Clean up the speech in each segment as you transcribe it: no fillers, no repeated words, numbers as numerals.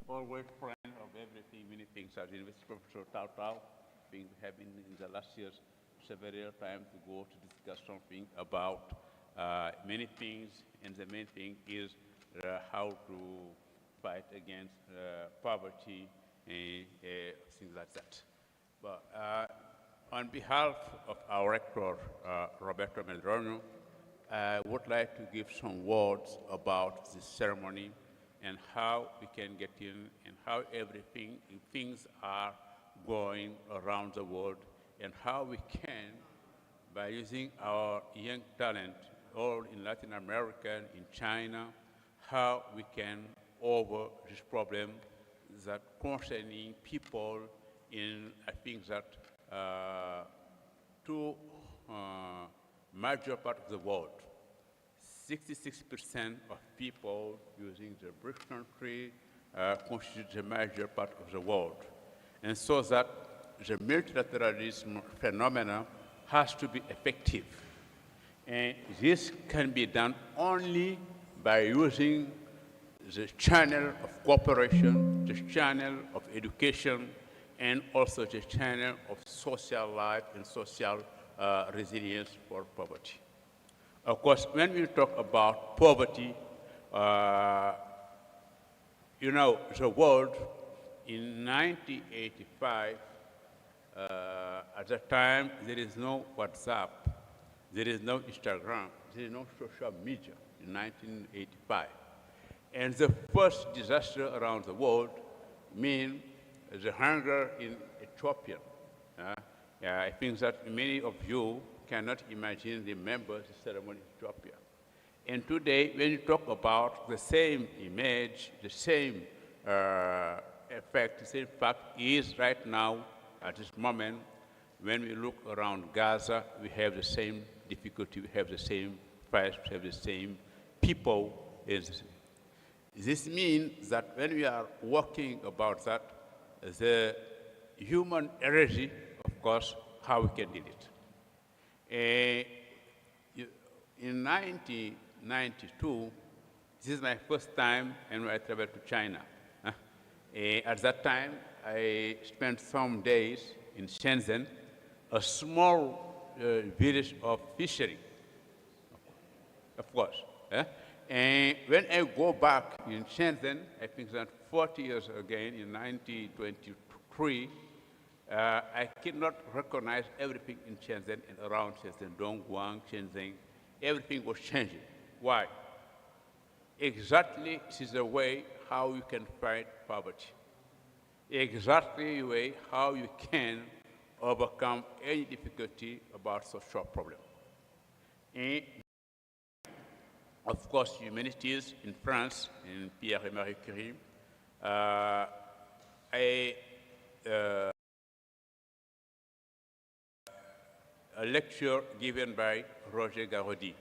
always friend of everything, many things. As University Professor Tao, things have been in the last years several times to go to discuss something about many things, and the main thing is how to fight against poverty and things like that. But on behalf of our rector, Roberto Meldronio, I would like to give some words about this ceremony and how we can get in and how things are going around the world and how we can, by using our young talent, all in Latin America, in China, how we can over this problem that concerning people in, I think that two major part of the world. 66% of people using the BRICS country constitute the major part of the world. And so that the multilateralism phenomena has to be effective. And this can be done only by using the channel of cooperation, the channel of education, and also the channel of social life and social resilience for poverty. Of course, when we talk about poverty, you know, the world in 1985, at that time, there is no WhatsApp, there is no Instagram, there is no social media in 1985. And the first disaster around the world means the hunger in Ethiopia. I think that many of you cannot imagine the members of the ceremony in Ethiopia. And today, when you talk about the same image, the same effect, the same fact is right now, at this moment, when we look around Gaza, we have the same difficulty, we have the same fight, we have the same people. This means that when we are working about that, the human energy, of course, how we can deal it. In 1992, this is my first time when I traveled to China. At that time, I spent some days in Shenzhen, a small village of fishery, of course. And when I go back in Shenzhen, I think that 40 years again, in 1923, I cannot recognize everything in Shenzhen and around Shenzhen, Dongguan, Shenzhen, everything was changing. Why? Exactly this is the way how you can fight poverty. Exactly the way how you can overcome any difficulty about social problem. And of course, humanities in France, in Pierre and Marie Curie, a lecture given by Roger Garaudy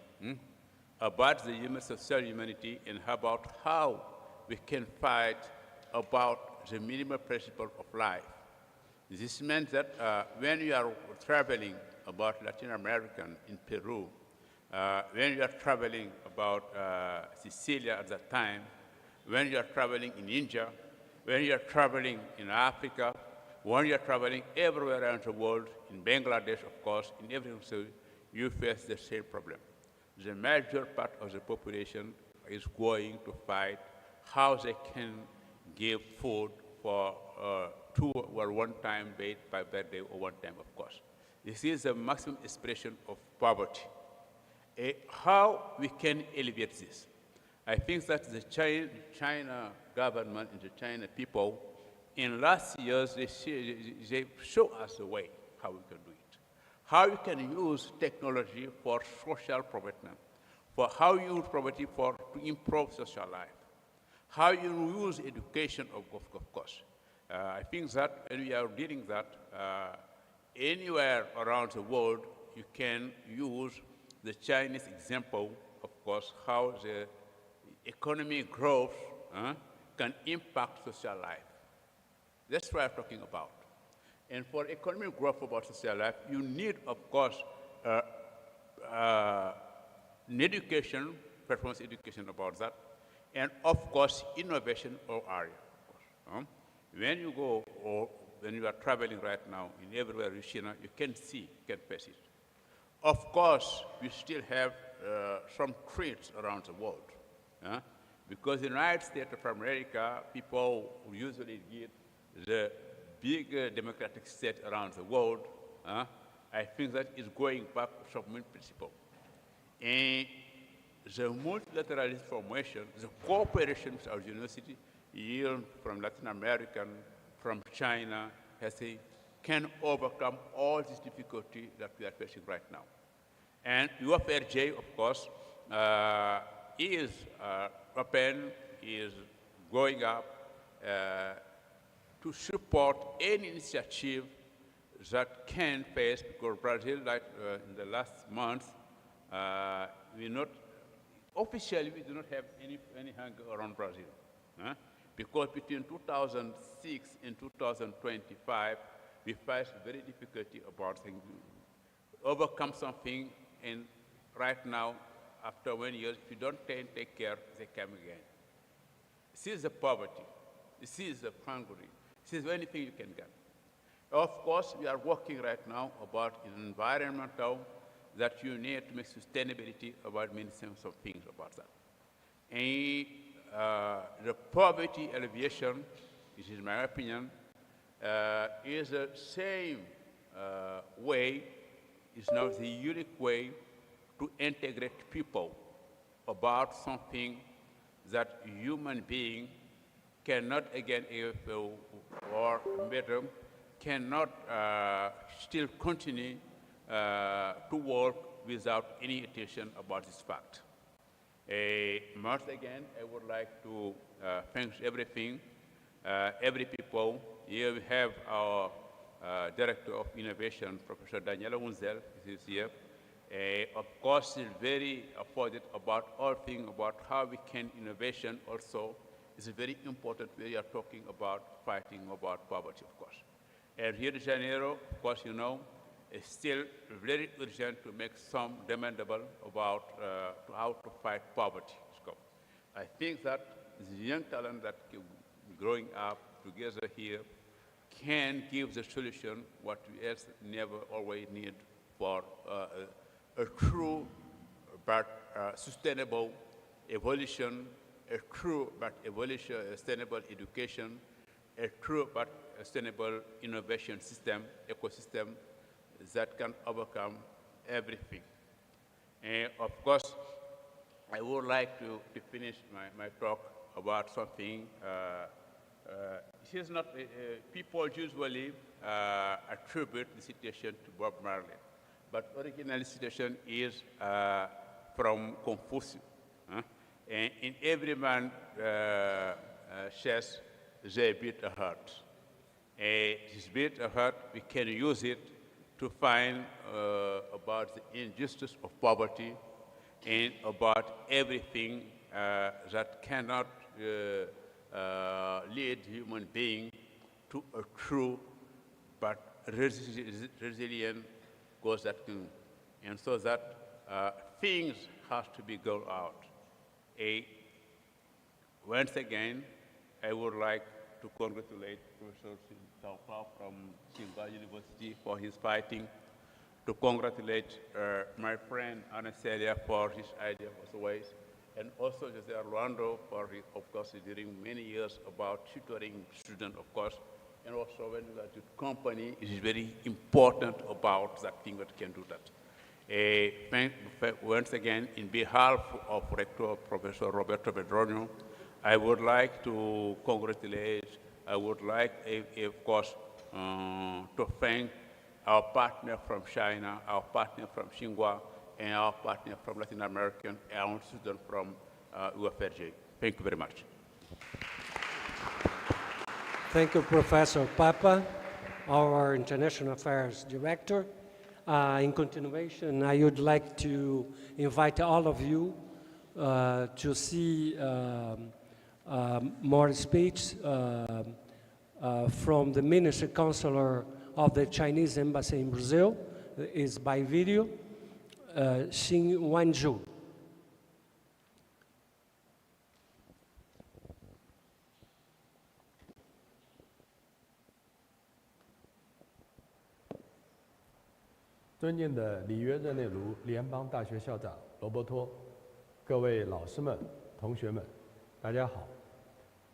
about the social humanity and about how we can fight about the minimal principle of life. This means that when you are traveling about Latin American in Peru, when you are traveling about Sicilia at that time, when you are traveling in India, when you are traveling in Africa, when you are traveling everywhere around the world, in Bangladesh, of course, in everything, so you face the same problem. The major part of the population is going to fight how they can give food for 2 or 1 time by day or 1 time, of course. This is the maximum expression of poverty. How we can alleviate this? I think that the China government and the China people, in last years, they show us the way how we can do it. How you can use technology for social development, for how you use poverty to improve social life, how you use education, of course. I think that when we are dealing that, anywhere around the world, you can use the Chinese example, of course, how the economic growth can impact social life. That's what I'm talking about. And for economic growth about social life, you need, of course, an education, performance education about that, and of course, innovation or area. When you go, or when you are traveling right now, in everywhere you see, you can see, you can face it. Of course, we still have some threats around the world. Because in the United States of America, people usually get the big democratic state around the world. I think that is going back to some main principle. And the multilateralist formation, the cooperation with our university, even from Latin America, from China, can overcome all this difficulty that we are facing right now. And UFRJ, of course, is open, is going up to support any initiative that can face, because Brazil, like in the last month, officially we do not have any hunger around Brazil. Because between 2006 and 2025, we faced very difficulty about things, overcome something, and right now, after 1 year, if you don't take care, they come again. This is the poverty. This is the hungry. This is anything you can get. Of course, we are working right now about environmental, that you need to make sustainability about many some things about that. And the poverty alleviation, which is my opinion, is the same way, is now the unique way to integrate people about something that human being cannot again, or better, cannot still continue to work without any attention about this fact. Once again, I would like to thank everything, every people. Here we have our Director of Innovation, Professor Daniela Unzel, is here. Of course, he's very afforded about all things about how we can innovation also. It's very important we are talking about fighting about poverty, of course. And Rio de Janeiro, of course, you know, is still very urgent to make some demandable about how to fight poverty. So I think that the young talent that growing up together here can give the solution what we else never always need for a true but sustainable evolution, a true but sustainable education, a true but sustainable innovation system, ecosystem that can overcome everything. And of course, I would like to finish my talk about something. This is not, people usually attribute the situation to Bob Marley, but original situation is from Confucius. And in every man's chest, they beat a heart. This beat a heart, we can use it to find about the injustice of poverty and about everything that cannot lead human being to a true but resilient goals that can, and so that things have to be go out. Once again, I would like to congratulate Professor Taupa from Simba University for his fighting, to congratulate my friend Anastasia for his idea of the ways, and also Jose Orlando for his, of course, during many years about tutoring students, of course, and also when you are the company, it is very important about that thing that can do that. Once again, in behalf of Rector Professor Roberto Bedronio, I would like to congratulate, I would like, of course, to thank our partner from China, our partner from Xinhua, and our partner from Latin America, and our student from UFRJ. Thank you very much. Thank you, Professor Papa, our International Affairs Director. In continuation, I would like to invite all of you to see more speech from the Minister Consular of the Chinese Embassy in Brazil, is by video, Xin Wanzhu. 尊敬的里约热内卢联邦大学校长罗伯托，各位老师们、同学们，大家好。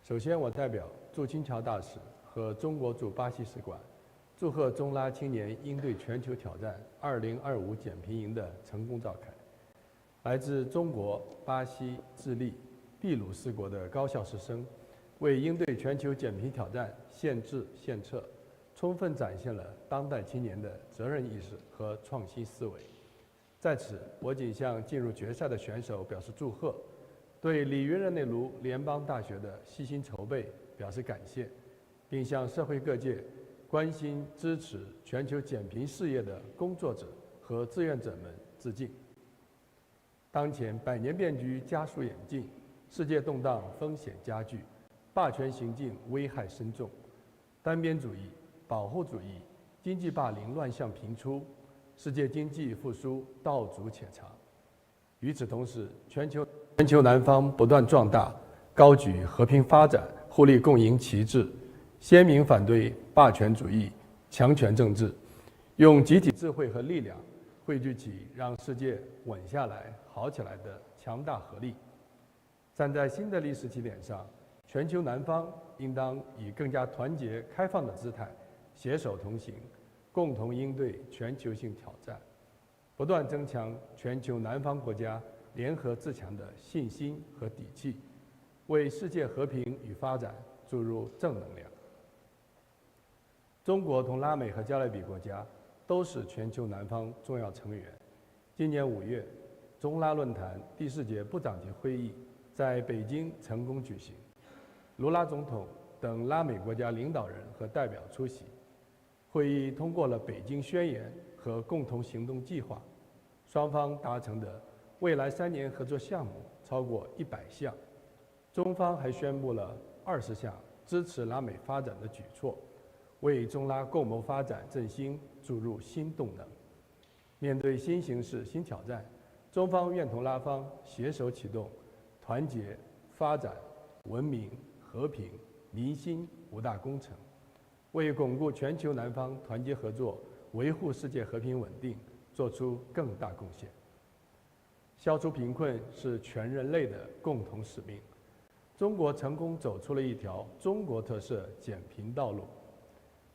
首先，我代表驻金桥大使和中国驻巴西使馆，祝贺中拉青年应对全球挑战2025减贫营的成功召开。来自中国、巴西、智利、秘鲁4国的高校师生，为应对全球减贫挑战献智献策，充分展现了当代青年的责任意识和创新思维。在此，我仅向进入决赛的选手表示祝贺，对里约热内卢联邦大学的悉心筹备表示感谢，并向社会各界关心支持全球减贫事业的工作者和志愿者们致敬。当前百年变局加速演进，世界动荡风险加剧，霸权行径危害深重，单边主义、保护主义、经济霸凌乱象频出，世界经济复苏道阻且长。与此同时，全球南方不断壮大，高举和平发展、互利共赢旗帜，鲜明反对霸权主义、强权政治，用集体智慧和力量汇聚起让世界稳下来、好起来的强大合力。站在新的历史起点上，全球南方应当以更加团结开放的姿态，携手同行，共同应对全球性挑战，不断增强全球南方国家联合自强的信心和底气，为世界和平与发展注入正能量。中国同拉美和加勒比国家都是全球南方重要成员。今年5月，中拉论坛第4届部长级会议在北京成功举行，卢拉总统等拉美国家领导人和代表出席。会议通过了《北京宣言》和共同行动计划，双方达成的未来3年合作项目超过100项，中方还宣布了20项支持拉美发展的举措，为中拉共谋发展振兴注入新动能。面对新形势、新挑战，中方愿同拉方携手启动团结、发展、文明、和平、民心5大工程，为巩固全球南方团结合作、维护世界和平稳定做出更大贡献。消除贫困是全人类的共同使命。中国成功走出了一条中国特色减贫道路。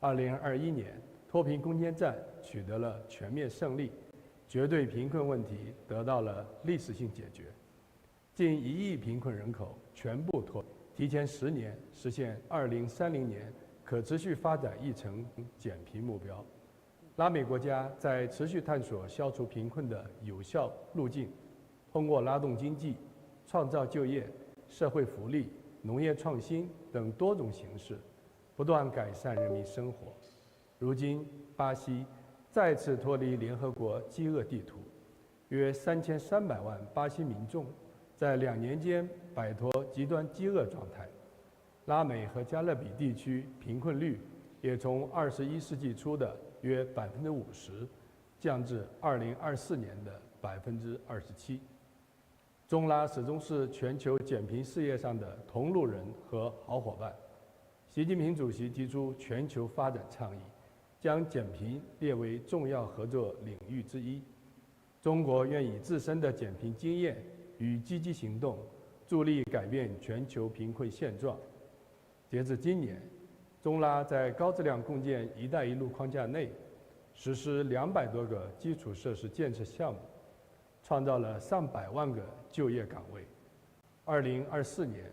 2021年，脱贫攻坚战取得了全面胜利，绝对贫困问题得到了历史性解决，近1亿贫困人口全部脱贫，提前10年实现2030年可持续发展议程减贫目标。拉美国家在持续探索消除贫困的有效路径，通过拉动经济、创造就业、社会福利、农业创新等多种形式，不断改善人民生活。如今，巴西再次脱离联合国饥饿地图，约3300万巴西民众在2年间摆脱极端饥饿状态。拉美和加勒比地区贫困率也从21世纪初的约50%降至2024年的27%。中拉始终是全球减贫事业上的同路人和好伙伴。习近平主席提出全球发展倡议，将减贫列为重要合作领域之一。中国愿以自身的减贫经验与积极行动，助力改变全球贫困现状。截至今年，中拉在高质量共建“一带一路”框架内，实施200多个基础设施建设项目，创造了上百万个就业岗位。2024年，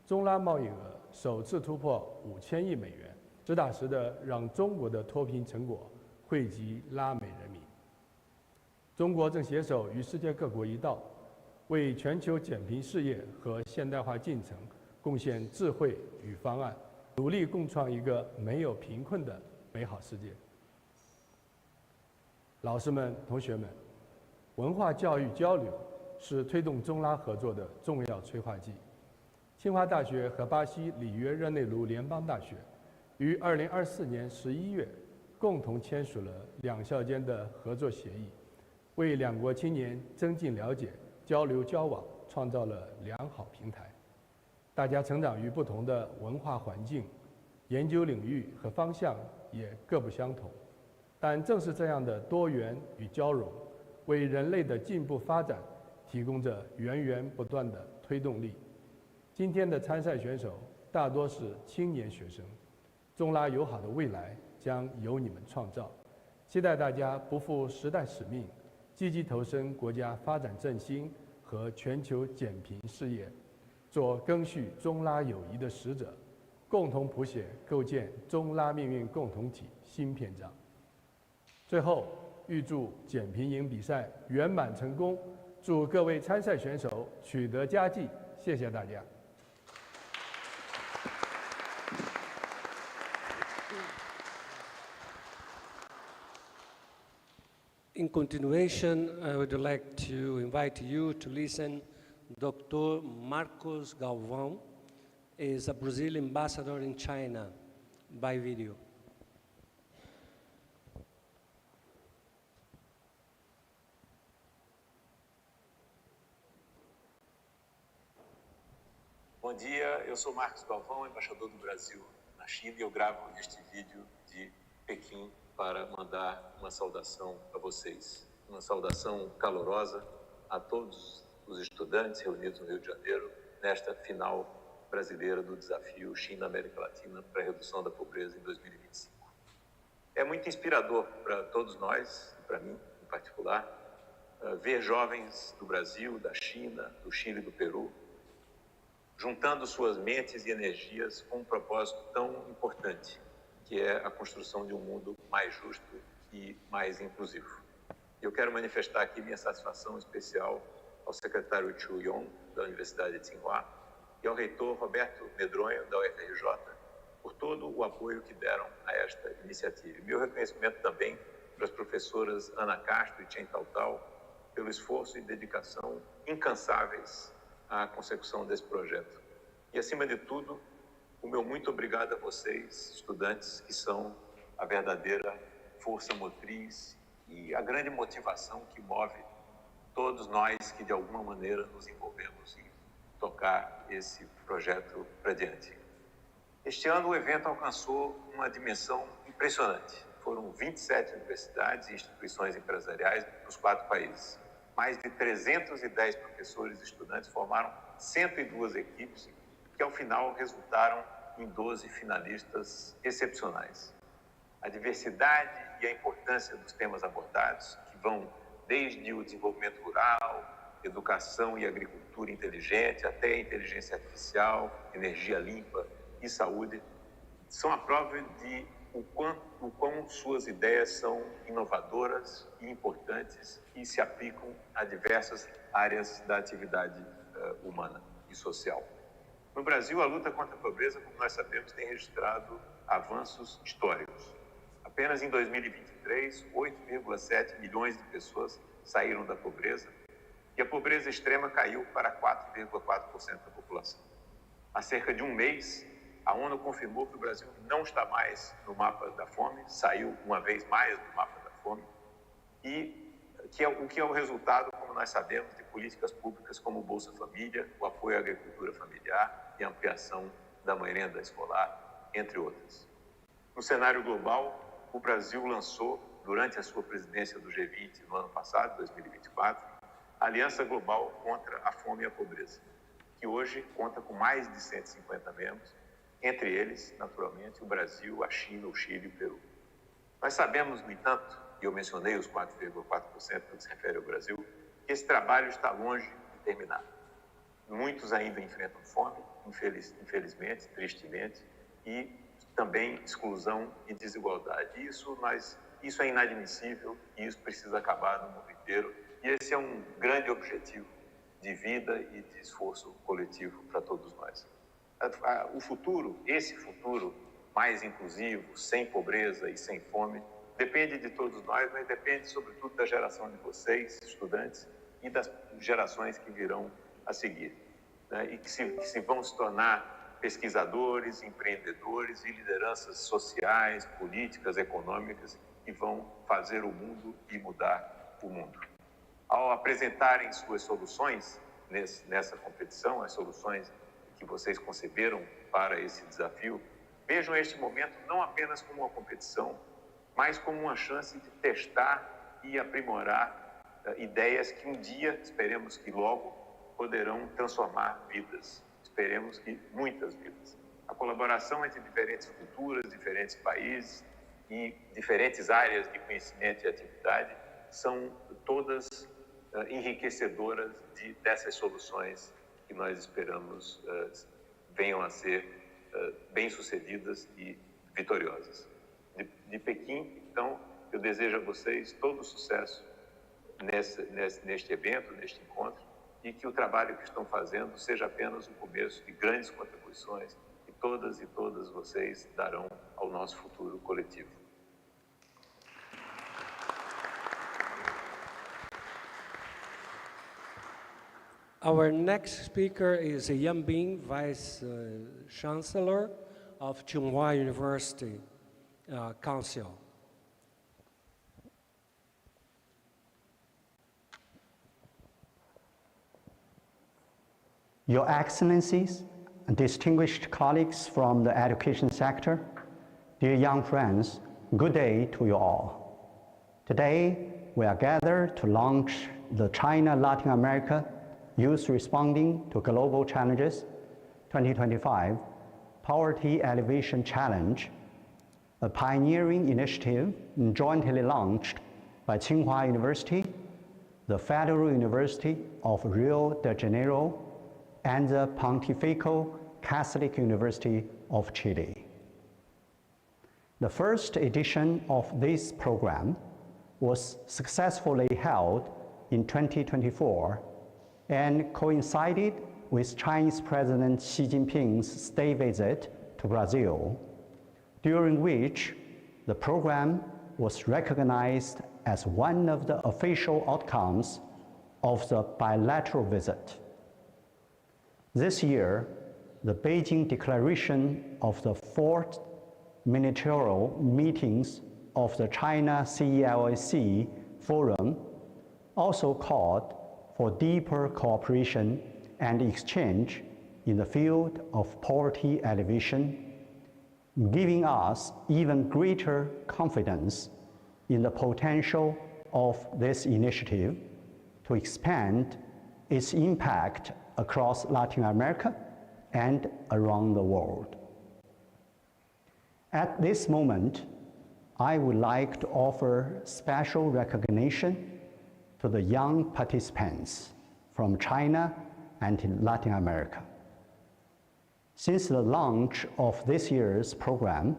中拉贸易额首次突破5000亿美元，实打实的让中国的脱贫成果惠及拉美人民。中国正携手与世界各国一道，为全球减贫事业和现代化进程贡献智慧与方案，努力共创一个没有贫困的美好世界。老师们、同学们，文化教育交流是推动中拉合作的重要催化剂。清华大学和巴西里约热内卢联邦大学于2024年11月共同签署了两校间的合作协议，为两国青年增进了解、交流交往创造了良好平台。大家成长于不同的文化环境，研究领域和方向也各不相同，但正是这样的多元与交融，为人类的进步发展提供着源源不断的推动力。今天的参赛选手大多是青年学生，中拉友好的未来将由你们创造。期待大家不负时代使命，积极投身国家发展振兴和全球减贫事业，做赓续中拉友谊的使者，共同谱写构建中拉命运共同体新篇章。最后，预祝减贫营比赛圆满成功，祝各位参赛选手取得佳绩，谢谢大家。In continuation, I would like to invite you to listen Dr. Marcos Galvão is a Brazilian ambassador in China by video. Bom dia, eu sou Marcos Galvão, embaixador do Brasil na China, e eu gravo este vídeo de Pequim para mandar uma saudação a vocês. Uma saudação calorosa a todos os estudantes reunidos no Rio de Janeiro nesta final brasileira do desafio China-América-Latina para a redução da pobreza em 2025. É muito inspirador para todos nós, e para mim em particular, ver jovens do Brasil, da China, do Chile e do Peru juntando suas mentes e energias com um propósito tão importante, que é a construção de um mundo mais justo e mais inclusivo. Eu quero manifestar aqui minha satisfação especial ao secretário Chu Yong, da Universidade de Tsinghua, e ao reitor Roberto Medronho, da UFRJ, por todo o apoio que deram a esta iniciativa. Meu reconhecimento também para as professoras Ana Castro e Chen Tautau, pelo esforço e dedicação incansáveis à consecução desse projeto. E, acima de tudo, o meu muito obrigado a vocês, estudantes, que são a verdadeira força motriz e a grande motivação que move todos nós que, de alguma maneira, nos envolvemos em tocar esse projeto para diante. Este ano, o evento alcançou uma dimensão impressionante. Foram 27 universidades e instituições empresariais nos 4 países. Mais de 310 professores e estudantes formaram 102 equipes que, ao final, resultaram em 12 finalistas excepcionais. A diversidade e a importância dos temas abordados, que vão desde o desenvolvimento rural, educação e agricultura inteligente, até a inteligência artificial, energia limpa e saúde, são a prova de o quão suas ideias são inovadoras e importantes e se aplicam a diversas áreas da atividade humana e social. No Brasil, a luta contra a pobreza, como nós sabemos, tem registrado avanços históricos. Apenas em 2023, 8,7 milhões de pessoas saíram da pobreza e a pobreza extrema caiu para 4,4% da população. Há cerca de um mês, a ONU confirmou que o Brasil não está mais no mapa da fome, saiu uma vez mais do mapa da fome, e o que é o resultado, como nós sabemos, de políticas públicas como o Bolsa Família, o apoio à agricultura familiar e a ampliação da merenda escolar, entre outras. No cenário global, o Brasil lançou, durante a sua presidência do G20 no ano passado, 2024, a Aliança Global contra a Fome e a Pobreza, que hoje conta com mais de 150 membros, entre eles, naturalmente, o Brasil, a China, o Chile e o Peru. Nós sabemos, no entanto, e eu mencionei os 4,4% que se refere ao Brasil, que esse trabalho está longe de terminar. Muitos ainda enfrentam fome, infelizmente, tristemente, e também exclusão e desigualdade. Isso é inadmissível e isso precisa acabar no mundo inteiro. E esse é um grande objetivo de vida e de esforço coletivo para todos nós. Esse futuro mais inclusivo, sem pobreza e sem fome, depende de todos nós, mas depende sobretudo da geração de vocês, estudantes, e das gerações que virão a seguir, né? E que vão se tornar pesquisadores, empreendedores e lideranças sociais, políticas, econômicas, que vão fazer o mundo e mudar o mundo. Ao apresentarem suas soluções nessa competição, as soluções que vocês conceberam para esse desafio, vejam este momento não apenas como uma competição, mas como uma chance de testar e aprimorar ideias que um dia, esperemos que logo, poderão transformar vidas. Esperemos que muitas vidas. A colaboração entre diferentes culturas, diferentes países e diferentes áreas de conhecimento e atividade são todas enriquecedoras dessas soluções que nós esperamos venham a ser bem-sucedidas e vitoriosas. De Pequim, então, eu desejo a vocês todo o sucesso neste evento, neste encontro, e que o trabalho que estão fazendo seja apenas o começo de grandes contribuições que todas e todas vocês darão ao nosso futuro coletivo. Our next speaker is Yan Bing, Vice Chancellor of Tsinghua University Council. Your Excellencies, distinguished colleagues from the education sector, dear young friends, good day to you all. Today, we are gathered to launch the China-Latin America Youth Responding to Global Challenges 2025 Poverty Alleviation Challenge, a pioneering initiative jointly launched by Tsinghua University, the Federal University of Rio de Janeiro, and the Pontifical Catholic University of Chile. The first edition of this program was successfully held in 2024 and coincided with Chinese President Xi Jinping's state visit to Brazil, during which the program was recognized as one of the official outcomes of the bilateral visit. This year, the Beijing Declaration of the Fourth Ministerial Meetings of the China CELAC Forum also called for deeper cooperation and exchange in the field of poverty alleviation, giving us even greater confidence in the potential of this initiative to expand its impact across Latin America and around the world. At this moment, I would like to offer special recognition to the young participants from China and Latin America. Since the launch of this year's program,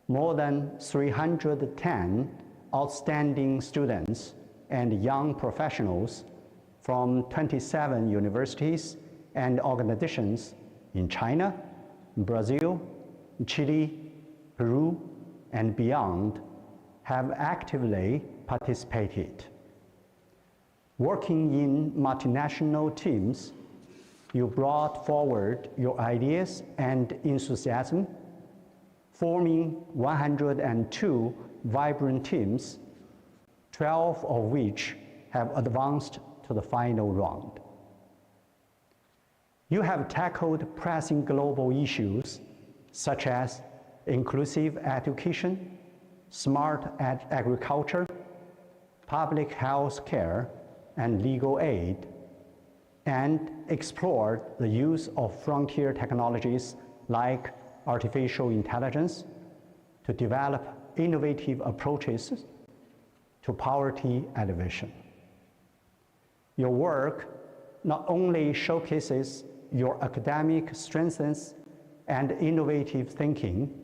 more than 310 outstanding students and young professionals from 27 universities and organizations in China, Brazil, Chile, Peru, and beyond have actively participated. Working in multinational teams, you brought forward your ideas and enthusiasm, forming 102 vibrant teams, 12 of which have advanced to the final round. You have tackled pressing global issues such as inclusive education, smart agriculture, public health care, and legal aid, and explored the use of frontier technologies like artificial intelligence to develop innovative approaches to poverty alleviation. Your work not only showcases your academic strengths and innovative thinking,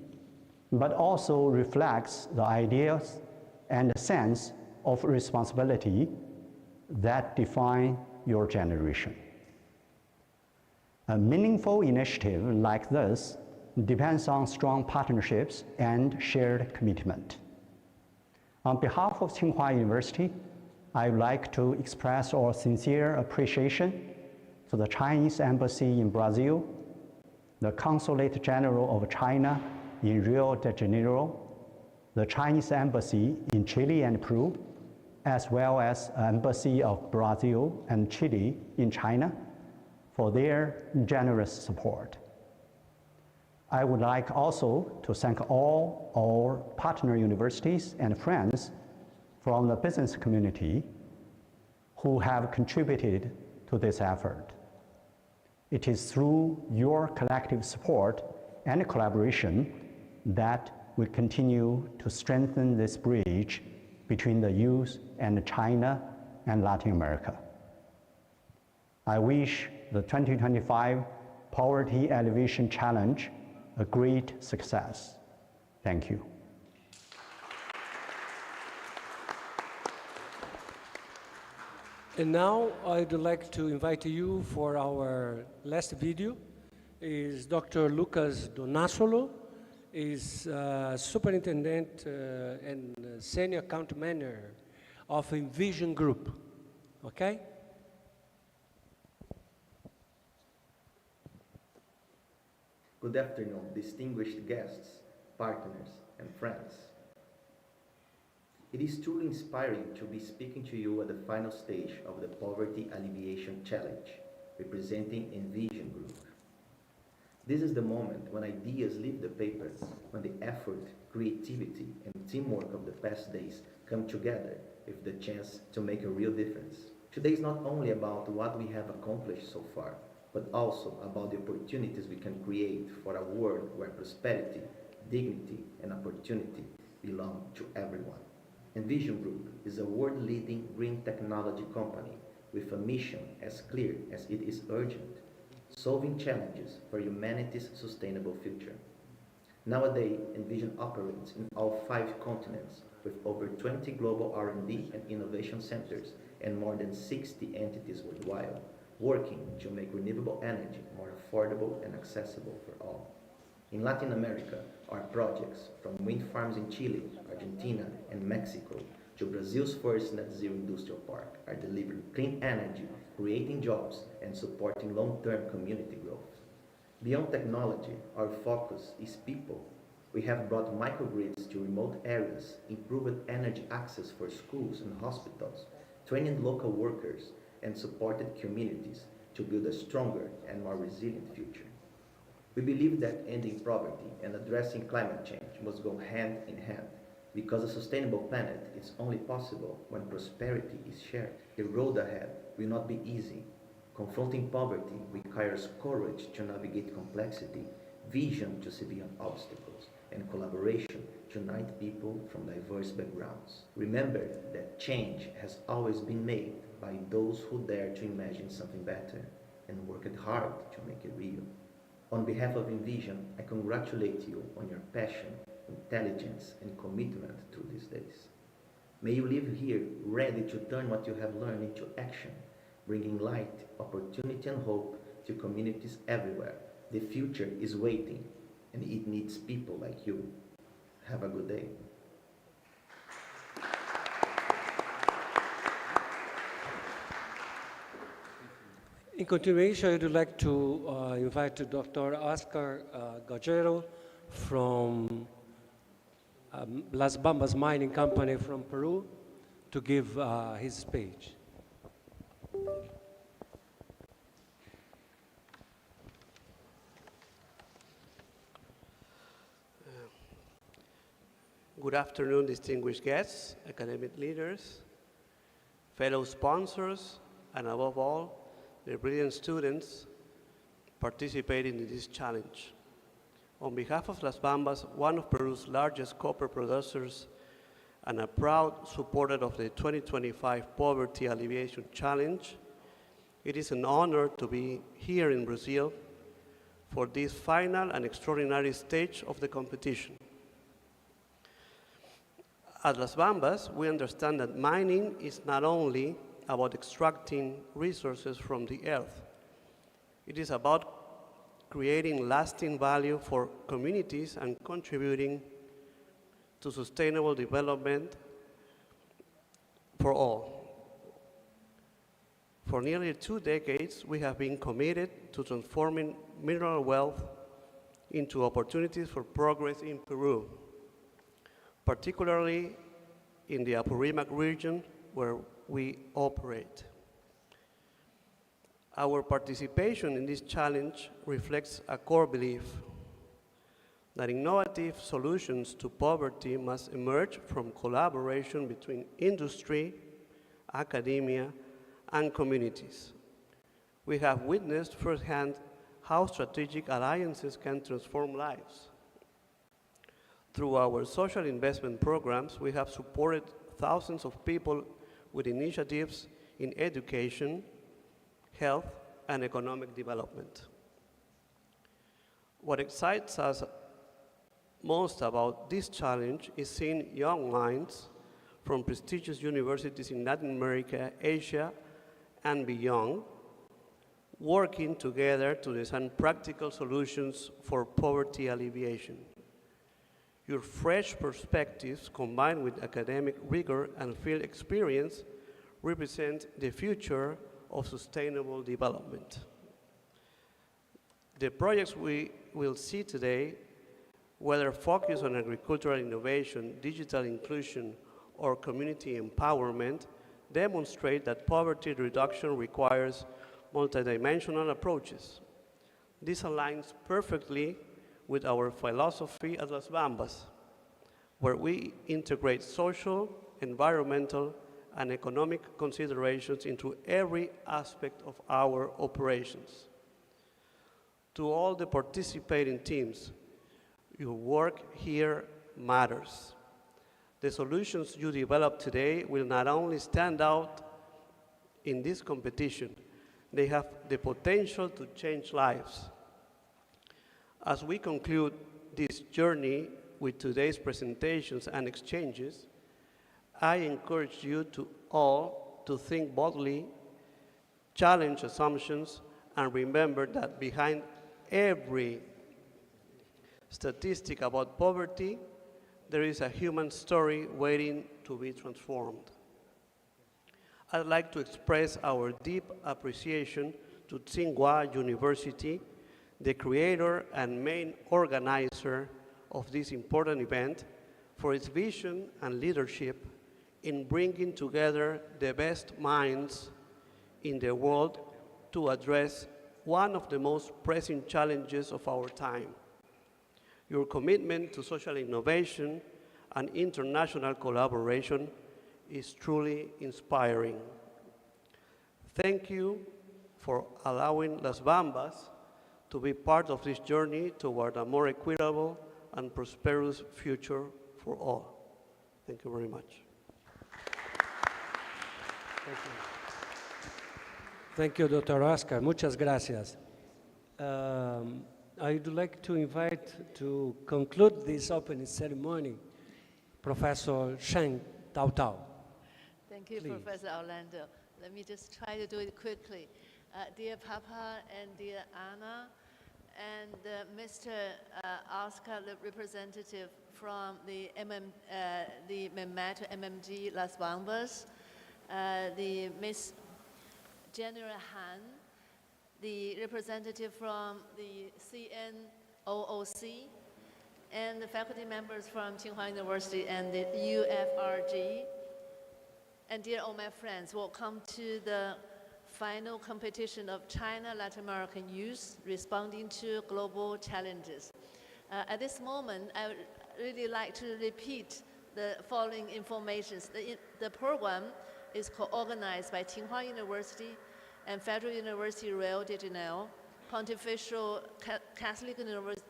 but also reflects the ideas and sense of responsibility that define your generation. A meaningful initiative like this depends on strong partnerships and shared commitment. On behalf of Tsinghua University, I would like to express our sincere appreciation to the Chinese Embassy in Brazil, the Consulate General of China in Rio de Janeiro, the Chinese Embassy in Chile and Peru, as well as Embassy of Brazil and Chile in China for their generous support. I would like also to thank all our partner universities and friends from the business community who have contributed to this effort. It is through your collective support and collaboration that we continue to strengthen this bridge between the youth and China and Latin America. I wish the 2025 Poverty Alleviation Challenge a great success. Thank you. And now I'd like to invite you for our last video. Is Dr. Lucas Donasolo, is Superintendent and Senior Account Manager of Envision Group, okay? Good afternoon, distinguished guests, partners, and friends. It is truly inspiring to be speaking to you at the final stage of the Poverty Alleviation Challenge, representing Envision Group. This is the moment when ideas leave the paper, when the effort, creativity, and teamwork of the past days come together with the chance to make a real difference. Today is not only about what we have accomplished so far, but also about the opportunities we can create for a world where prosperity, dignity, and opportunity belong to everyone. Envision Group is a world-leading green technology company with a mission as clear as it is urgent, solving challenges for humanity's sustainable future. Nowadays, Envision operates in all 5 continents with over 20 global R&D and innovation centers and more than 60 entities worldwide, working to make renewable energy more affordable and accessible for all. In Latin America, our projects, from wind farms in Chile, Argentina, and Mexico, to Brazil's first net zero industrial park, are delivering clean energy, creating jobs, and supporting long-term community growth. Beyond technology, our focus is people. We have brought microgrids to remote areas, improved energy access for schools and hospitals, training local workers, and supported communities to build a stronger and more resilient future. We believe that ending poverty and addressing climate change must go hand in hand, because a sustainable planet is only possible when prosperity is shared. The road ahead will not be easy. Confronting poverty requires courage to navigate complexity, vision to see beyond obstacles, and collaboration to unite people from diverse backgrounds. Remember that change has always been made by those who dare to imagine something better and worked hard to make it real. On behalf of Envision, I congratulate you on your passion, intelligence, and commitment through these days. May you leave here ready to turn what you have learned into action, bringing light, opportunity, and hope to communities everywhere. The future is waiting, and it needs people like you. Have a good day. In continuation, I would like to invite Dr. Oscar Gajero from Las Bambas Mining Company from Peru to give his speech. Good afternoon, distinguished guests, academic leaders, fellow sponsors, and above all, the brilliant students participating in this challenge. On behalf of Las Bambas, one of Peru's largest copper producers and a proud supporter of the 2025 Poverty Alleviation Challenge, it is an honor to be here in Brazil for this final and extraordinary stage of the competition. At Las Bambas, we understand that mining is not only about extracting resources from the earth. It is about creating lasting value for communities and contributing to sustainable development for all. For nearly 2 decades, we have been committed to transforming mineral wealth into opportunities for progress in Peru, particularly in the Apurimac region where we operate. Our participation in this challenge reflects a core belief. that innovative solutions to poverty must emerge from collaboration between industry, academia, and communities. We have witnessed firsthand how strategic alliances can transform lives. Through our social investment programs, we have supported thousands of people with initiatives in education, health, and economic development. What excites us most about this challenge is seeing young minds from prestigious universities in Latin America, Asia, and beyond, working together to design practical solutions for poverty alleviation. Your fresh perspectives, combined with academic rigor and field experience, represent the future of sustainable development. The projects we will see today, whether focused on agricultural innovation, digital inclusion, or community empowerment, demonstrate that poverty reduction requires multidimensional approaches. This aligns perfectly with our philosophy at Las Bambas, where we integrate social, environmental, and economic considerations into every aspect of our operations. To all the participating teams, your work here matters. The solutions you develop today will not only stand out in this competition, they have the potential to change lives. As we conclude this journey with today's presentations and exchanges, I encourage you all to think boldly, challenge assumptions, and remember that behind every statistic about poverty, there is a human story waiting to be transformed. I'd like to express our deep appreciation to Tsinghua University, the creator and main organizer of this important event, for its vision and leadership in bringing together the best minds in the world to address one of the most pressing challenges of our time. Your commitment to social innovation and international collaboration is truly inspiring. Thank you for allowing Las Bambas to be part of this journey toward a more equitable and prosperous future for all. Thank you very much. Thank you, Dr. Oscar. Muchas gracias. I'd like to invite to conclude this opening ceremony, Professor Shen Tao. Thank you, Please. Professor Orlando. Let me just try to do it quickly. Dear Papa and dear Anna, and Mr. Oscar, the representative from the MMG Las Bambas, the Miss General Han, the representative from the CNOOC, and the faculty members from Tsinghua University and the UFRG. And dear all my friends, welcome to the final competition of China Latin American youth responding to global challenges. At this moment, I would really like to repeat the following information. The program is co-organized by Tsinghua University and Federal University Rio de Janeiro, Pontifical Catholic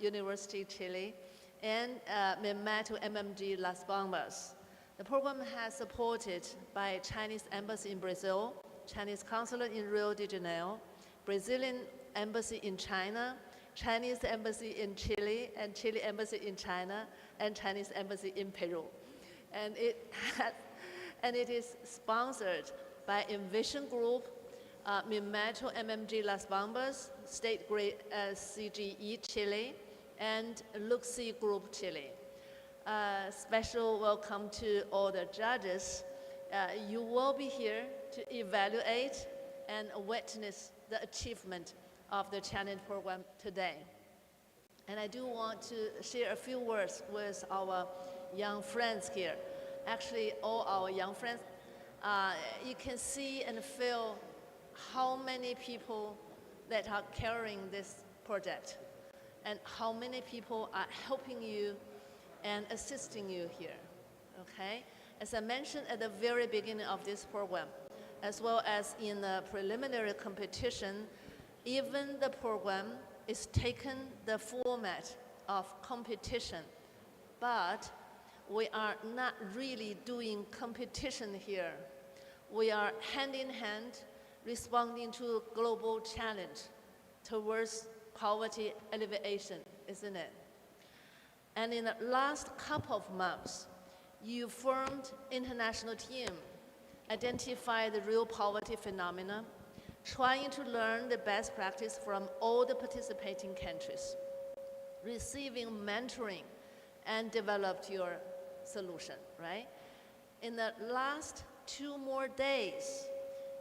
University Chile, and MMG Las Bambas. The program has supported by Chinese Embassy in Brazil, Chinese Consulate in Rio de Janeiro, Brazilian Embassy in China, Chinese Embassy in Chile, and Chile Embassy in China, and Chinese Embassy in Peru. And it is sponsored by Envision Group, MMG Las Bambas, State Grade CGE Chile, and Luxi Group Chile. Special welcome to all the judges. You will be here to evaluate and witness the achievement of the challenge program today. And I do want to share a few words with our young friends here. Actually, all our young friends, you can see and feel how many people that are carrying this project. and how many people are helping you and assisting you here, okay? As I mentioned at the very beginning of this program, as well as in the preliminary competition, even the program is taken the format of competition, but we are not really doing competition here. We are hand in hand responding to a global challenge towards poverty alleviation, isn't it? And in the last couple of months, you formed international team, identify the real poverty phenomena, trying to learn the best practice from all the participating countries, receiving mentoring, and developed your solution, right? In the last 2 more days,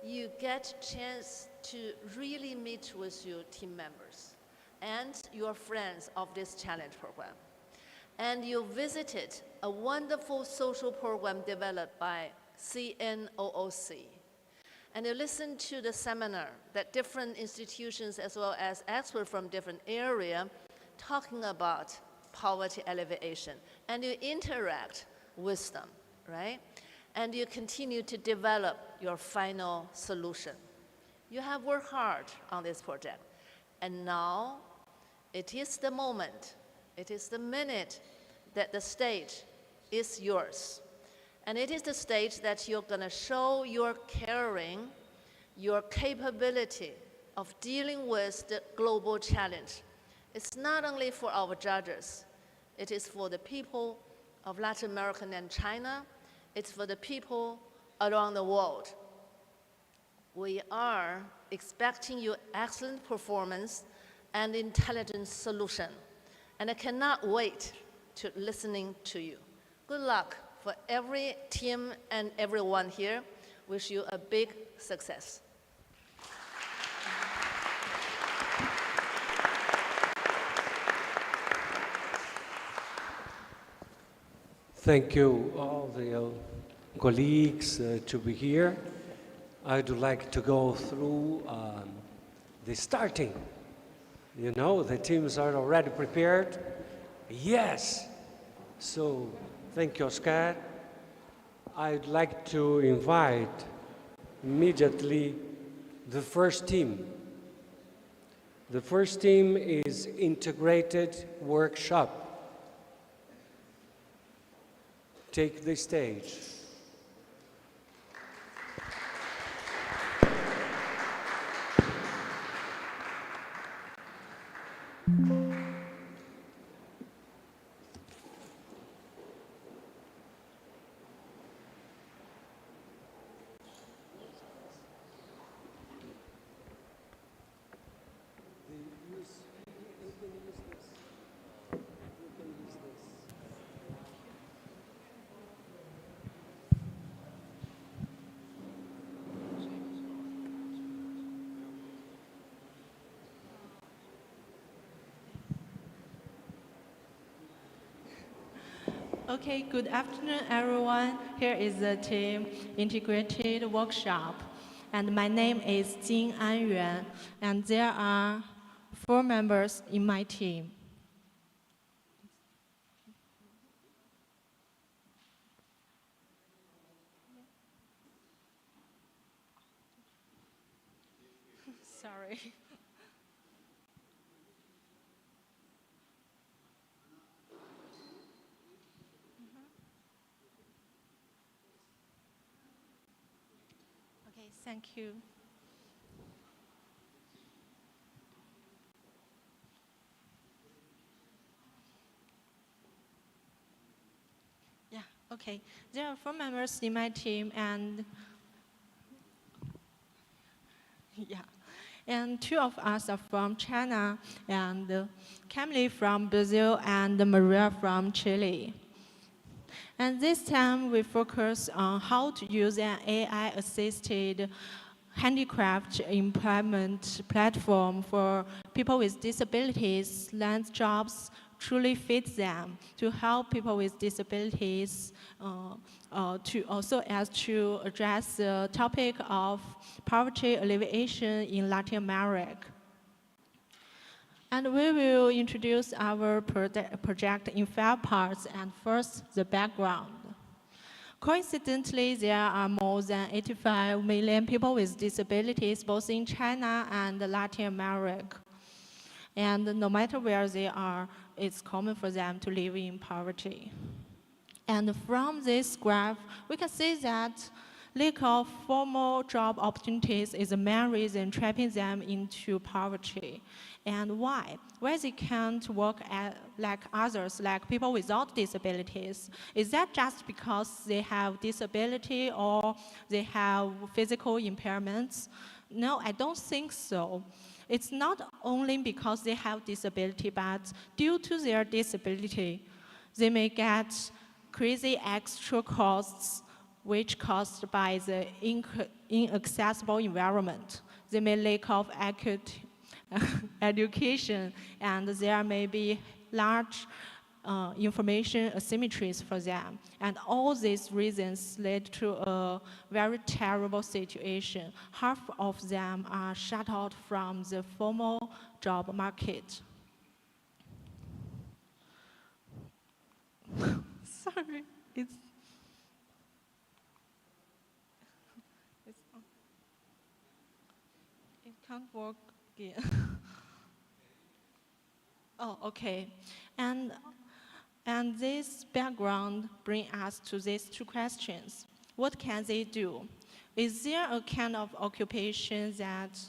you get a chance to really meet with your team members and your friends of this challenge program. And you visited a wonderful social program developed by CNOOC. And you listened to the seminar that different institutions as well as experts from different areas talking about poverty alleviation. And you interact with them, right? And you continue to develop your final solution. You have worked hard on this project. And now it is the moment, it is the minute that the stage is yours. And it is the stage that you're gonna show your caring, your capability of dealing with the global challenge. It's not only for our judges, it is for the people of Latin America and China, it's for the people around the world. We are expecting your excellent performance and intelligent solution. And I cannot wait to listening to you. Good luck for every team and everyone here. Wish you a big success. Thank you, all the colleagues, to be here. I'd like to go through the starting. You know, the teams are already prepared. Yes. So, thank you, Oscar. I'd like to invite immediately the first team. The first team is Integrated Workshop. Take the stage. Okay, good afternoon, everyone. Here is the team integrated workshop. And my name is Jing Anyuan, and there are 4 members in my team. Sorry. Okay, thank you. Yeah, okay. There are 4 members in my team, and yeah. And 2 of us are from China, and Camille from Brazil, and Maria from Chile. And this time we focus on how to use an AI-assisted handicraft employment platform for people with disabilities, land jobs truly fit them, to help people with disabilities to also as to address the topic of poverty alleviation in Latin America. And we will introduce our project in 5 parts, and first, the background. Coincidentally, there are more than 85 million people with disabilities, both in China and Latin America. And no matter where they are, it's common for them to live in poverty. And from this graph, we can see that lack of formal job opportunities is the main reason trapping them into poverty. And why? Why they can't work like others, like people without disabilities? Is that just because they have disability or they have physical impairments? No, I don't think so. It's not only because they have disability, but due to their disability, they may get crazy extra costs which caused by the inaccessible environment. They may lack of accurate education, and there may be large information asymmetries for them. And all these reasons led to a very terrible situation. Half of them are shut out from the formal job market. Sorry, it can't work again. Oh, okay. And this background brings us to these 2 questions. What can they do? Is there a kind of occupation that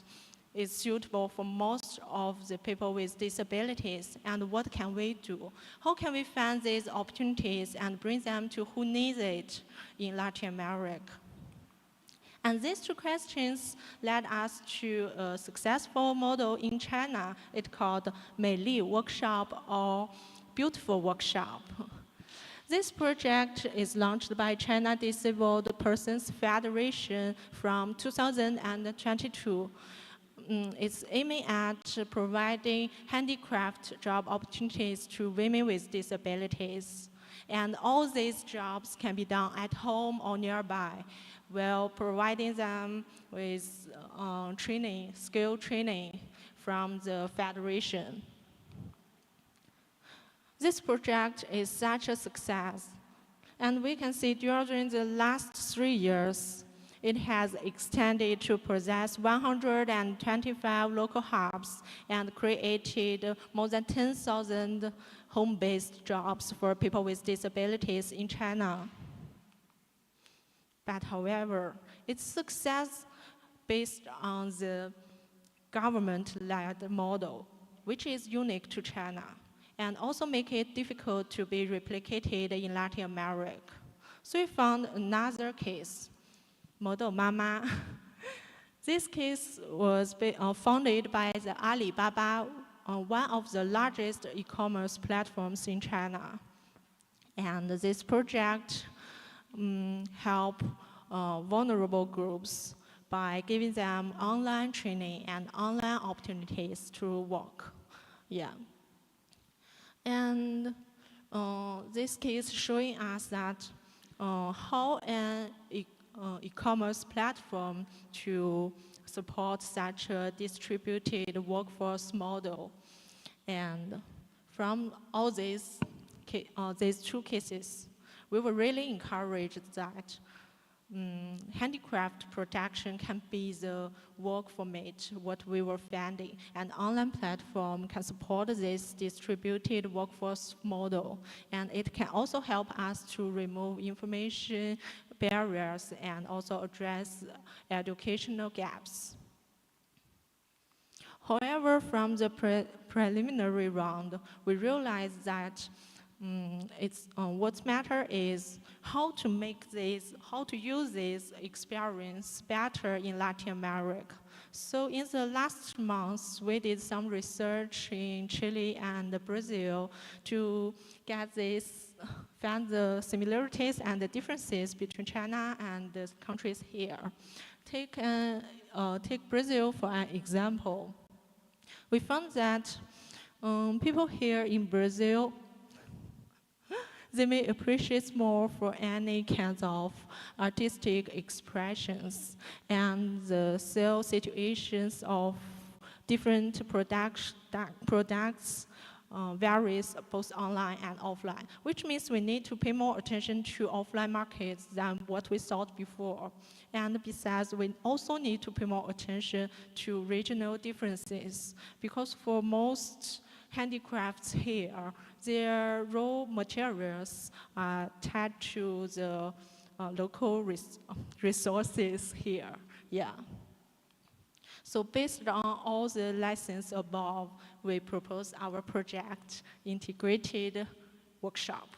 is suitable for most of the people with disabilities? And what can we do? How can we find these opportunities and bring them to who needs it in Latin America? And these 2 questions led us to a successful model in China. It's called 美丽 Workshop or Beautiful Workshop. This project is launched by China Disabled Persons Federation from 2022. It's aiming at providing handicraft job opportunities to women with disabilities. And all these jobs can be done at home or nearby, while providing them with skill training from the Federation. This project is such a success, and we can see during the last 3 years, it has extended to possess 125 local hubs and created more than 10,000 home-based jobs for people with disabilities in China. But however, its success based on the government-led model, which is unique to China, and also make it difficult to be replicated in Latin America. So we found another case, Model Mama. This case was founded by the Alibaba, one of the largest e-commerce platforms in China. And this project help vulnerable groups by giving them online training and online opportunities to work. Yeah. And this case showing us that how an e-commerce platform to support such a distributed workforce model. And from all these 2 cases, we were really encouraged that handicraft production can be the work format, what we were finding, and online platform can support this distributed workforce model, and it can also help us to remove information barriers and also address educational gaps. However, from the preliminary round, we realized that what matters is how to use this experience better in Latin America. So in the last months, we did some research in Chile and Brazil to find the similarities and the differences between China and the countries here. Take Brazil for an example. We found that people here in Brazil, they may appreciate more for any kinds of artistic expressions, and the sales situations of different products varies both online and offline, which means we need to pay more attention to offline markets than what we thought before. And besides, we also need to pay more attention to regional differences, because for most handicrafts here, their raw materials are tied to the local resources here. Yeah. So based on all the lessons above, we propose our project, Integrated Workshop.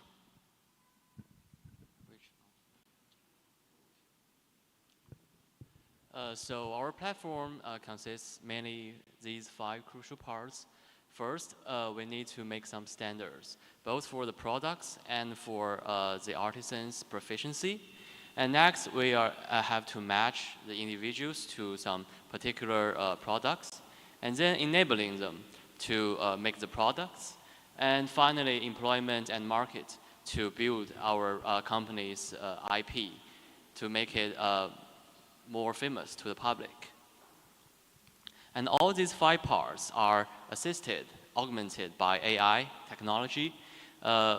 So our platform consists mainly these 5 crucial parts. First, we need to make some standards, both for the products and for the artisans' proficiency. And next, we have to match the individuals to some particular products, and then enabling them to make the products. And finally, employment and market to build our company's IP, to make it more famous to the public. And all these 5 parts are assisted, augmented by AI technology,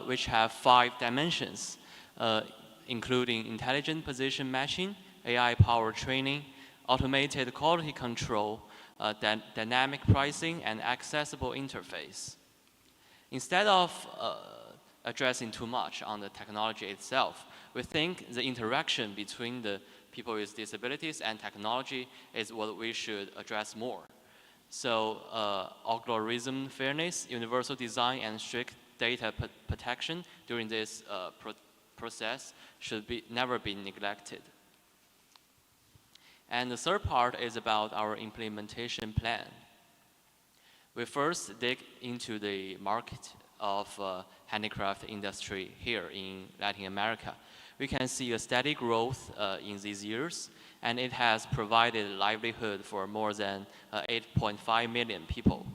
which have 5 dimensions, including intelligent position matching, AI-powered training, automated quality control, dynamic pricing, and accessible interface. Instead of addressing too much on the technology itself, we think the interaction between the people with disabilities and technology is what we should address more. So algorithm fairness, universal design, and strict data protection during this process should never be neglected. And the third part is about our implementation plan. We first dig into the market of handicraft industry here in Latin America. We can see a steady growth in these years, and it has provided livelihood for more than 8.5 million people.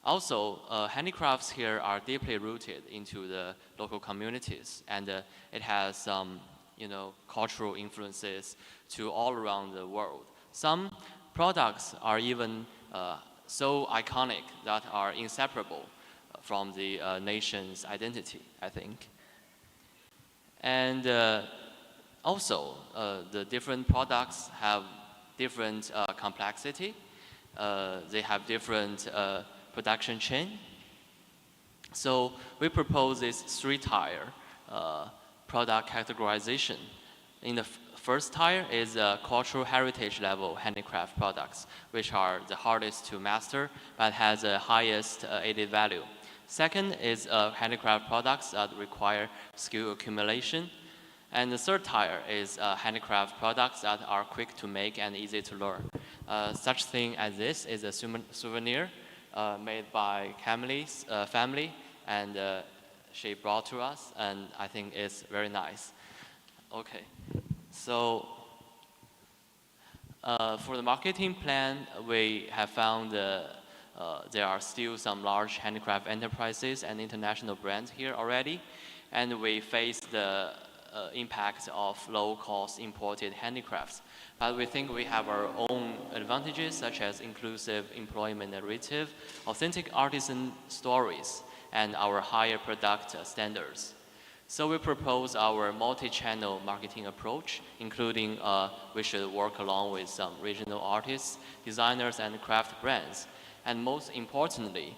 Also, handicrafts here are deeply rooted into the local communities, and it has some, cultural influences to all around the world. Some products are even so iconic that are inseparable from the nation's identity, I think. And also, the different products have different complexity. They have different production chain. So we propose this 3-tier product categorization. In the first tier is cultural heritage level handicraft products, which are the hardest to master but has the highest added value. Second is handicraft products that require skill accumulation. And the third tier is handicraft products that are quick to make and easy to learn. Such thing as this is a souvenir made by Camille's family, and she brought to us, and I think it's very nice. Okay, so for the marketing plan, we have found there are still some large handicraft enterprises and international brands here already, and we face the impact of low-cost imported handicrafts. But we think we have our own advantages, such as inclusive employment narrative, authentic artisan stories, and our higher product standards. So we propose our multi-channel marketing approach, including we should work along with some regional artists, designers, and craft brands. And most importantly,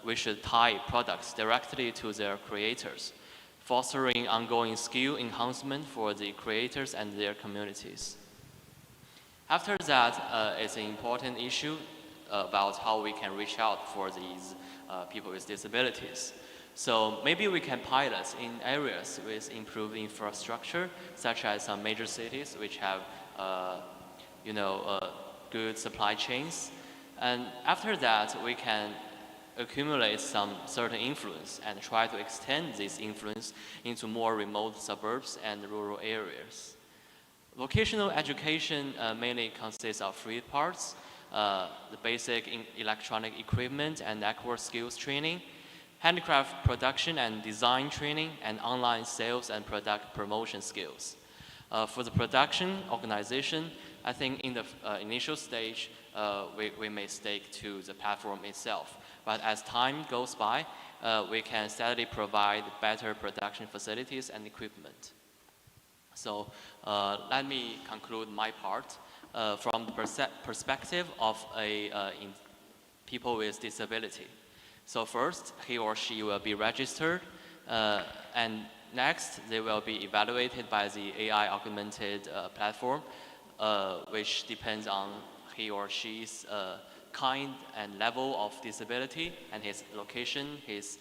we should tie products directly to their creators, fostering ongoing skill enhancement for the creators and their communities. After that, it's an important issue about how we can reach out for these people with disabilities. So maybe we can pilot in areas with improved infrastructure, such as some major cities which have, good supply chains. And after that, we can accumulate some certain influence and try to extend this influence into more remote suburbs and rural areas. Vocational education mainly consists of 3 parts, the basic electronic equipment and network skills training, handicraft production and design training, and online sales and product promotion skills. For the production organization, I think in the initial stage, we may stick to the platform itself. But as time goes by, we can steadily provide better production facilities and equipment. So let me conclude my part. From the perspective of people with disability. So first, he or she will be registered, and next, they will be evaluated by the AI augmented platform, which depends on he or she's kind and level of disability and his location, his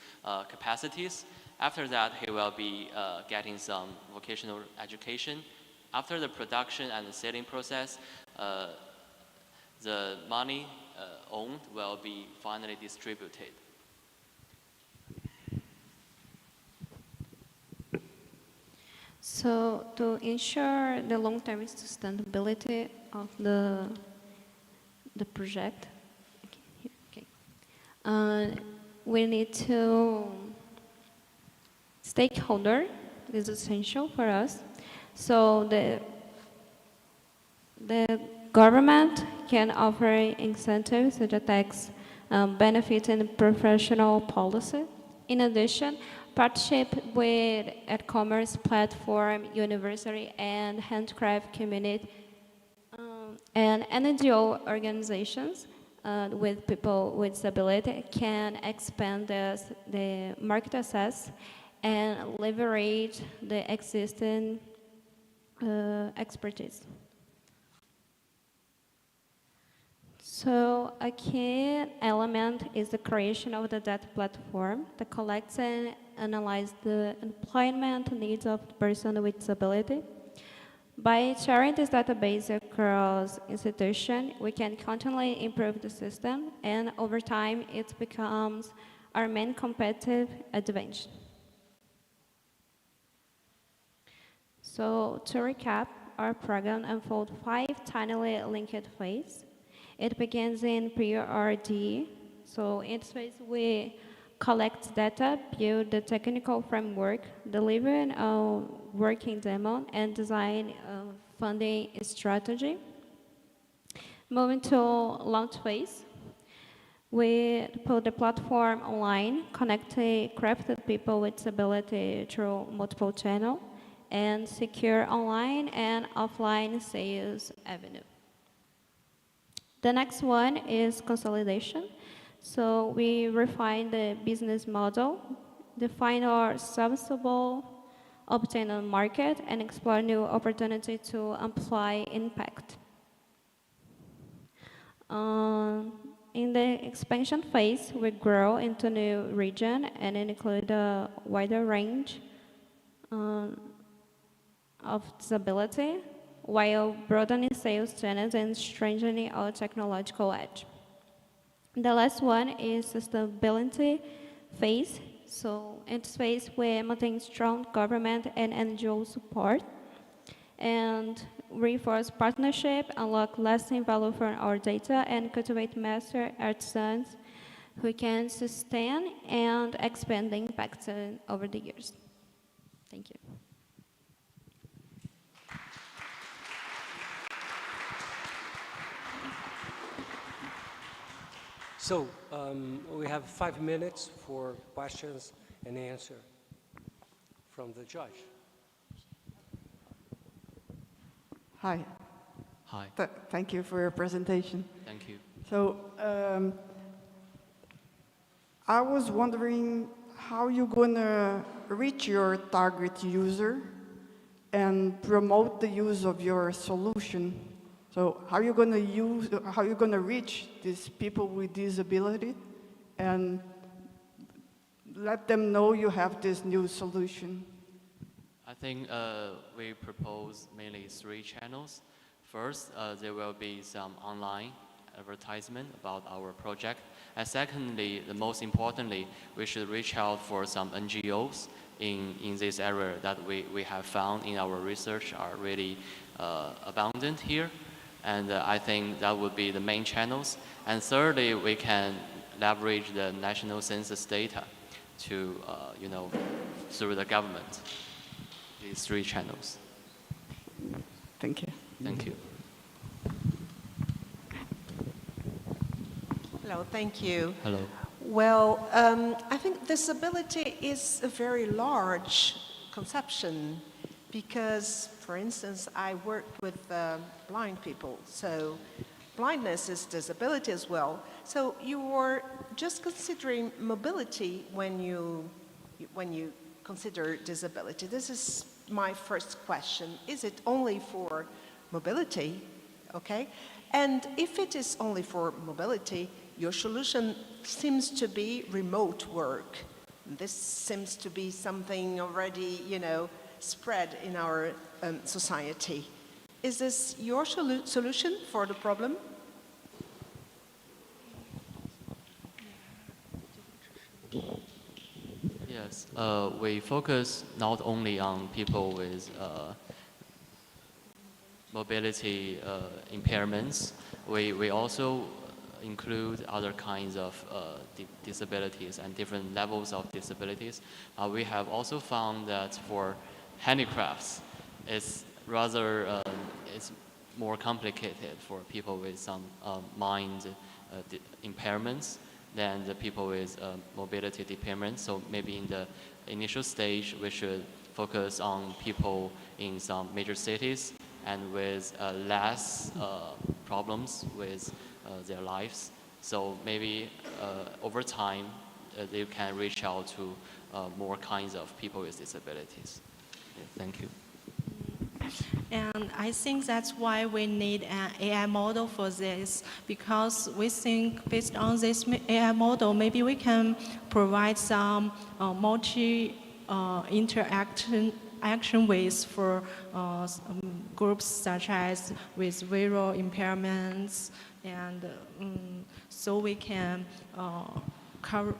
capacities. After that, he will be getting some vocational education. After the production and the selling process, the money owned will be finally distributed. So to ensure the long-term sustainability of the project, we need to stakeholder is essential for us. So the government can offer incentives such as tax benefit and professional policy. In addition, partnership with e-commerce platform, university, and handcraft community and NGO organizations with people with disability can expand the market access and leverage the existing expertise. So a key element is the creation of the data platform that collects and analyzes the employment needs of the person with disability. By sharing this database across institutions, we can continually improve the system, and over time, it becomes our main competitive advantage. So to recap, our program unfolds 5 tinily linked phases. It begins in pre-RD. So in this phase, we collect data, build the technical framework, deliver a working demo, and design a funding strategy. Moving to launch phase, we put the platform online, connect crafted people with disability through multiple channels, and secure online and offline sales avenue. The next one is consolidation. So we refine the business model, define our serviceable, obtain a market, and explore new opportunity to amplify impact. In the expansion phase, we grow into new region and include a wider range of disability, while broadening sales channels and strengthening our technological edge. The last one is sustainability phase. So in this phase, we maintain strong government and NGO support and reinforce partnership, unlock lasting value from our data, and cultivate master artisans who can sustain and expand the impact over the years. Thank you. So we have 5 minutes for questions and answer from the judge. Hi. Hi. Thank you for your presentation. Thank you. So I was wondering how you're going to reach your target user and promote the use of your solution. So how are you going to reach these people with disability and let them know you have this new solution? I think we propose mainly 3 channels. First, there will be some online advertisement about our project. And secondly, the most importantly, we should reach out for some NGOs in this area that we have found in our research are really abundant here. And I think that would be the main channels. And thirdly, we can leverage the national census data to, through the government. These 3 channels. Thank you. Thank you. Hello, thank you. Hello. Well, I think disability is a very large conception because, for instance, I work with blind people, so blindness is disability as well. So you were just considering mobility when you consider disability. This is my first question. Is it only for mobility? Okay. And if it is only for mobility, your solution seems to be remote work. This seems to be something already, spread in our society. Is this your solution for the problem? Yes, we focus not only on people with mobility impairments, we also include other kinds of disabilities and different levels of disabilities. We have also found that for handicrafts, it's rather it's more complicated for people with some mind impairments than the people with mobility impairments. So maybe in the initial stage, we should focus on people in some major cities and with less problems with their lives. So maybe over time, they can reach out to more kinds of people with disabilities. Yeah, thank you. And I think that's why we need an AI model for this, because we think based on this AI model, maybe we can provide some action ways for groups such as with visual impairments, and so we can cover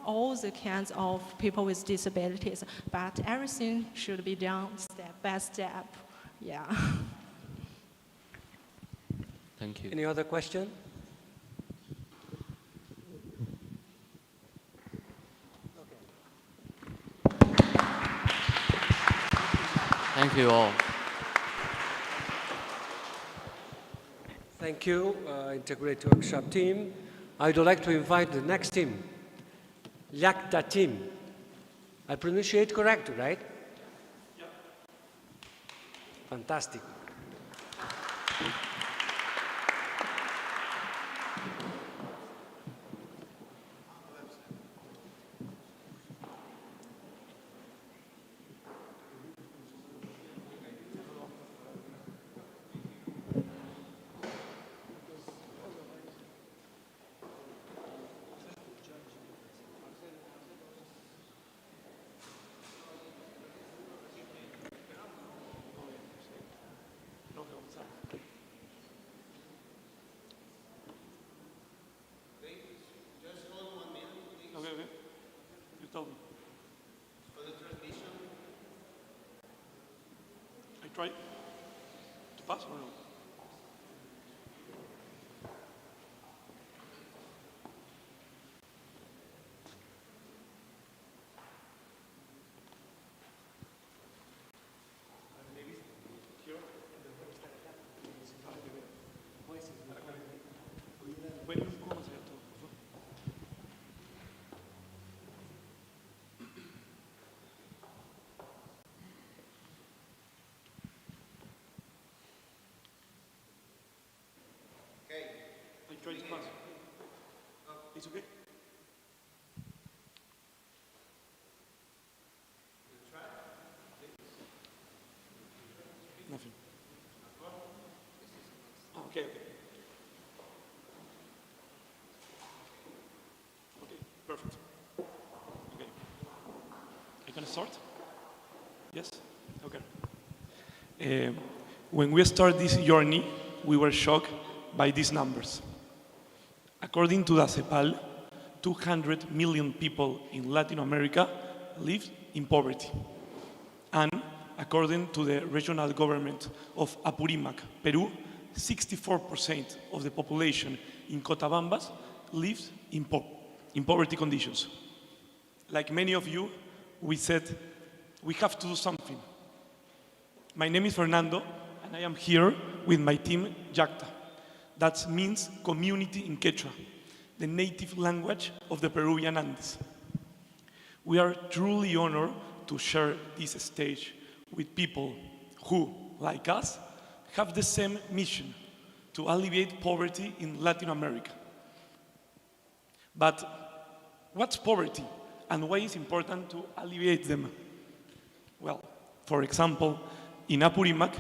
all the kinds of people with disabilities, but everything should be done step by step. Yeah. Thank you. Any other question? Thank you all. Thank you, Integrated Workshop team. I would like to invite the next team, Yakta team. I pronounce it correct, right? Yeah. Fantastic. Try to pass or no? Try to pass. It's okay? Nothing. Oh, okay. Okay, perfect. Okay. I can start? Yes? Okay. When we started this journey, we were shocked by these numbers. According to the CEPAL, 200 million people in Latin America live in poverty. And according to the regional government of Apurímac, Peru, 64% of the population in Cotabambas lives in poverty conditions. Like many of you, we said, we have to do something. My name is Fernando, and and I am here with my team, Yakta. That means community in Quechua, the native language of the Peruvian Andes. We are truly honored to share this stage with people who, like us, have the same mission to alleviate poverty in Latin America. But what's poverty and why is it important to alleviate them? Well, for example, in Apurímac,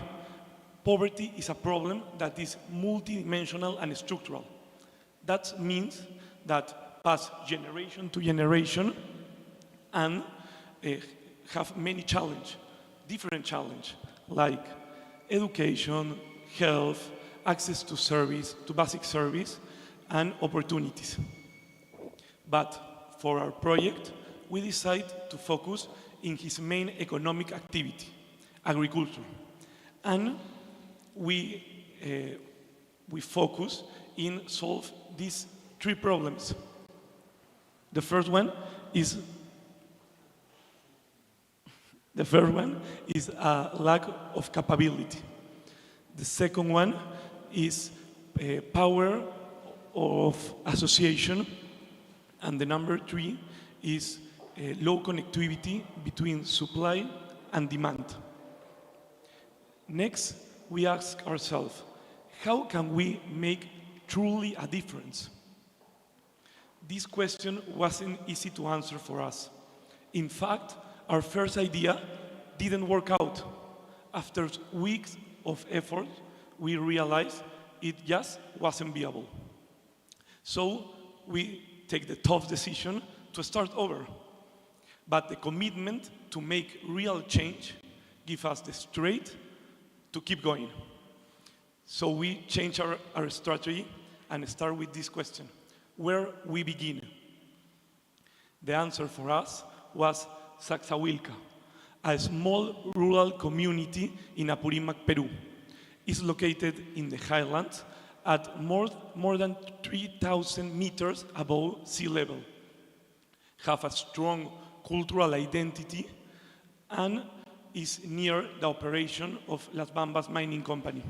poverty is a problem that is multidimensional and structural. That means that pass generation to generation and have many challenges, different challenges, like education, health, access to service, to basic service, and opportunities. But for our project, we decided to focus in his main economic activity, agriculture. And we focus in solve these three problems. The first one is a lack of capability. The second one is power of association. And the number three is low connectivity between supply and demand. Next, we ask ourselves, how can we make truly a difference? This question wasn't easy to answer for us. In fact, our first idea didn't work out. After weeks of effort, we realized it just wasn't viable. So we take the tough decision to start over. But the commitment to make real change gives us the strength to keep going. So we change our strategy and start with this question: where we begin? The answer for us was Saxahuilca, a small rural community in Apurímac, Peru. It's located in the highlands at more than 3,000 meters above sea level, have a strong cultural identity, and is near the operation of Las Bambas mining company.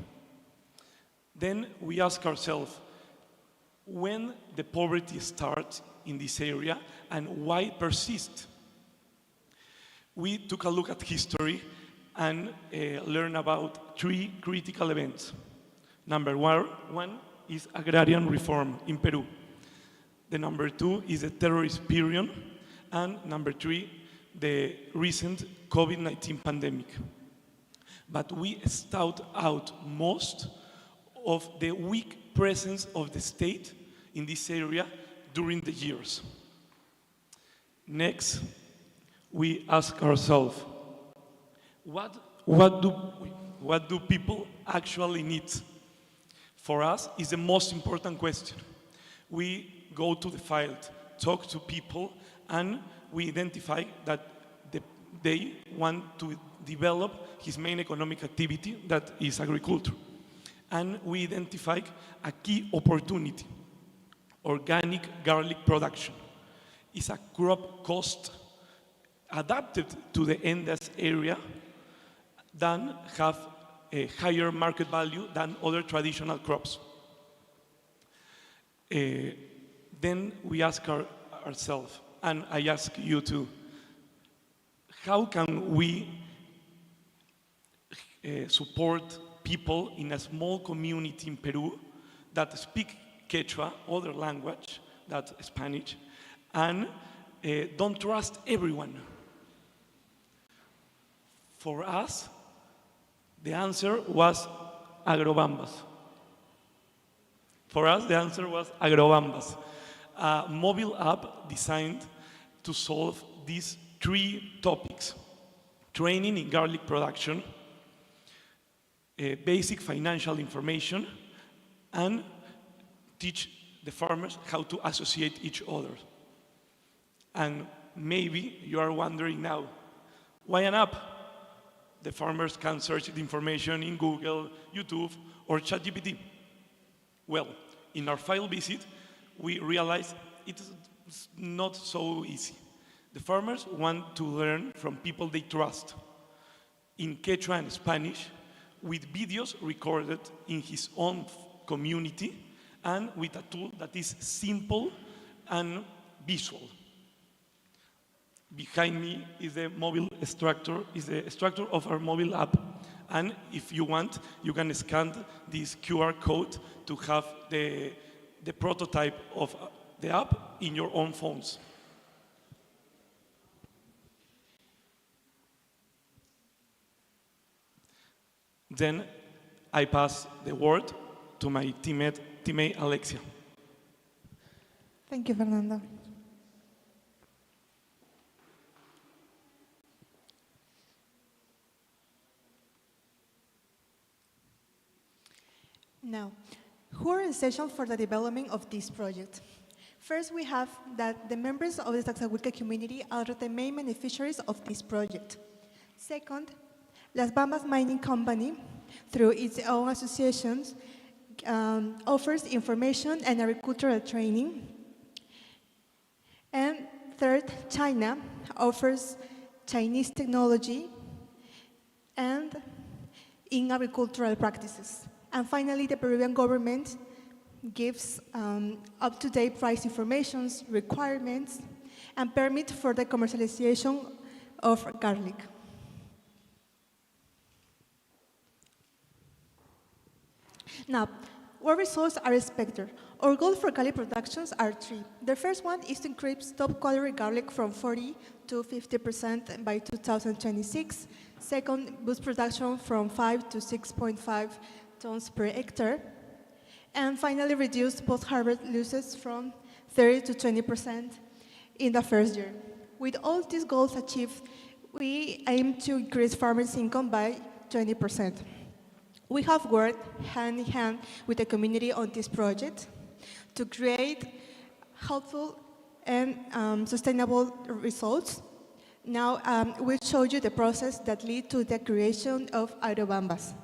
Then we ask ourselves, when the poverty starts in this area and why persist? We took a look at history and learned about three critical events. Number one is agrarian reform in Peru. The number two is the terrorist period. And number three, the recent COVID-19 pandemic. But we stout out most of the weak presence of the state in this area during the years. Next, we ask ourselves, what do people actually need? For us, is the most important question. We go to the field, talk to people, and we identify that they want to develop his main economic activity, that is agriculture. And we identify a key opportunity, organic garlic production. It's a crop cost adapted to the Andes area that have a higher market value than other traditional crops. Then we ask ourselves, and I ask you too, how can we support people in a small community in Peru that speak Quechua, other language, that's Spanish, and don't trust everyone? For us, the answer was Agrobambas. For us, the answer was Agrobambas, a mobile app designed to solve these three topics: training in garlic production, basic financial information, and teach the farmers how to associate each other. And maybe you are wondering now, why an app? The farmers can search the information in Google, YouTube, or ChatGPT. Well, in our field visit, we realized it's not so easy. The farmers want to learn from people they trust. In Quechua and Spanish, with videos recorded in his own community and with a tool that is simple and visual. Behind me is the mobile structure, is the structure of our mobile app. And if you want, you can scan this QR code to have the prototype of the app in your own phones. Then I pass the word to my teammate Alexia. Thank you, Fernando. Now, who are essential for the development of this project? First, we have that the members of the Taxahuilca community are the main beneficiaries of this project. Second, Las Bambas Mining Company, through its own associations, offers information and agricultural training. And third, China offers Chinese technology and in agricultural practices. And finally, the Peruvian government gives up-to-date price information, requirements, and permit for the commercialization of garlic. Now, what results are expected? Our goal for garlic productions are three. The first one is to increase top-quality garlic from 40 to 50% by 2026. Second, boost production from 5 to 6.5 tons per hectare. And finally, reduce post-harvest losses from 30 to 20% in the first year. With all these goals achieved, we aim to increase farmers' income by 20%. We have worked hand in hand with the community on this project to create helpful and sustainable results. Now, we'll show you the process that leads to the creation of Bambas.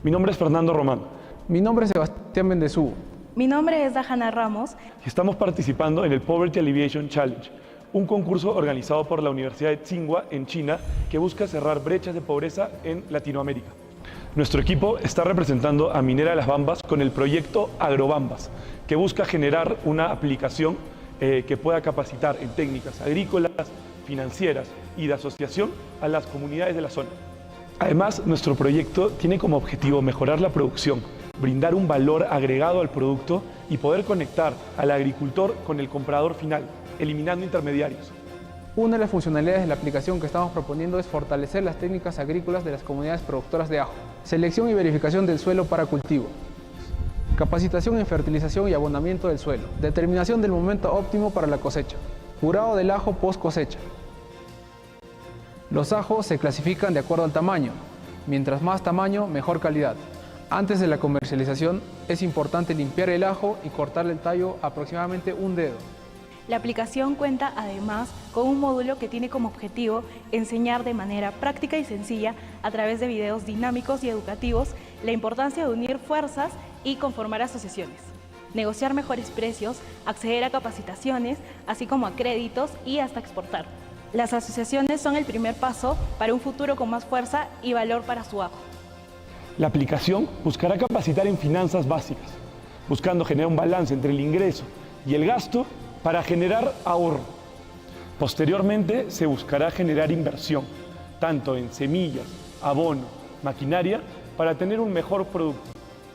Mi nombre es Fernando Román. Mi nombre es Sebastián Bendezú. Mi nombre es Dajana Ramos. Y estamos participando en el Poverty Alleviation Challenge, un concurso organizado por la Universidad de Tsinghua en China que busca cerrar brechas de pobreza en Latinoamérica. Nuestro equipo está representando a Minera de las Bambas con el proyecto Agrobambas, que busca generar una aplicación que pueda capacitar en técnicas agrícolas, financieras y de asociación a las comunidades de la zona. Además, nuestro proyecto tiene como objetivo mejorar la producción, brindar un valor agregado al producto y poder conectar al agricultor con el comprador final, eliminando intermediarios. Una de las funcionalidades de la aplicación que estamos proponiendo es fortalecer las técnicas agrícolas de las comunidades productoras de ajo, selección y verificación del suelo para cultivo, capacitación en fertilización y abonamiento del suelo, determinación del momento óptimo para la cosecha, curado del ajo post cosecha. Los ajos se clasifican de acuerdo al tamaño. Mientras más tamaño, mejor calidad. Antes de la comercialización, es importante limpiar el ajo y cortarle el tallo aproximadamente un dedo. La aplicación cuenta además con un módulo que tiene como objetivo enseñar de manera práctica y sencilla, a través de videos dinámicos y educativos, la importancia de unir fuerzas y conformar asociaciones, negociar mejores precios, acceder a capacitaciones, así como a créditos y hasta exportar. Las asociaciones son el primer paso para un futuro con más fuerza y valor para su ajo. La aplicación buscará capacitar en finanzas básicas, buscando generar un balance entre el ingreso y el gasto para generar ahorro. Posteriormente, se buscará generar inversión, tanto en semillas, abono, maquinaria, para tener un mejor producto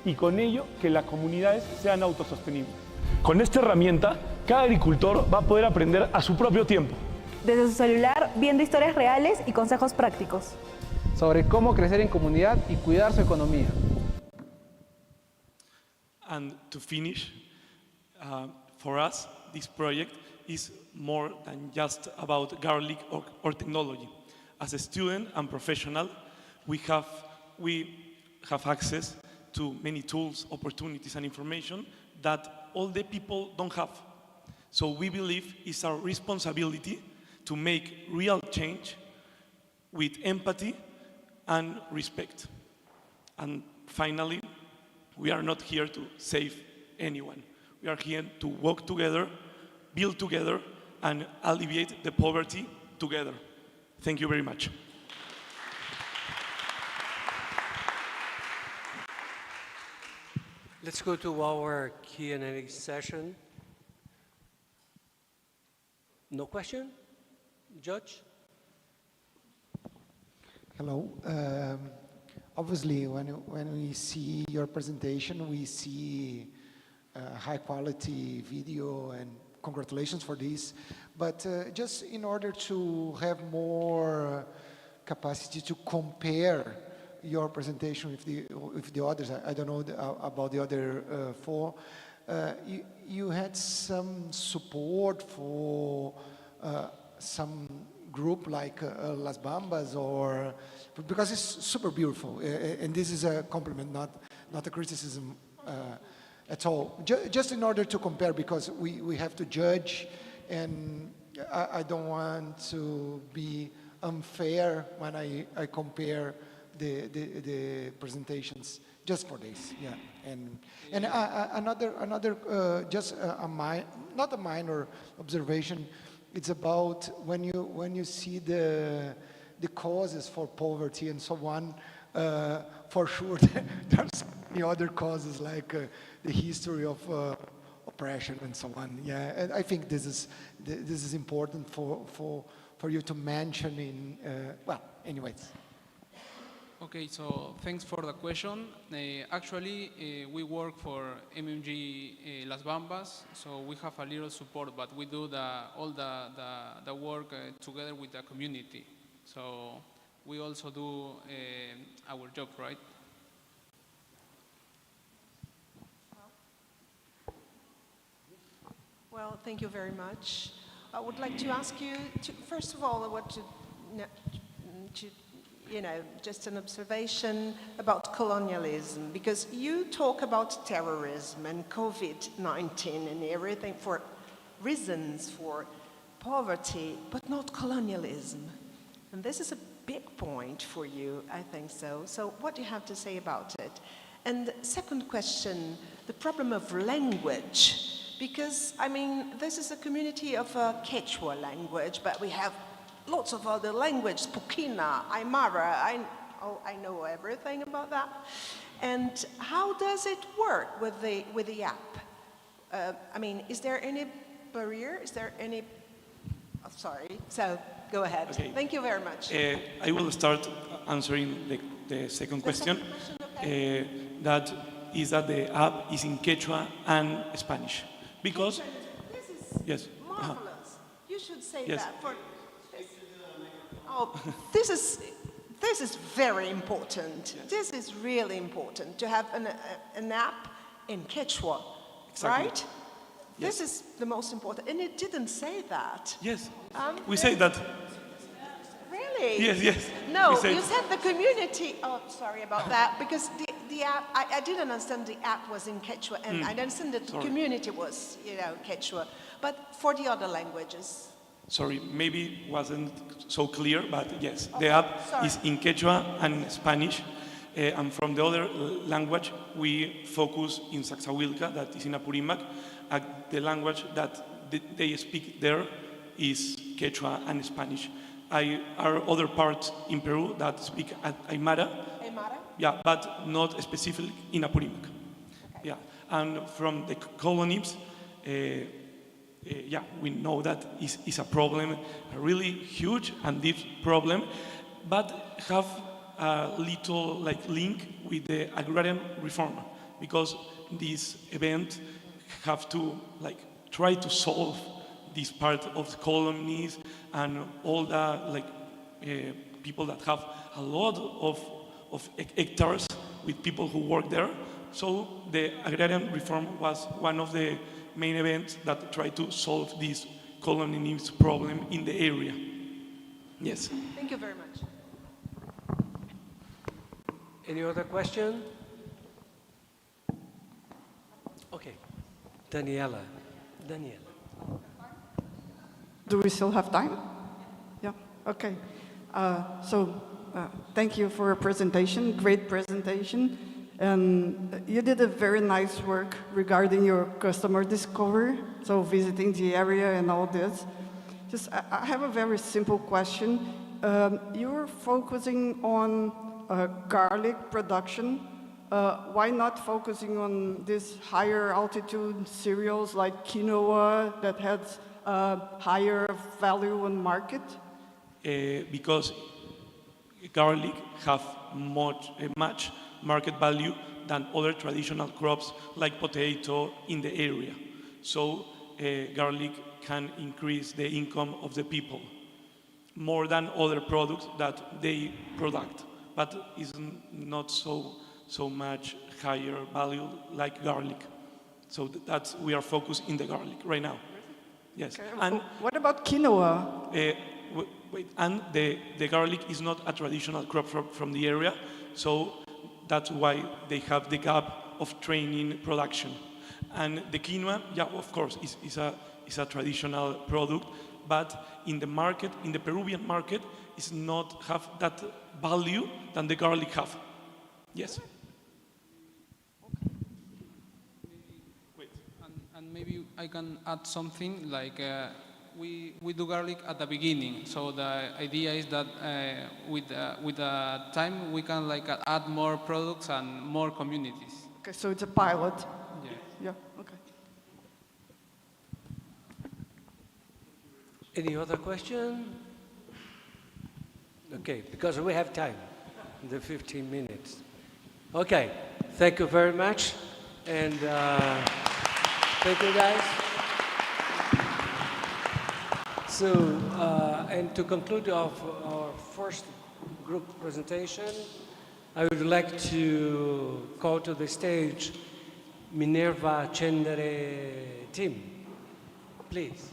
y con ello que las comunidades sean autosostenibles. Con esta herramienta, cada agricultor va a poder aprender a su propio tiempo. Desde su celular, viendo historias reales y consejos prácticos. Sobre cómo crecer en comunidad y cuidar su economía. And to finish, for us, this project is more than just about garlic or technology. As a student and professional, we have access to many tools, opportunities, and information that all the people don't have. So we believe it's our responsibility to make real change with empathy and respect. And finally, we are not here to save anyone. We are here to work together, build together, and alleviate the poverty together. Thank you very much. Let's go to our Q&A session. No question? Judge? Hello. Obviously, when we see your presentation, we see high quality video, and congratulations for this. But just in order to have more capacity to compare your presentation with the others, I don't know about the other four, you had some support for some group like Las Bambas, or because it's super beautiful, and this is a compliment, not a criticism at all. Just in order to compare, because we have to judge, and I don't want to be unfair when I compare the presentations. Just for this, yeah. And another just not a minor observation. It's about when you see the causes for poverty and so on. For sure, there's the other causes like the history of oppression and so on. Yeah, and I think this is important for you to mention in. Well, anyways. Okay, so thanks for the question. Actually, we work for MMG Las Bambas, so we have a little support, but we do all the work together with the community. So we also do our job, right? Well, thank you very much. I would like to ask you, first of all, just an observation about colonialism, because you talk about terrorism and COVID-19 and everything for reasons for poverty, but not colonialism. And this is a big point for you, I think so. So what do you have to say about it? And second question, the problem of language, because, I mean, this is a community of Quechua language, but we have lots of other languages, Pukina, Aymara, I know everything about that. And how does it work with the app? I mean, is there any barrier? Is there any, oh, sorry, so go ahead. Okay. Thank you very much. I will start answering the second question. Okay. That is that the app is in Quechua and Spanish. Because, this is yes. marvelous. You should say yes. that. Oh, this is very important. Yes. This is really important to have an app in Quechua, exactly. Right? Yes. This is the most important, and it didn't say that. Yes, we say that. Really? Yes, yes. No, you said the community. Oh, sorry about that, because the app, I didn't understand the app was in Quechua, and I understand that the community was, Quechua, but for the other languages. Sorry, maybe it wasn't so clear, but yes, okay, the app is in Quechua and Spanish, and from the other language, we focus in Saxahuilca, that is in Apurímac, and the language that they speak there is Quechua and Spanish. Are other parts in Peru that speak Aymara, yeah, but not specifically in Apurímac. Okay. Yeah, and from the colonies, yeah, we know that is a problem, a really huge and deep problem, but have a little link with the agrarian reform, because this event have to try to solve this part of the colonies and all the people that have a lot of hectares with people who work there. So the agrarian reform was one of the main events that try to solve this colonies problem in the area. Yes. Thank you very much. Any other question? Okay. Daniela. do we still have time? Yeah, okay. Thank you for your presentation, great presentation. And you did a very nice work regarding your customer discovery, so visiting the area and all this. I have a very simple question. You're focusing on garlic production. Why not focusing on these higher altitude cereals like quinoa that has higher value on market? Because garlic have much market value than other traditional crops like potato in the area. So garlic can increase the income of the people more than other products that they product, but is not so much higher value like garlic. So that's we are focused in the garlic right now. Yes. Okay. And what about quinoa? And the garlic is not a traditional crop from the area, so that's why they have the gap of training production. And the quinoa, yeah, of course, is a traditional product, but in the market, in the Peruvian market, is not have that value than the garlic have. Yes. And maybe I can add something like we do garlic at the beginning. So the idea is that with the time we can like add more products and more communities. Okay, so it's a pilot. Yeah. Yeah. Okay. Any other question? Okay, because we have time, the 15 minutes. Okay, thank you very much, and thank you guys. So, and to conclude our first group presentation, I would like to call to the stage Minerva Chandere team, please.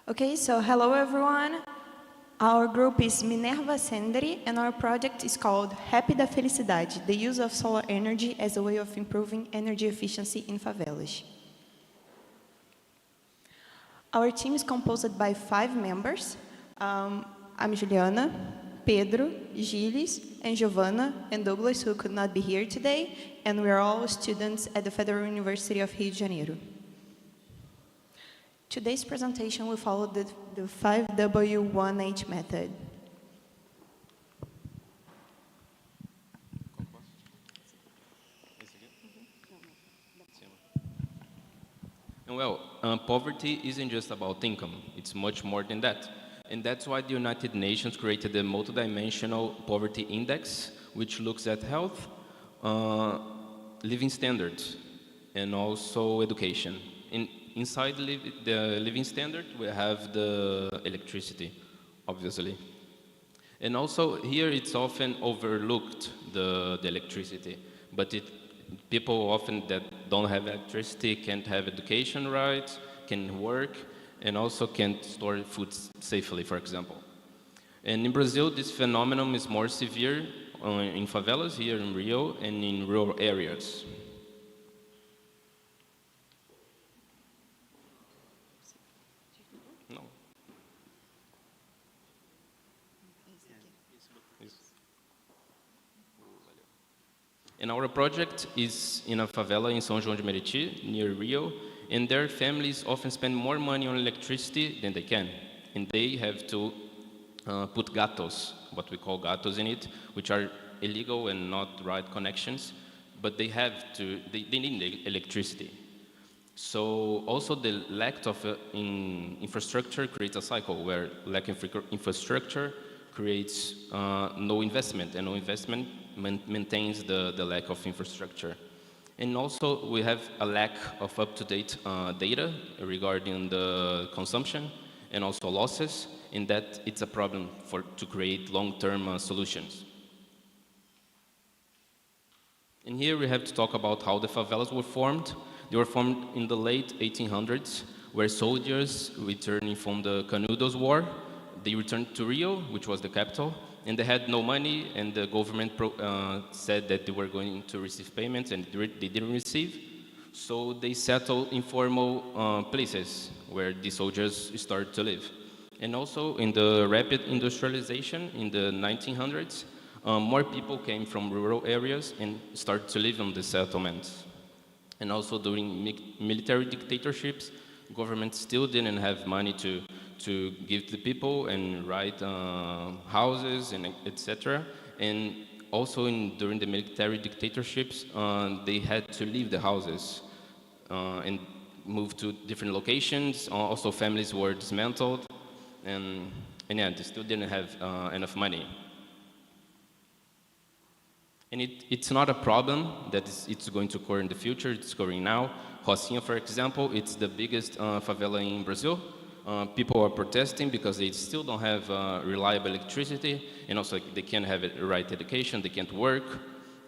Okay, so hello everyone. Our group is Minerva Chandere, and our project is called Happy da Felicidade, the use of solar energy as a way of improving energy efficiency in favelas. Our team is composed by 5 members. I'm Juliana, Pedro, Gilles, and Giovanna, and Douglas, who could not be here today, and we are all students at the Federal University of Rio de Janeiro. Today's presentation will follow the 5W1H method. Well, poverty isn't just about income, it's much more than that. And that's why the United Nations created the Multidimensional Poverty Index, which looks at health, living standards, and also education. Inside the living standard, we have the electricity, obviously. And also here it's often overlooked, the electricity, but it people often that don't have electricity can't have education rights, can work, and also can't store food safely, for example. And in Brazil, this phenomenon is more severe in favelas here in Rio and in rural areas. No. And our project is in a favela in São João de Meriti, near Rio, and their families often spend more money on electricity than they can. And they have to put gatos, what we call gatos in it, which are illegal and not right connections, but they have to, they need the electricity. So also the lack of infrastructure creates a cycle where lack of infrastructure creates no investment, and no investment maintains the lack of infrastructure. And also we have a lack of up-to-date data regarding the consumption and also losses, in that it's a problem to create long-term solutions. And here we have to talk about how the favelas were formed. They were formed in the late 1800s, where soldiers returning from the Canudos War, they returned to Rio, which was the capital, and they had no money, and the government said that they were going to receive payments, and they didn't receive. So they settled informal places where the soldiers started to live. And also in the rapid industrialization in the 1900s, more people came from rural areas and started to live in the settlements. And also during military dictatorships, government still didn't have money to give to the people and write houses and etc. And also during the military dictatorships, they had to leave the houses and move to different locations. Also families were dismantled, and yeah, they still didn't have enough money. And it's not a problem that it's going to occur in the future, it's occurring now. Rocinha, for example, it's the biggest favela in Brazil. People are protesting because they still don't have reliable electricity, and also they can't have the right education, they can't work.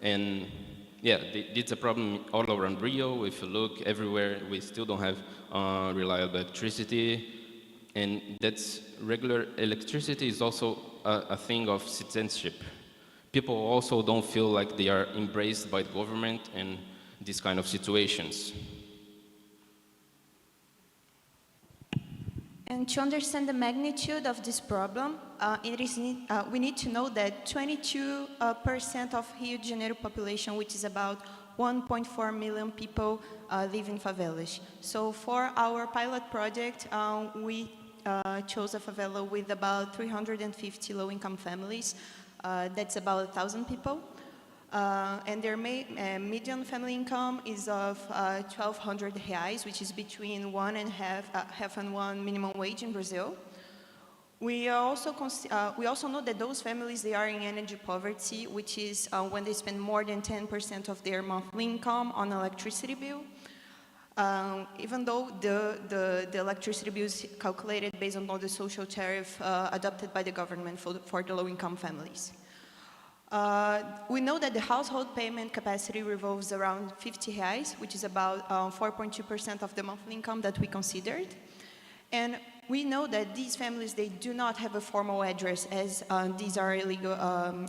And yeah, it's a problem all around Rio. If you look everywhere, we still don't have reliable electricity. And that's regular electricity is also a thing of citizenship. People also don't feel like they are embraced by the government in these kind of situations. And to understand the magnitude of this problem, we need to know that 22% of Rio de Janeiro population, which is about 1.4 million people, live in favelas. So for our pilot project, we chose a favela with about 350 low-income families. That's about 1,000 people. And their median family income is of 1,200 reais, which is between half and one minimum wage in Brazil. We also know that those families, they are in energy poverty, which is when they spend more than 10% of their monthly income on electricity bill. Even though the electricity bill is calculated based on the social tariff adopted by the government for the low-income families. We know that the household payment capacity revolves around 50 reais, which is about 4.2% of the monthly income that we considered. And we know that these families, they do not have a formal address, as these are illegal,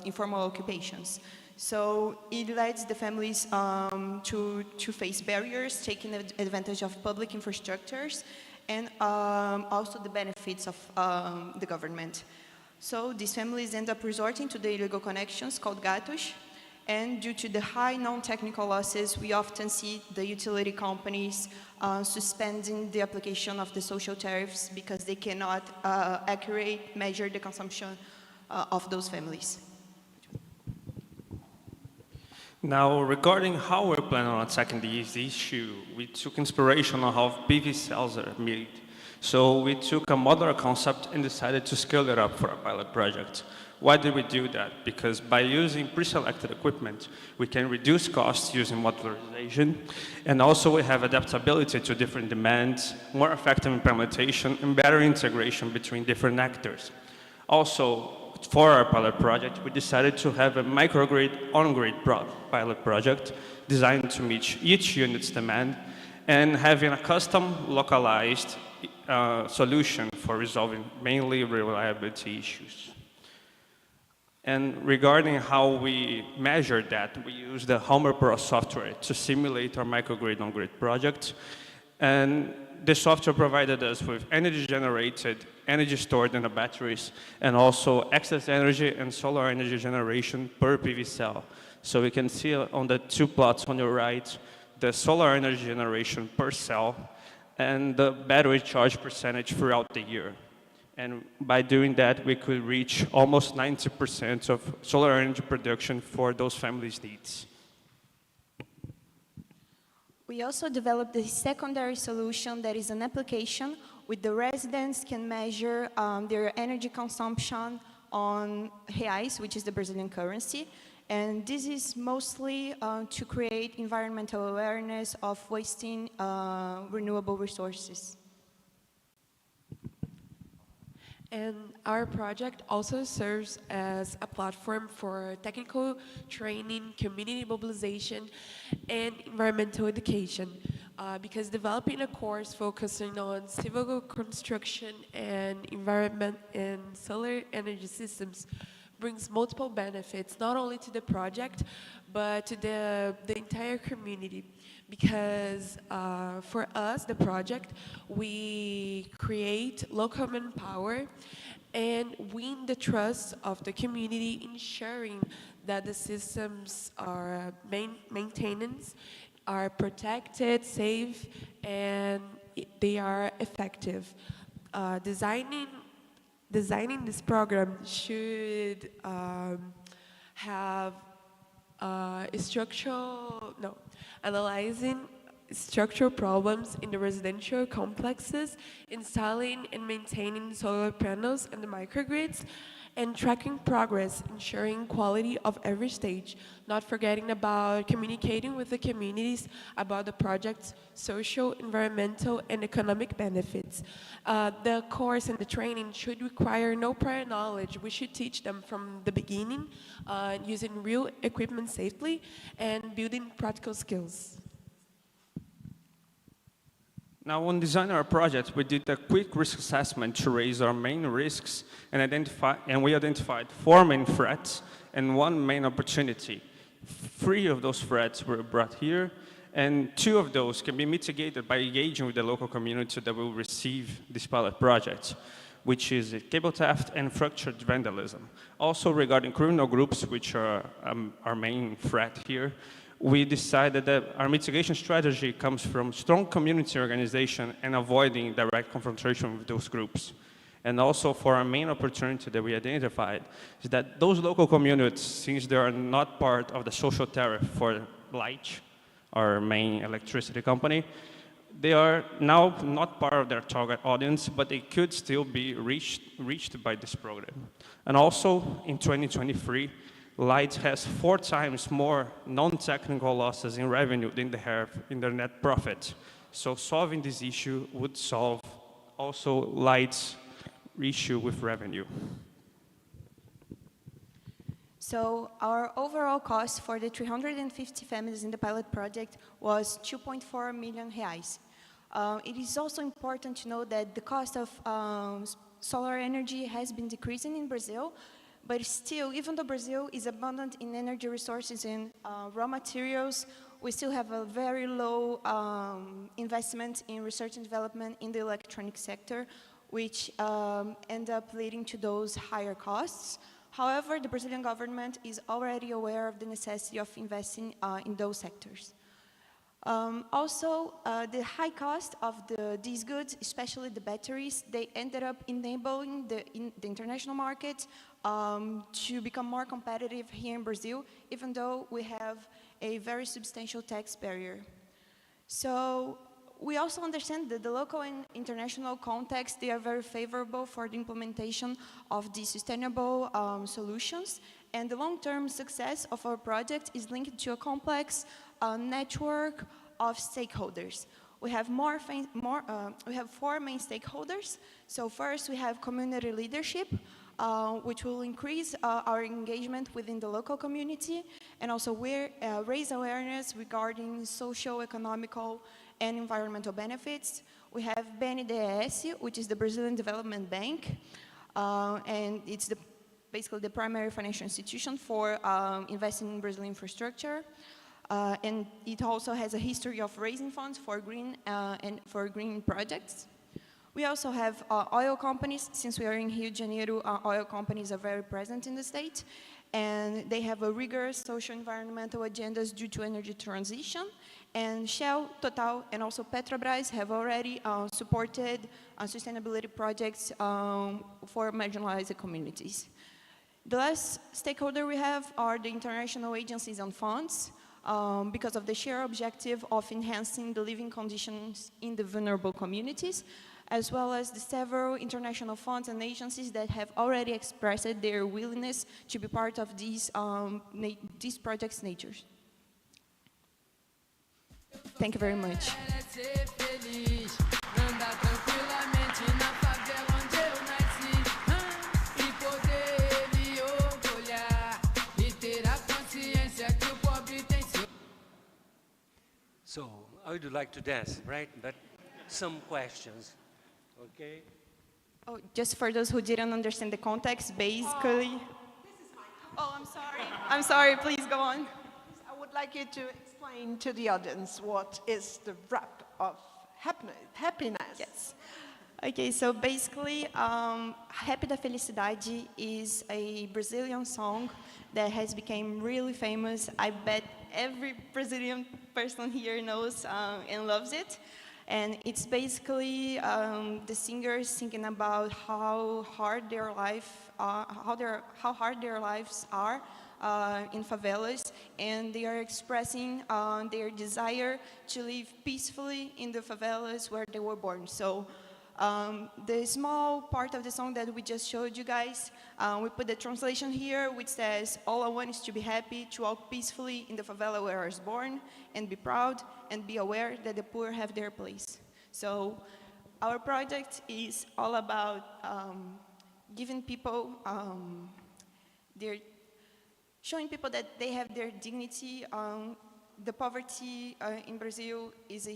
informal occupations. So it leads the families to face barriers, taking advantage of public infrastructures, and also the benefits of the government. So these families end up resorting to the illegal connections called gatos, and due to the high non-technical losses, we often see the utility companies suspending the application of the social tariffs because they cannot accurately measure the consumption of those families. Now, regarding how we're planning on attacking this issue, we took inspiration on how PV cells are made. So we took a modular concept and decided to scale it up for a pilot project. Why did we do that? Because by using pre-selected equipment, we can reduce costs using modularization, and also we have adaptability to different demands, more effective implementation, and better integration between different actors. Also, for our pilot project, we decided to have a microgrid on-grid pilot project designed to meet each unit's demand and having a custom localized solution for resolving mainly reliability issues. And regarding how we measure that, we use the Homer Pro software to simulate our microgrid on-grid project. And the software provided us with energy generated, energy stored in the batteries, and also excess energy and solar energy generation per PV cell. So we can see on the two plots on your right, the solar energy generation per cell and the battery charge percentage throughout the year. And by doing that, we could reach almost 90% of solar energy production for those families' needs. We also developed a secondary solution that is an application where the residents can measure their energy consumption on reais, which is the Brazilian currency. And this is mostly to create environmental awareness of wasting renewable resources. And our project also serves as a platform for technical training, community mobilization, and environmental education. Because developing a course focusing on civil construction and environment and solar energy systems brings multiple benefits, not only to the project, but to the entire community. Because for us, the project, we create local manpower and win the trust of the community, ensuring that the systems are maintenance, are protected, safe, and they are effective. Designing this program should have analyzing structural problems in the residential complexes, installing and maintaining solar panels and the microgrids, and tracking progress, ensuring quality of every stage, not forgetting about communicating with the communities about the project's social, environmental, and economic benefits. The course and the training should require no prior knowledge. We should teach them from the beginning, using real equipment safely and building practical skills. Now, when designing our project, we did a quick risk assessment to raise our main risks and we identified 4 main threats and 1 main opportunity. 3 of those threats were brought here, and 2 of those can be mitigated by engaging with the local community that will receive this pilot project, which is cable theft and fractured vandalism. Also, regarding criminal groups, which are our main threat here, we decided that our mitigation strategy comes from strong community organization and avoiding direct confrontation with those groups. And also for our main opportunity that we identified is that those local communities, since they are not part of the social tariff for Light, our main electricity company, they are now not part of their target audience, but they could still be reached by this program. And also in 2023, Light has 4 times more non-technical losses in revenue than they have in their net profit. So solving this issue would solve also Light's issue with revenue. So our overall cost for the 350 families in the pilot project was 2.4 million reais. It is also important to know that the cost of solar energy has been decreasing in Brazil. But still, even though Brazil is abundant in energy resources and raw materials, we still have a very low investment in research and development in the electronic sector, which end up leading to those higher costs. However, the Brazilian government is already aware of the necessity of investing in those sectors. Also, the high cost of these goods, especially the batteries, they ended up enabling the international market to become more competitive here in Brazil, even though we have a very substantial tax barrier. So we also understand that the local and international context, they are very favorable for the implementation of the sustainable solutions, and the long-term success of our project is linked to a complex network of stakeholders. We have 4 main stakeholders. So first we have community leadership, which will increase our engagement within the local community and also raise awareness regarding social, economical, and environmental benefits. We have BNDES, which is the Brazilian Development Bank, and it's basically the primary financial institution for investing in Brazilian infrastructure. And it also has a history of raising funds for green projects. We also have oil companies. Since we are in Rio de Janeiro, oil companies are very present in the state, and they have a rigorous social environmental agendas due to energy transition. And Shell, Total, and also Petrobras have already supported sustainability projects for marginalized communities. The last stakeholder we have are the international agencies and funds, because of the shared objective of enhancing the living conditions in the vulnerable communities, as well as the several international funds and agencies that have already expressed their willingness to be part of these projects' natures. Thank you very much. So, I would like to dance, right? But some questions, okay? Oh, just for those who didn't understand the context, basically. Oh, I'm sorry. I'm sorry, please go on. I would like you to explain to the audience what is the wrap of happiness. Yes. Okay, so basically, Happy da Felicidade is a Brazilian song that has become really famous. I bet every Brazilian person here knows and loves it. And it's basically the singers singing about how hard their lives are in favelas, and they are expressing their desire to live peacefully in the favelas where they were born. So the small part of the song that we just showed you guys, we put the translation here, which says, all I want is to be happy, to walk peacefully in the favela where I was born, and be proud, and be aware that the poor have their place. So our project is all about giving people showing people that they have their dignity. The poverty in Brazil is a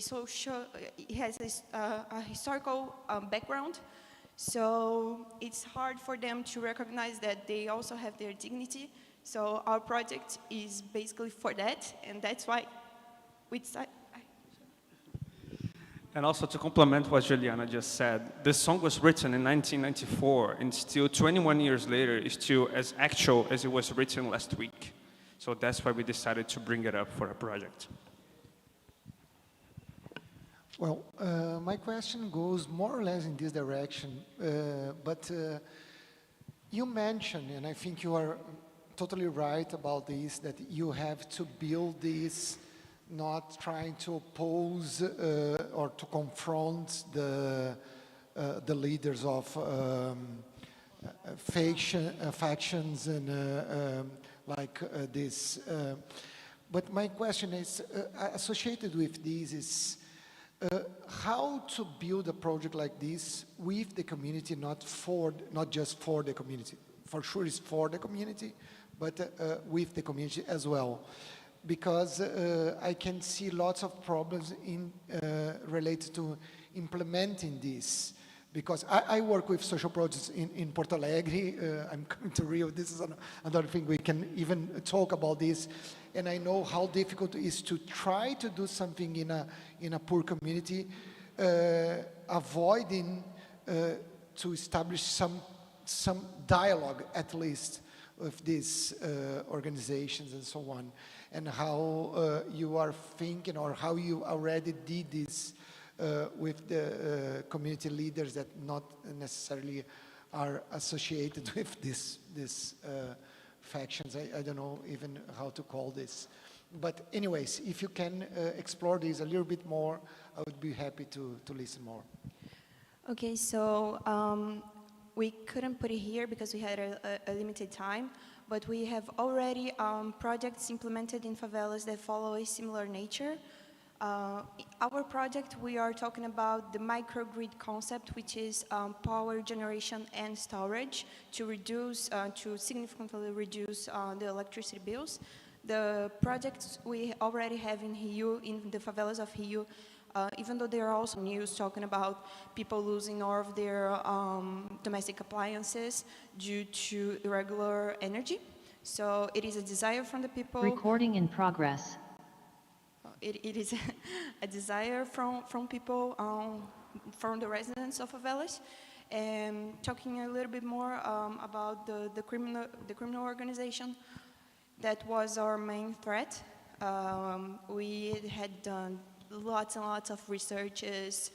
it has a historical background, so it's hard for them to recognize that they also have their dignity. So our project is basically for that, and that's why we decided. And also to complement what Juliana just said, this song was written in 1994, and still 21 years later is still as actual as it was written last week. So that's why we decided to bring it up for a project. Well, my question goes more or less in this direction, but you mentioned, and I think you are totally right about this, that you have to build this not trying to oppose or to confront the leaders of factions and like this. But my question is, associated with this is, how to build a project like this with the community, not just for the community. For sure it's for the community, but with the community as well. Because I can see lots of problems related to implementing this. Because I work with social projects in Porto Alegre. I'm coming to Rio. This is another thing we can even talk about this. And I know how difficult it is to try to do something in a poor community, avoiding to establish some dialogue, at least, with these organizations and so on. And how you are thinking, or how you already did this with the community leaders that not necessarily are associated with these factions. I don't know even how to call this. But anyways, if you can explore this a little bit more, I would be happy to listen more. Okay, so we couldn't put it here because we had a limited time, but we have already projects implemented in favelas that follow a similar nature. Our project, we are talking about the microgrid concept, which is power generation and storage to reduce, to significantly reduce the electricity bills. The projects we already have in Rio, in the favelas of Rio, even though there are also news talking about people losing all of their domestic appliances due to irregular energy. So it is a desire from the people. Recording in progress. It is a desire from people, from the residents of favelas. And talking a little bit more about the criminal organization, that was our main threat. We had done lots and lots of researches,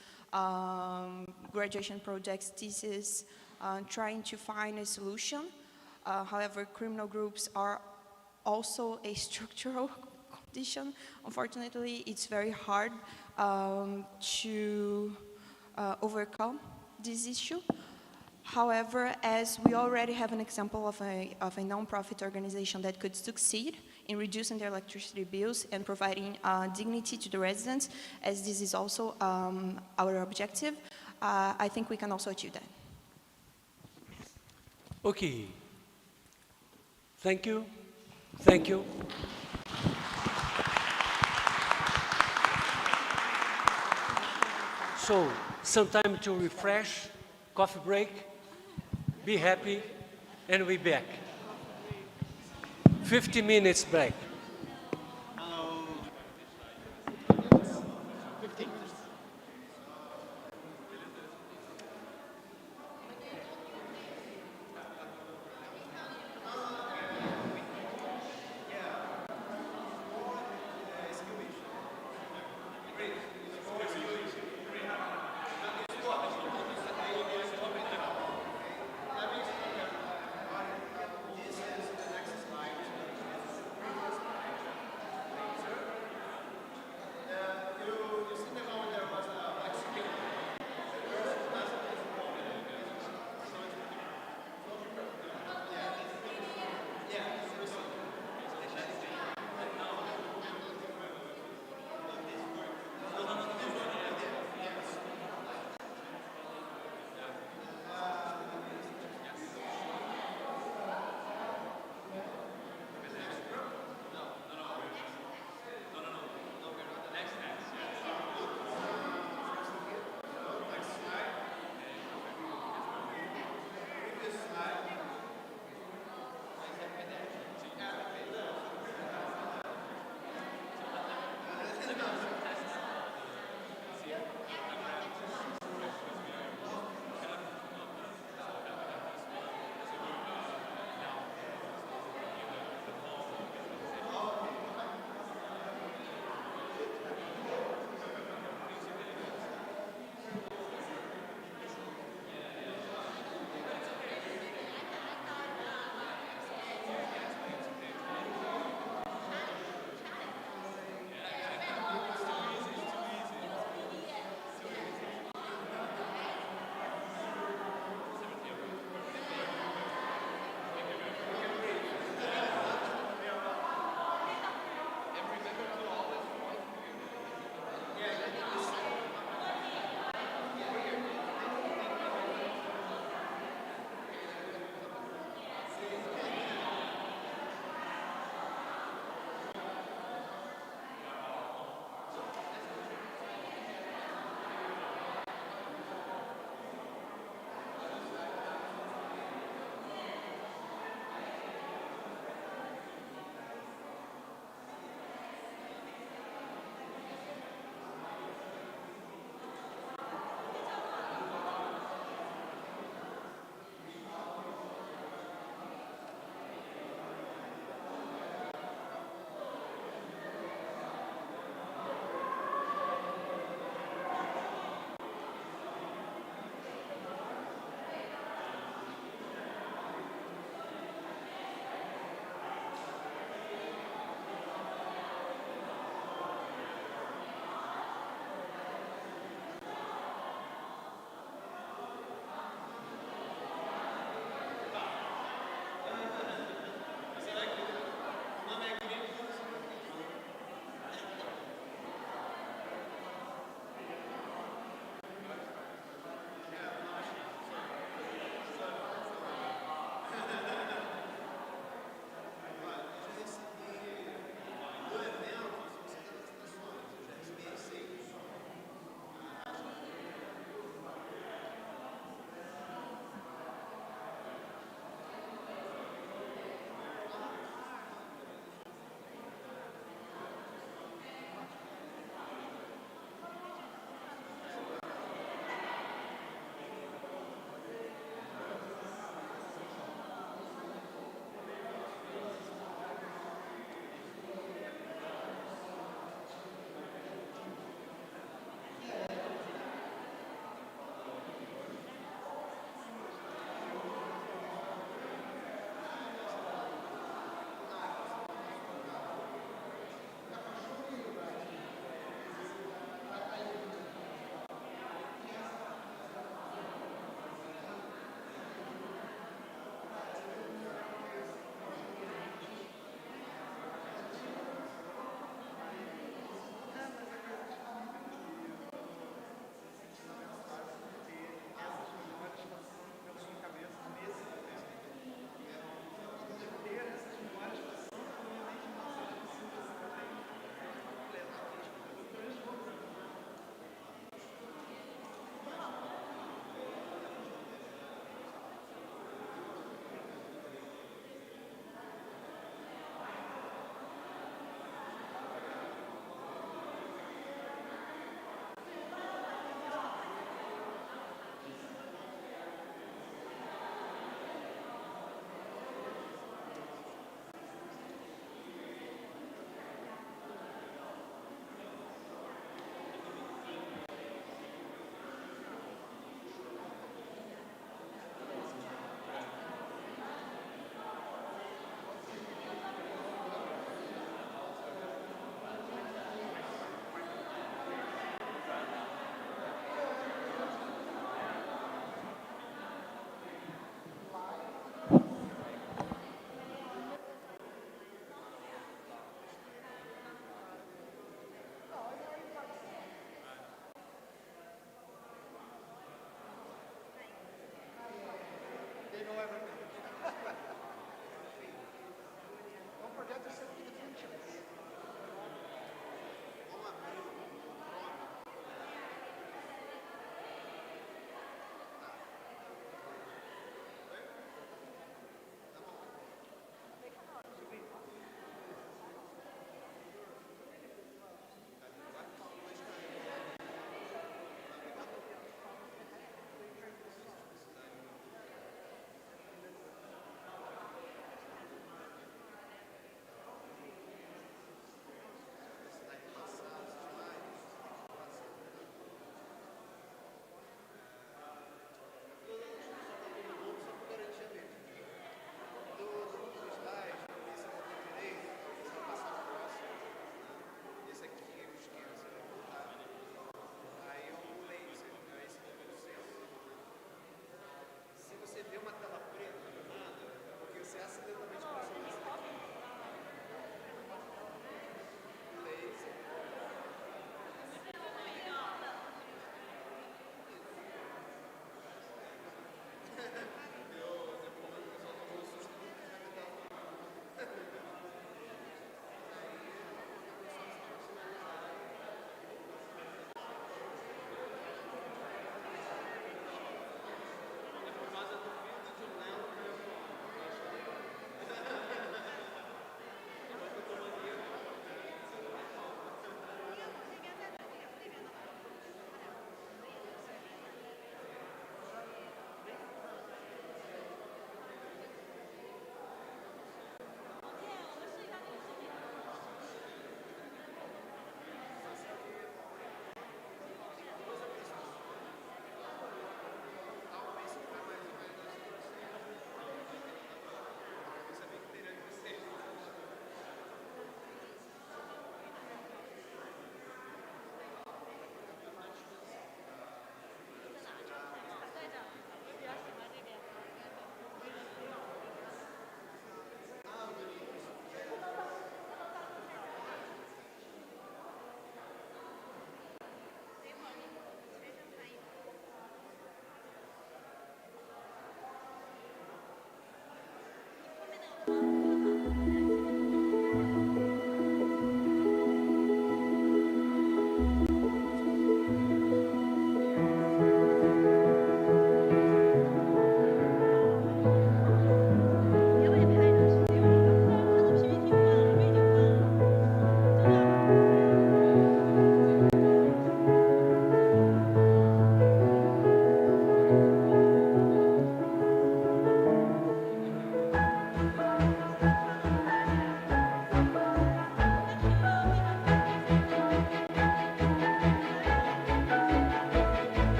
graduation projects, thesis, trying to find a solution. However, criminal groups are also a structural condition. Unfortunately, it's very hard to overcome this issue. However, as we already have an example of a non-profit organization that could succeed in reducing their electricity bills and providing dignity to the residents, as this is also our objective, I think we can also achieve that. Okay. Thank you. Thank you. So, some time to refresh, coffee break, be happy, and we're back. 50 minutes break.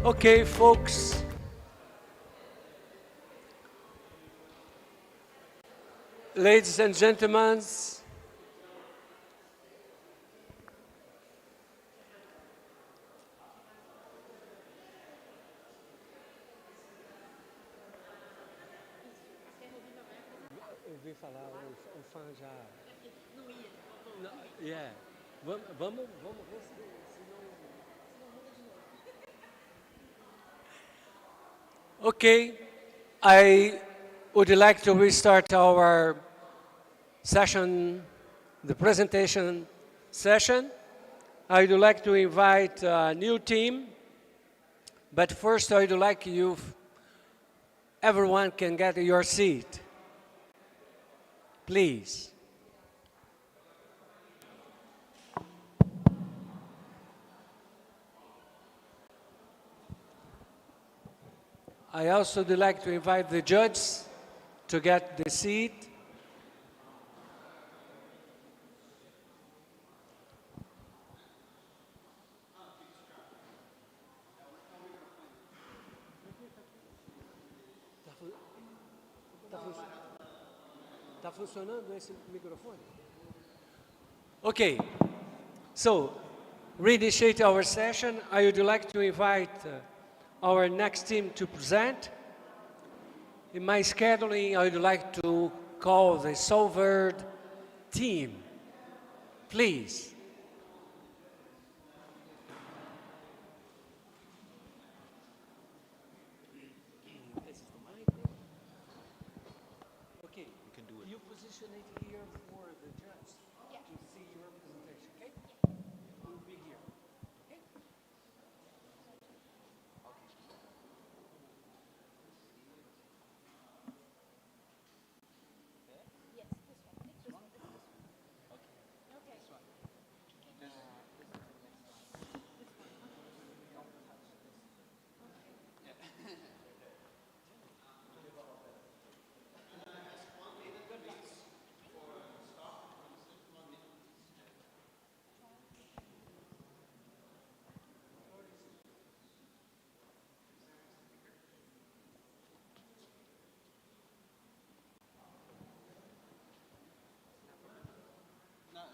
Okay, folks. Ladies and gentlemen, ouvi falar, o fã já... Não ia. Não, yeah. Vamos ver se não... Okay, I would like to restart our session, the presentation session. I would like to invite a new team, but first I would like you, everyone can get your seat. Please. I also would like to invite the judges to get the seat. Está funcionando esse microfone? Okay, so reinitiate our session. I would like to invite our next team to present. In my scheduling, I would like to call the Sverde team. Please. Okay, you can do it. You position it here for the judge to see your presentation, okay? We'll be here. Okay?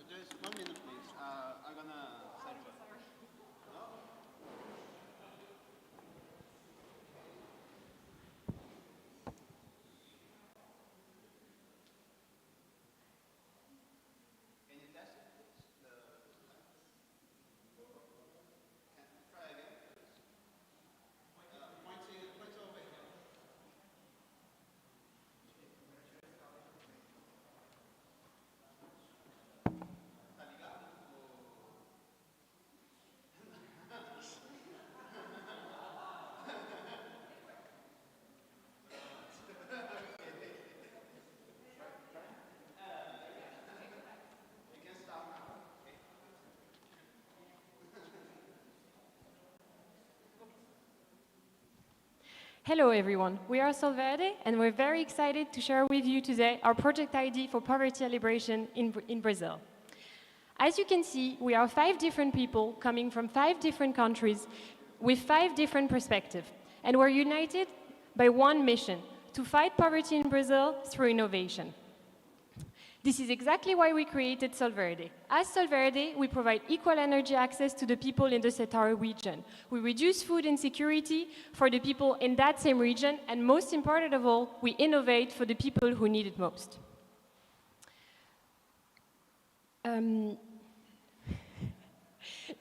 Just 1 minute, please. I'm gonna set you up. No? Can you test it, please? Try again, please. Point over here. Hello everyone, we are Sverde and we're very excited to share with you today our project ID for poverty liberation in Brazil. As you can see, we are 5 different people coming from 5 different countries with 5 different perspectives, and we're united by one mission, to fight poverty in Brazil through innovation. This is exactly why we created Sverde. As Sverde, we provide equal energy access to the people in the Centauri region. We reduce food insecurity for the people in that same region, and most important of all, we innovate for the people who need it most.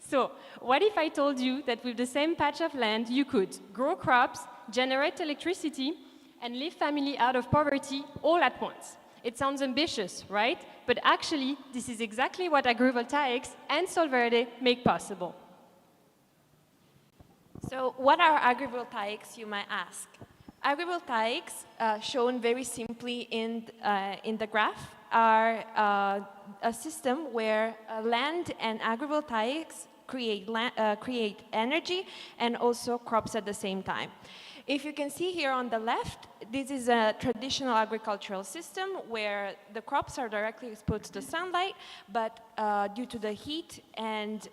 So, what if I told you that with the same patch of land, you could grow crops, generate electricity, and lift family out of poverty all at once? It sounds ambitious, right? But actually, this is exactly what agrivoltaics and Sverde make possible. So what are agrivoltaics, you might ask? Agrivoltaics, shown very simply in the graph, are a system where land and agrivoltaics create energy and also crops at the same time. If you can see here on the left, this is a traditional agricultural system where the crops are directly exposed to sunlight, but due to the heat and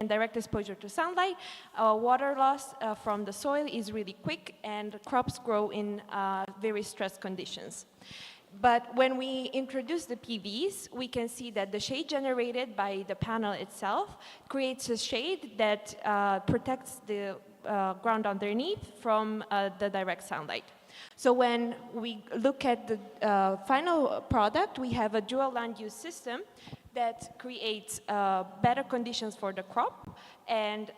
direct exposure to sunlight, water loss from the soil is really quick, and crops grow in very stressed conditions. But when we introduce the PVs, we can see that the shade generated by the panel itself creates a shade that protects the ground underneath from the direct sunlight. So when we look at the final product, we have a dual land use system that creates better conditions for the crop, and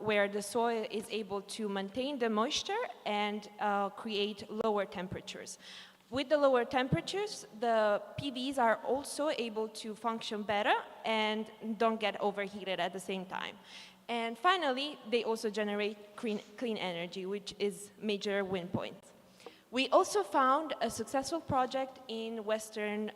where the soil is able to maintain the moisture and create lower temperatures. With the lower temperatures, the PVs are also able to function better and don't get overheated at the same time. And finally, they also generate clean energy, which is major win point. We also found a successful project in Western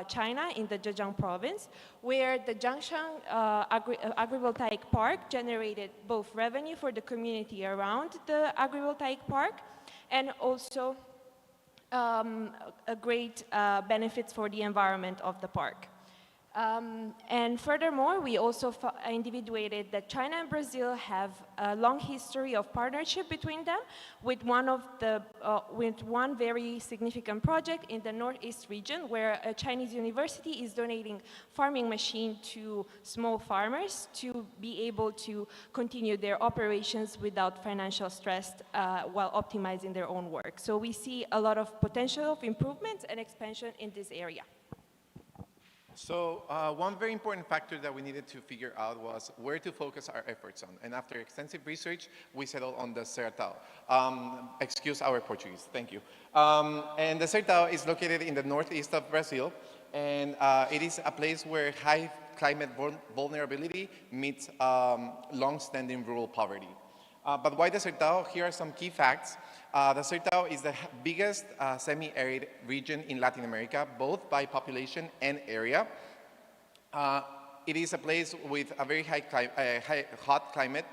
China, in the Zhejiang province, where the Jiangshan agrivoltaic park generated both revenue for the community around the agrivoltaic park and also a great benefits for the environment of the park. And furthermore, we also individuated that China and Brazil have a long history of partnership between them, with one very significant project in the Northeast region, where a Chinese university is donating farming machine to small farmers to be able to continue their operations without financial stress while optimizing their own work. So we see a lot of potential of improvements and expansion in this area. So one very important factor that we needed to figure out was where to focus our efforts on. And after extensive research, we settled on the Sertão. Excuse our Portuguese, thank you. And the Sertão is located in the northeast of Brazil, and it is a place where high climate vulnerability meets long-standing rural poverty. But why the Sertão? Here are some key facts. The Sertão is the biggest semi-arid region in Latin America, both by population and area. It is a place with a very hot climate,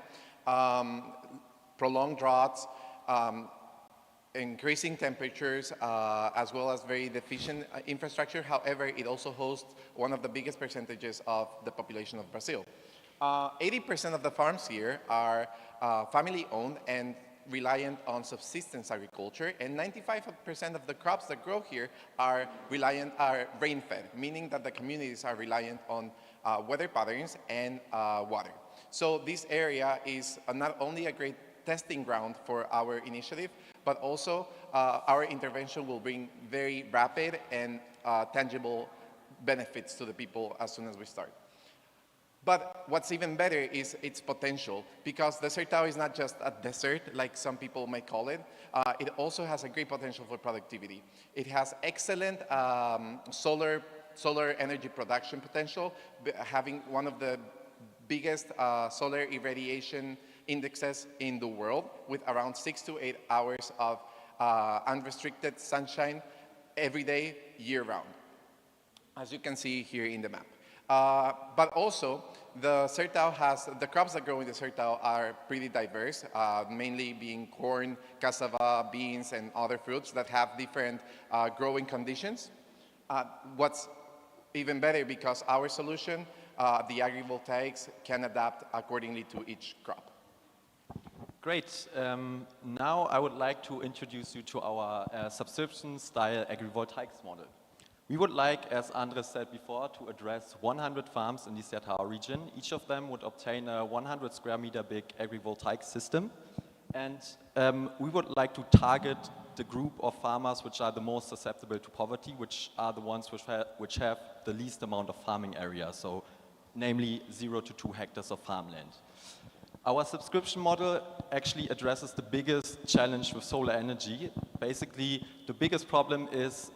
prolonged droughts, increasing temperatures, as well as very deficient infrastructure. However, it also hosts one of the biggest percentages of the population of Brazil. 80% of the farms here are family-owned and reliant on subsistence agriculture, and 95% of the crops that grow here are rain-fed, meaning that the communities are reliant on weather patterns and water. So this area is not only a great testing ground for our initiative, but also our intervention will bring very rapid and tangible benefits to the people as soon as we start. But what's even better is its potential, because the Sertão is not just a desert, like some people might call it. It also has a great potential for productivity. It has excellent solar energy production potential, having one of the biggest solar irradiation indexes in the world, with around 6 to 8 hours of unrestricted sunshine every day, year-round, as you can see here in the map. But also, the Sertão the crops that grow in the Sertão are pretty diverse, mainly being corn, cassava, beans, and other fruits that have different growing conditions. What's even better, because our solution, the agrivoltaics, can adapt accordingly to each crop. Great. Now I would like to introduce you to our subscription-style agrivoltaics model. We would like, as Andres said before, to address 100 farms in the Sertão region. Each of them would obtain a 100 square meter big agrivoltaic system. And we would like to target the group of farmers which are the most susceptible to poverty, which are the ones which have the least amount of farming area, so namely 0 to 2 hectares of farmland. Our subscription model actually addresses the biggest challenge with solar energy. Basically, the biggest problem is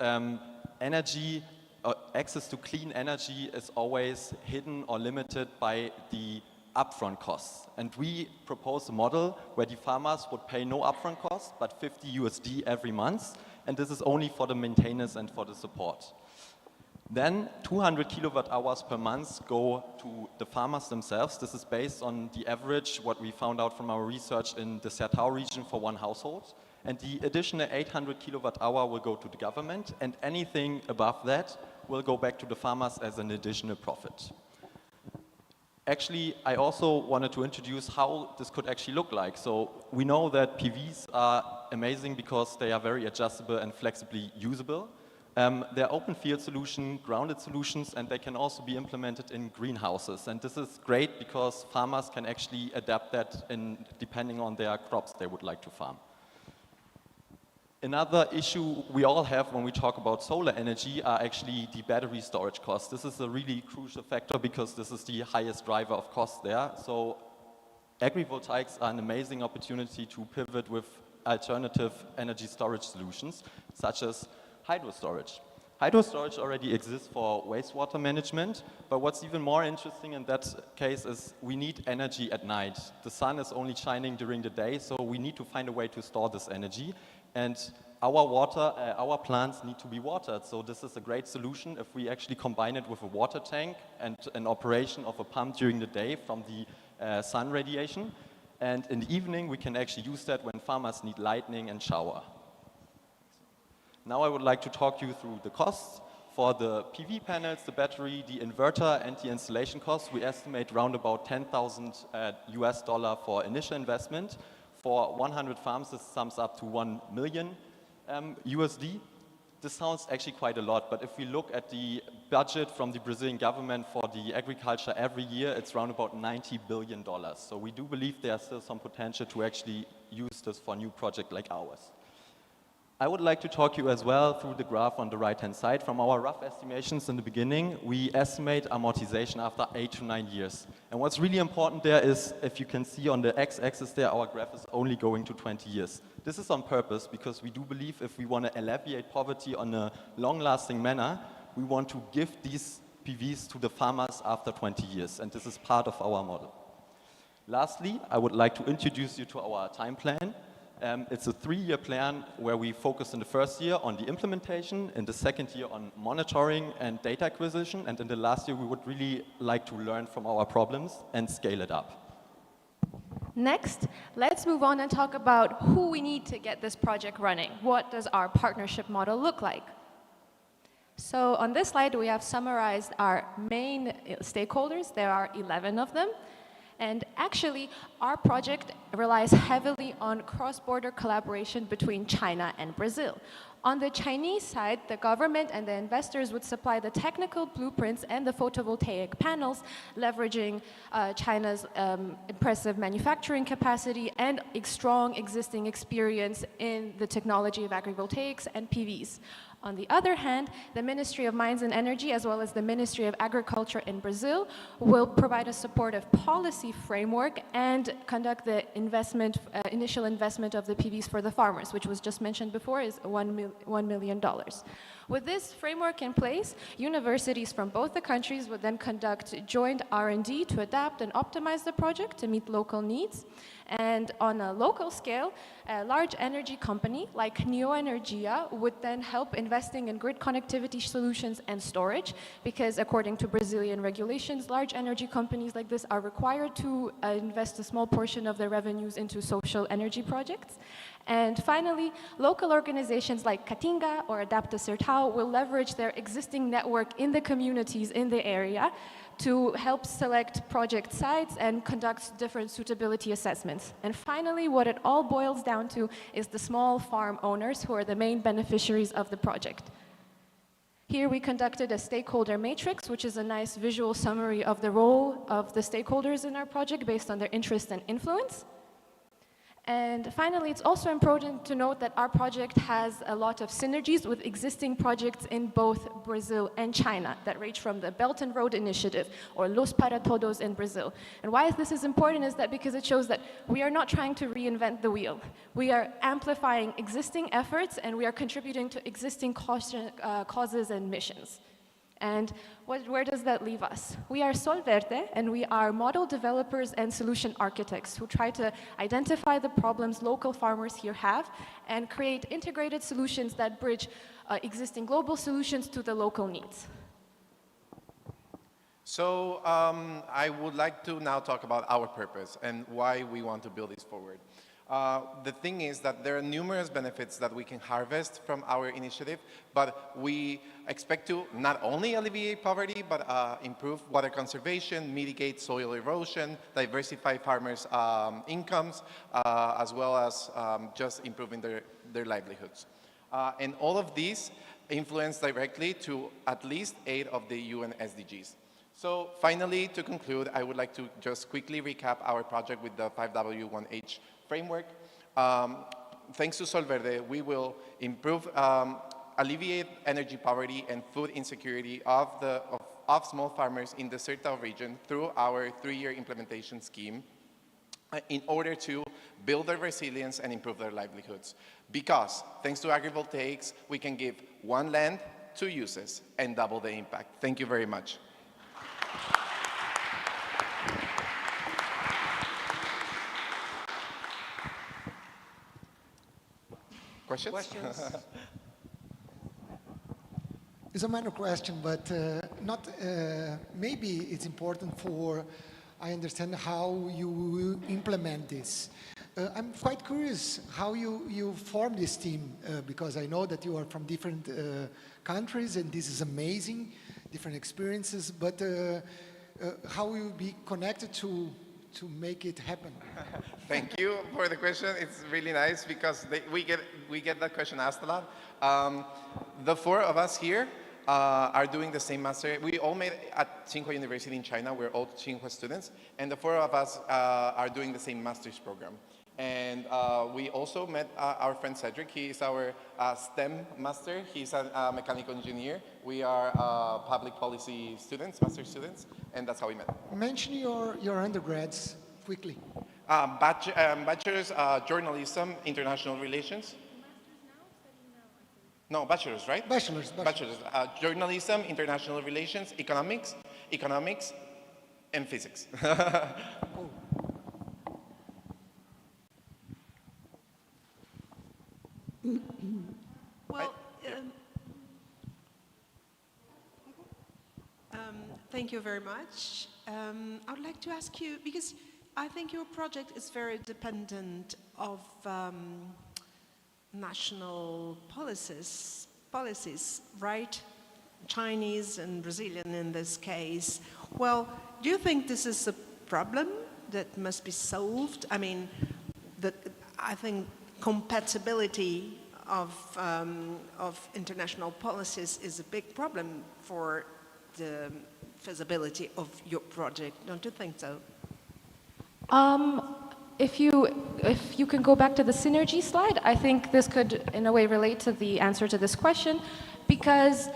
access to clean energy is always hidden or limited by the upfront costs. And we propose a model where the farmers would pay no upfront costs, but $50 every month. And this is only for the maintenance and for the support. Then 200 kilowatt hours per month go to the farmers themselves. This is based on the average, what we found out from our research in the Sertão region for one household. And the additional 800 kilowatt hour will go to the government, and anything above that will go back to the farmers as an additional profit. Actually, I also wanted to introduce how this could actually look like. So we know that PVs are amazing because they are very adjustable and flexibly usable. They're open field solution, grounded solutions, and they can also be implemented in greenhouses. And this is great because farmers can actually adapt that depending on their crops they would like to farm. Another issue we all have when we talk about solar energy are actually the battery storage costs. This is a really crucial factor because this is the highest driver of cost there. So agrivoltaics are an amazing opportunity to pivot with alternative energy storage solutions, such as hydro storage. Hydro storage already exists for wastewater management, but what's even more interesting in that case is we need energy at night. The sun is only shining during the day, so we need to find a way to store this energy. And our plants need to be watered, so this is a great solution if we actually combine it with a water tank and an operation of a pump during the day from the sun radiation. And in the evening, we can actually use that when farmers need lighting and shower. Now I would like to talk you through the costs. For the PV panels, the battery, the inverter, and the installation costs, we estimate around about $10,000 US for initial investment. For 100 farms, this sums up to 1 million USD. This sounds actually quite a lot, but if we look at the budget from the Brazilian government for the agriculture every year, it's around about $90 billion. So we do believe there's still some potential to actually use this for a new project like ours. I would like to talk you as well through the graph on the right-hand side. From our rough estimations in the beginning, we estimate amortization after 8 to 9 years. And what's really important there is, if you can see on the x-axis there, our graph is only going to 20 years. This is on purpose because we do believe if we want to alleviate poverty on a long-lasting manner, we want to give these PVs to the farmers after 20 years, and this is part of our model. Lastly, I would like to introduce you to our time plan. It's a 3-year plan where we focus in the first year on the implementation, in the second year on monitoring and data acquisition, and in the last year we would really like to learn from our problems and scale it up. Next, let's move on and talk about who we need to get this project running. What does our partnership model look like? So on this slide, we have summarized our main stakeholders. There are 11 of them. And actually, our project relies heavily on cross-border collaboration between China and Brazil. On the Chinese side, the government and the investors would supply the technical blueprints and the photovoltaic panels, leveraging China's impressive manufacturing capacity and a strong existing experience in the technology of agrivoltaics and PVs. On the other hand, the Ministry of Mines and Energy, as well as the Ministry of Agriculture in Brazil, will provide a supportive policy framework and conduct the initial investment of the PVs for the farmers, which was just mentioned before, is $1 million. With this framework in place, universities from both the countries would then conduct joint R&D to adapt and optimize the project to meet local needs. And on a local scale, a large energy company like Neoenergia would then help investing in grid connectivity solutions and storage, because according to Brazilian regulations, large energy companies like this are required to invest a small portion of their revenues into social energy projects. And finally, local organizations like Caatinga or Adapta Sertão will leverage their existing network in the communities in the area to help select project sites and conduct different suitability assessments. And finally, what it all boils down to is the small farm owners who are the main beneficiaries of the project. Here we conducted a stakeholder matrix, which is a nice visual summary of the role of the stakeholders in our project based on their interest and influence. And finally, it's also important to note that our project has a lot of synergies with existing projects in both Brazil and China that range from the Belt and Road Initiative or Los Para Todos in Brazil. And why this is important is that because it shows that we are not trying to reinvent the wheel. We are amplifying existing efforts and we are contributing to existing causes and missions. And where does that leave us? We are Sverde, and we are model developers and solution architects who try to identify the problems local farmers here have and create integrated solutions that bridge existing global solutions to the local needs. So I would like to now talk about our purpose and why we want to build this forward. The thing is that there are numerous benefits that we can harvest from our initiative, but we expect to not only alleviate poverty, but improve water conservation, mitigate soil erosion, diversify farmers' incomes, as well as just improving their livelihoods. And all of these influence directly to at least 8 of the UN SDGs. So finally, to conclude, I would like to just quickly recap our project with the 5W1H framework. Thanks to Sverde, we will improve, alleviate energy poverty and food insecurity of small farmers in the Sertão region through our 3-year implementation scheme in order to build their resilience and improve their livelihoods. Because thanks to agrivoltaics, we can give 1 land, 2 uses, and double the impact. Thank you very much. Questions? It's a minor question, but not. Maybe it's important for I understand how you will implement this. I'm quite curious how you form this team because I know that you are from different countries and this is amazing, different experiences. But how will you be connected to make it happen? Thank you for the question. It's really nice because we get that question asked a lot. The 4 of us here are doing the same master. We all met at Tsinghua University in China. We're all Tsinghua students, and the 4 of us are doing the same master's program. And we also met our friend Cedric. He is our STEM master. He's a mechanical engineer. We are public policy students, master students, and that's how we met. Mention your undergrads quickly. Bachelor's journalism, international relations. No, bachelor's, right? Bachelor's. Journalism, international relations, economics, and physics. Cool. Well, thank you very much. I would like to ask you, because I think your project is very dependent of national policies, right? Chinese and Brazilian in this case. Well, do you think this is a problem that must be solved? I mean, I think compatibility of international policies is a big problem for the feasibility of your project. Don't you think so? If you can go back to the synergy slide, I think this could, in a way, relate to the answer to this question, because,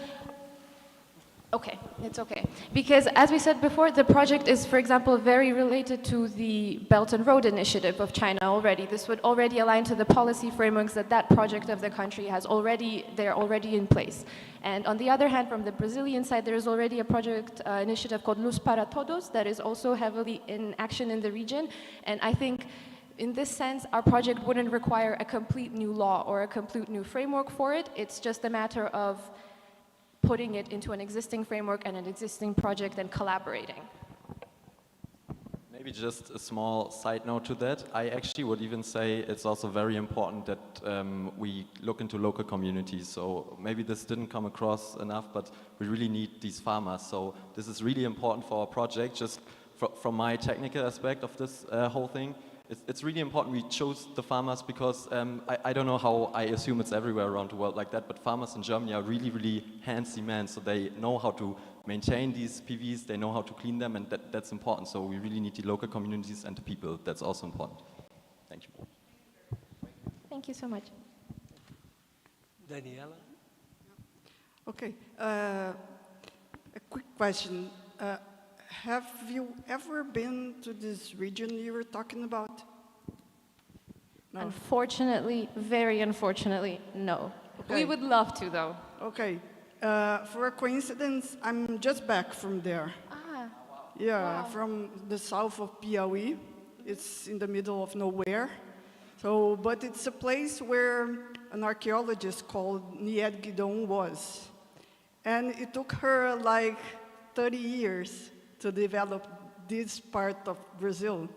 okay, it's okay. Because, as we said before, the project is, for example, very related to the Belt and Road Initiative of China already. This would already align to the policy frameworks that project of the country has they're already in place. And on the other hand, from the Brazilian side, there is already a project initiative called Luz para Todos that is also heavily in action in the region. And I think in this sense, our project wouldn't require a complete new law or a complete new framework for it. It's just a matter of putting it into an existing framework and an existing project and collaborating. Maybe just a small side note to that. I actually would even say it's also very important that we look into local communities. So maybe this didn't come across enough, but we really need these farmers. So this is really important for our project. Just from my technical aspect of this whole thing, it's really important we chose the farmers because I don't know how, I assume it's everywhere around the world like that, but farmers in Germany are really, really handsy men, so they know how to maintain these PVs, they know how to clean them, and that's important. So we really need the local communities and the people. That's also important. Thank you. Thank you so much. Daniela? Okay, a quick question. Have you ever been to this region you were talking about? No. Unfortunately, very unfortunately, no. Okay. We would love to, though. Okay. For a coincidence, I'm just back from there. Ah. Yeah, Wow. from the south of Piauí. It's in the middle of nowhere. So, but it's a place where an archaeologist called Nied Guidon was. And it took her like 30 years to develop this part of Brazil.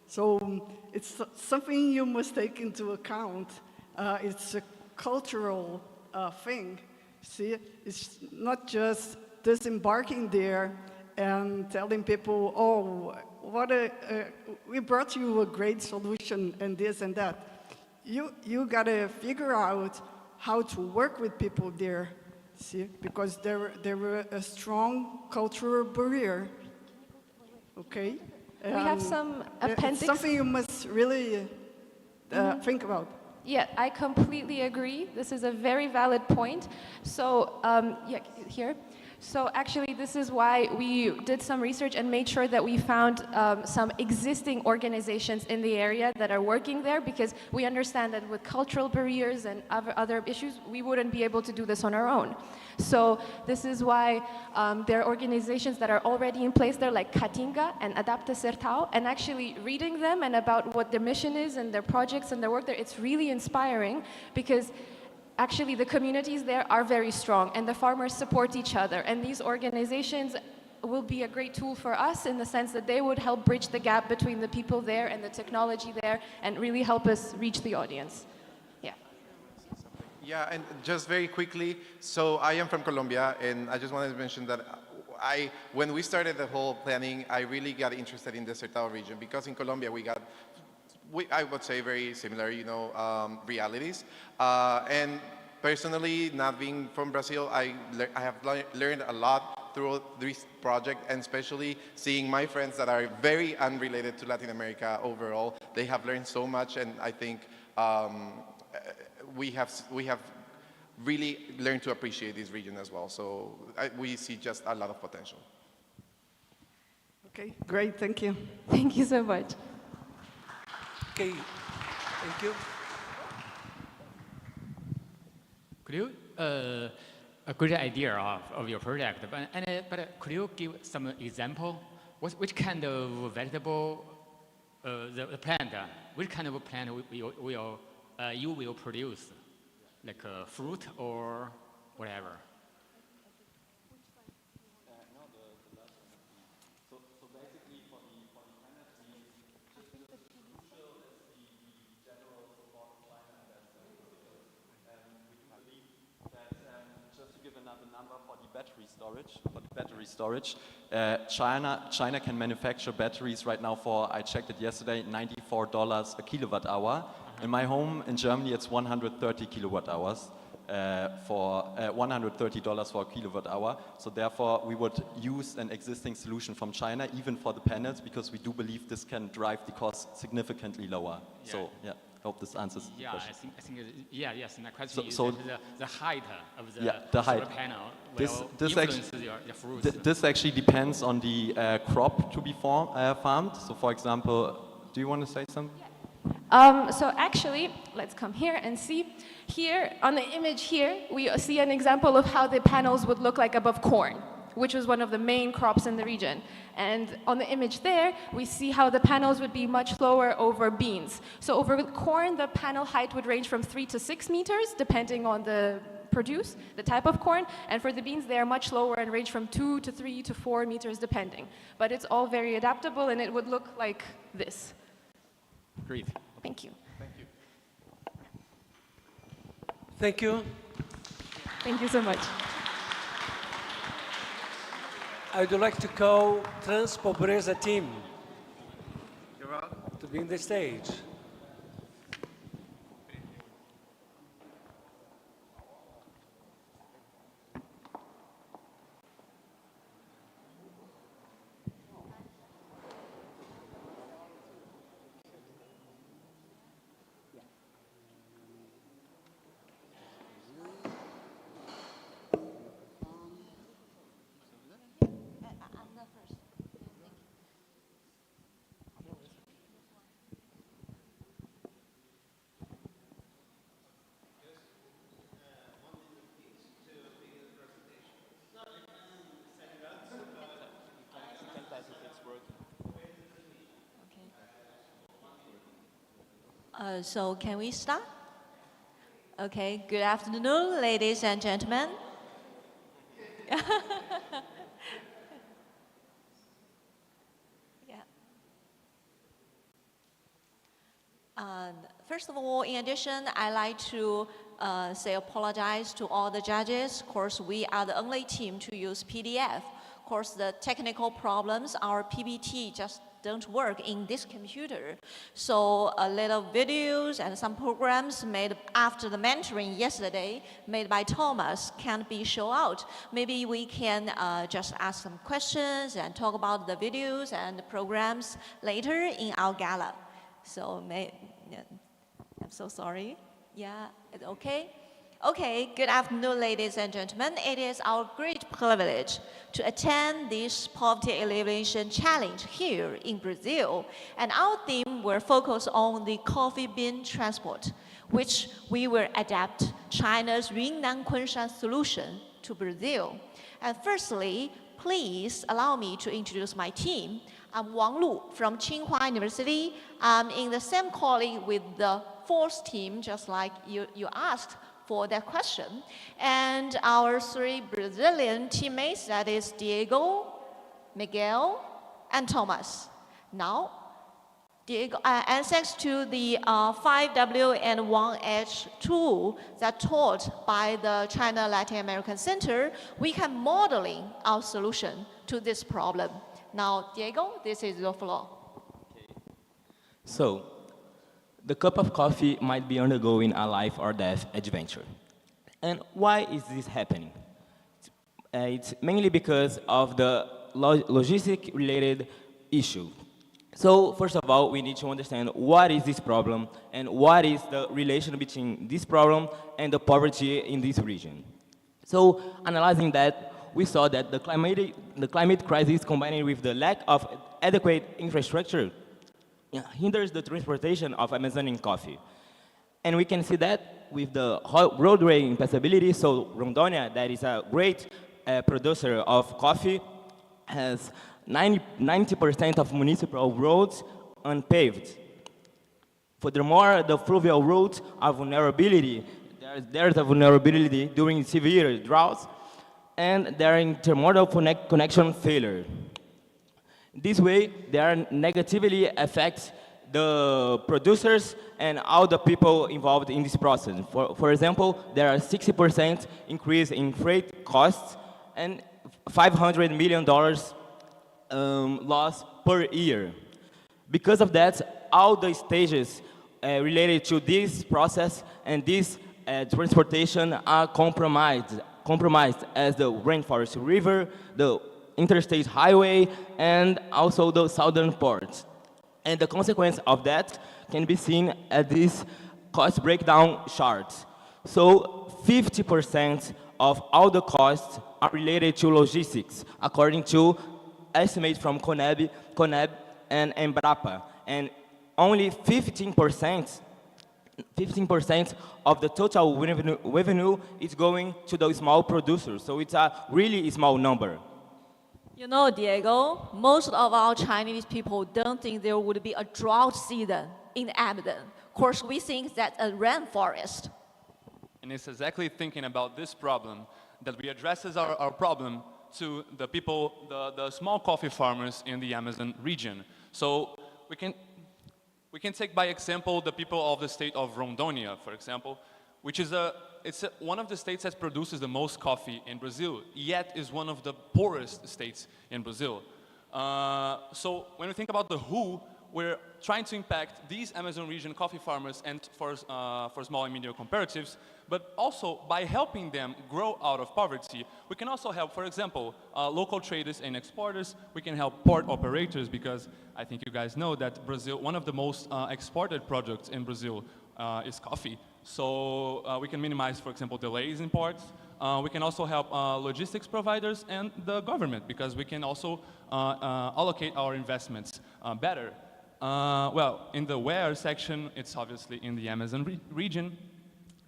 So it's something you must take into account. It's a cultural thing. See, it's not just disembarking there and telling people, oh, we brought you a great solution and this and that. You gotta figure out how to work with people there, see, because there were a strong cultural barrier, okay? We have some appendix. It's something you must really think about. Yeah, I completely agree. This is a very valid point. So, yeah, here. So actually, this is why we did some research and made sure that we found some existing organizations in the area that are working there, because we understand that with cultural barriers and other issues, we wouldn't be able to do this on our own. So this is why there are organizations that are already in place there, like Caatinga and Adapta Sertão, and actually reading them and about what their mission is and their projects and their work there, it's really inspiring, because actually the communities there are very strong and the farmers support each other, and these organizations will be a great tool for us in the sense that they would help bridge the gap between the people there and the technology there and really help us reach the audience. Yeah. Yeah, and just very quickly, so I am from Colombia, and I just wanted to mention that when we started the whole planning, I really got interested in the Sertão region, because in Colombia we got, I would say, very similar, realities. And personally, not being from Brazil, I have learned a lot through this project, and especially seeing my friends that are very unrelated to Latin America overall. They have learned so much, and I think we have really learned to appreciate this region as well. So we see just a lot of potential. Okay, great, thank you. Thank you so much. Okay, thank you. Could you, a good idea of your project, but could you give some example? Which kind of vegetable, the plant, which kind of plant you will produce? Like fruit or whatever? Battery storage. China can manufacture batteries right now for, I checked it yesterday, $94 a kilowatt hour. In my home in Germany, it's 130 kilowatt hours for $130 for a kilowatt hour. So therefore, we would use an existing solution from China, even for the panels, because we do believe this can drive the cost significantly lower. Yeah. So yeah. Hope this answers the question. I think yes. My question is the height of the solar panel will influence the fruit. This actually depends on the crop to be farmed. So, for example, do you want to say something? So actually, let's come here and see. Here, on the image here, we see an example of how the panels would look like above corn, which was one of the main crops in the region. And on the image there, we see how the panels would be much lower over beans. So over corn, the panel height would range from 3 to 6 meters, depending on the type of corn. And for the beans, they are much lower and range from 2 to 3 to 4 meters, depending. But it's all very adaptable, and it would look like this. Great. Thank you. Thank you. Thank you. Thank you so much. I would like to call Transporesa team to be in the stage. So can we start? Okay, good afternoon, ladies and gentlemen. First of all, in addition, I like to apologize to all the judges. Of course, we are the only team to use PDF. Of course, the technical problems, our PPT just don't work in this computer. So a little videos and some programs made after the mentoring yesterday, made by Thomas, can't be shown out. Maybe we can just ask some questions and talk about the videos and the programs later in our gala. So I'm so sorry. Yeah, it's okay? Okay, good afternoon, ladies and gentlemen. It is our great privilege to attend this poverty alleviation challenge here in Brazil. And our theme will focus on the coffee bean transport, which we will adapt China's Yunnan Kunshan solution to Brazil. And firstly, please allow me to introduce my team. I'm Wang Lu from Tsinghua University. I'm in the same colleague with the fourth team, just like you asked for that question. And our three Brazilian teammates, that is Diego, Miguel, and Thomas. Now, Diego, and thanks to the 5W and 1H tool that taught by the China Latin American Center, we can modeling our solution to this problem. Now, Diego, this is your floor. So, the cup of coffee might be undergoing a life or death adventure. And why is this happening? It's mainly because of the logistic-related issue. So, first of all, we need to understand what is this problem and what is the relation between this problem and the poverty in this region. So, analyzing that, we saw that the climate crisis combined with the lack of adequate infrastructure hinders the transportation of Amazonian coffee. And we can see that with the roadway impassability. So Rondônia, that is a great producer of coffee, has 90% of municipal roads unpaved. Furthermore, the fluvial routes are vulnerability. There's a vulnerability during severe droughts, and there are intermodal connection failure. This way, they are negatively affect the producers and all the people involved in this process. For example, there are 60% increase in freight costs and $500 million loss per year. Because of that, all the stages related to this process and this transportation are compromised as the Rainforest River, the interstate highway, and also the southern ports. And the consequence of that can be seen at this cost breakdown chart. So 50% of all the costs are related to logistics, according to estimates from CONEB and Embrapa. And only 15% of the total revenue is going to those small producers. So it's a really small number. You know, Diego, most of our Chinese people don't think there would be a drought season in Amazon. Of course, we think that's a rainforest. And it's exactly thinking about this problem that we addresses our problem to the people, the small coffee farmers in the Amazon region. So we can take by example the people of the state of Rondônia, for example, which is one of the states that produces the most coffee in Brazil, yet is one of the poorest states in Brazil. So when we think about the who, we're trying to impact these Amazon region coffee farmers and for small and medium cooperatives, but also by helping them grow out of poverty, we can also help, for example, local traders and exporters. We can help port operators, because I think you guys know that Brazil, one of the most exported products in Brazil is coffee. So we can minimize, for example, delays in ports. We can also help logistics providers and the government, because we can also allocate our investments better. Well, in the where section, it's obviously in the Amazon region.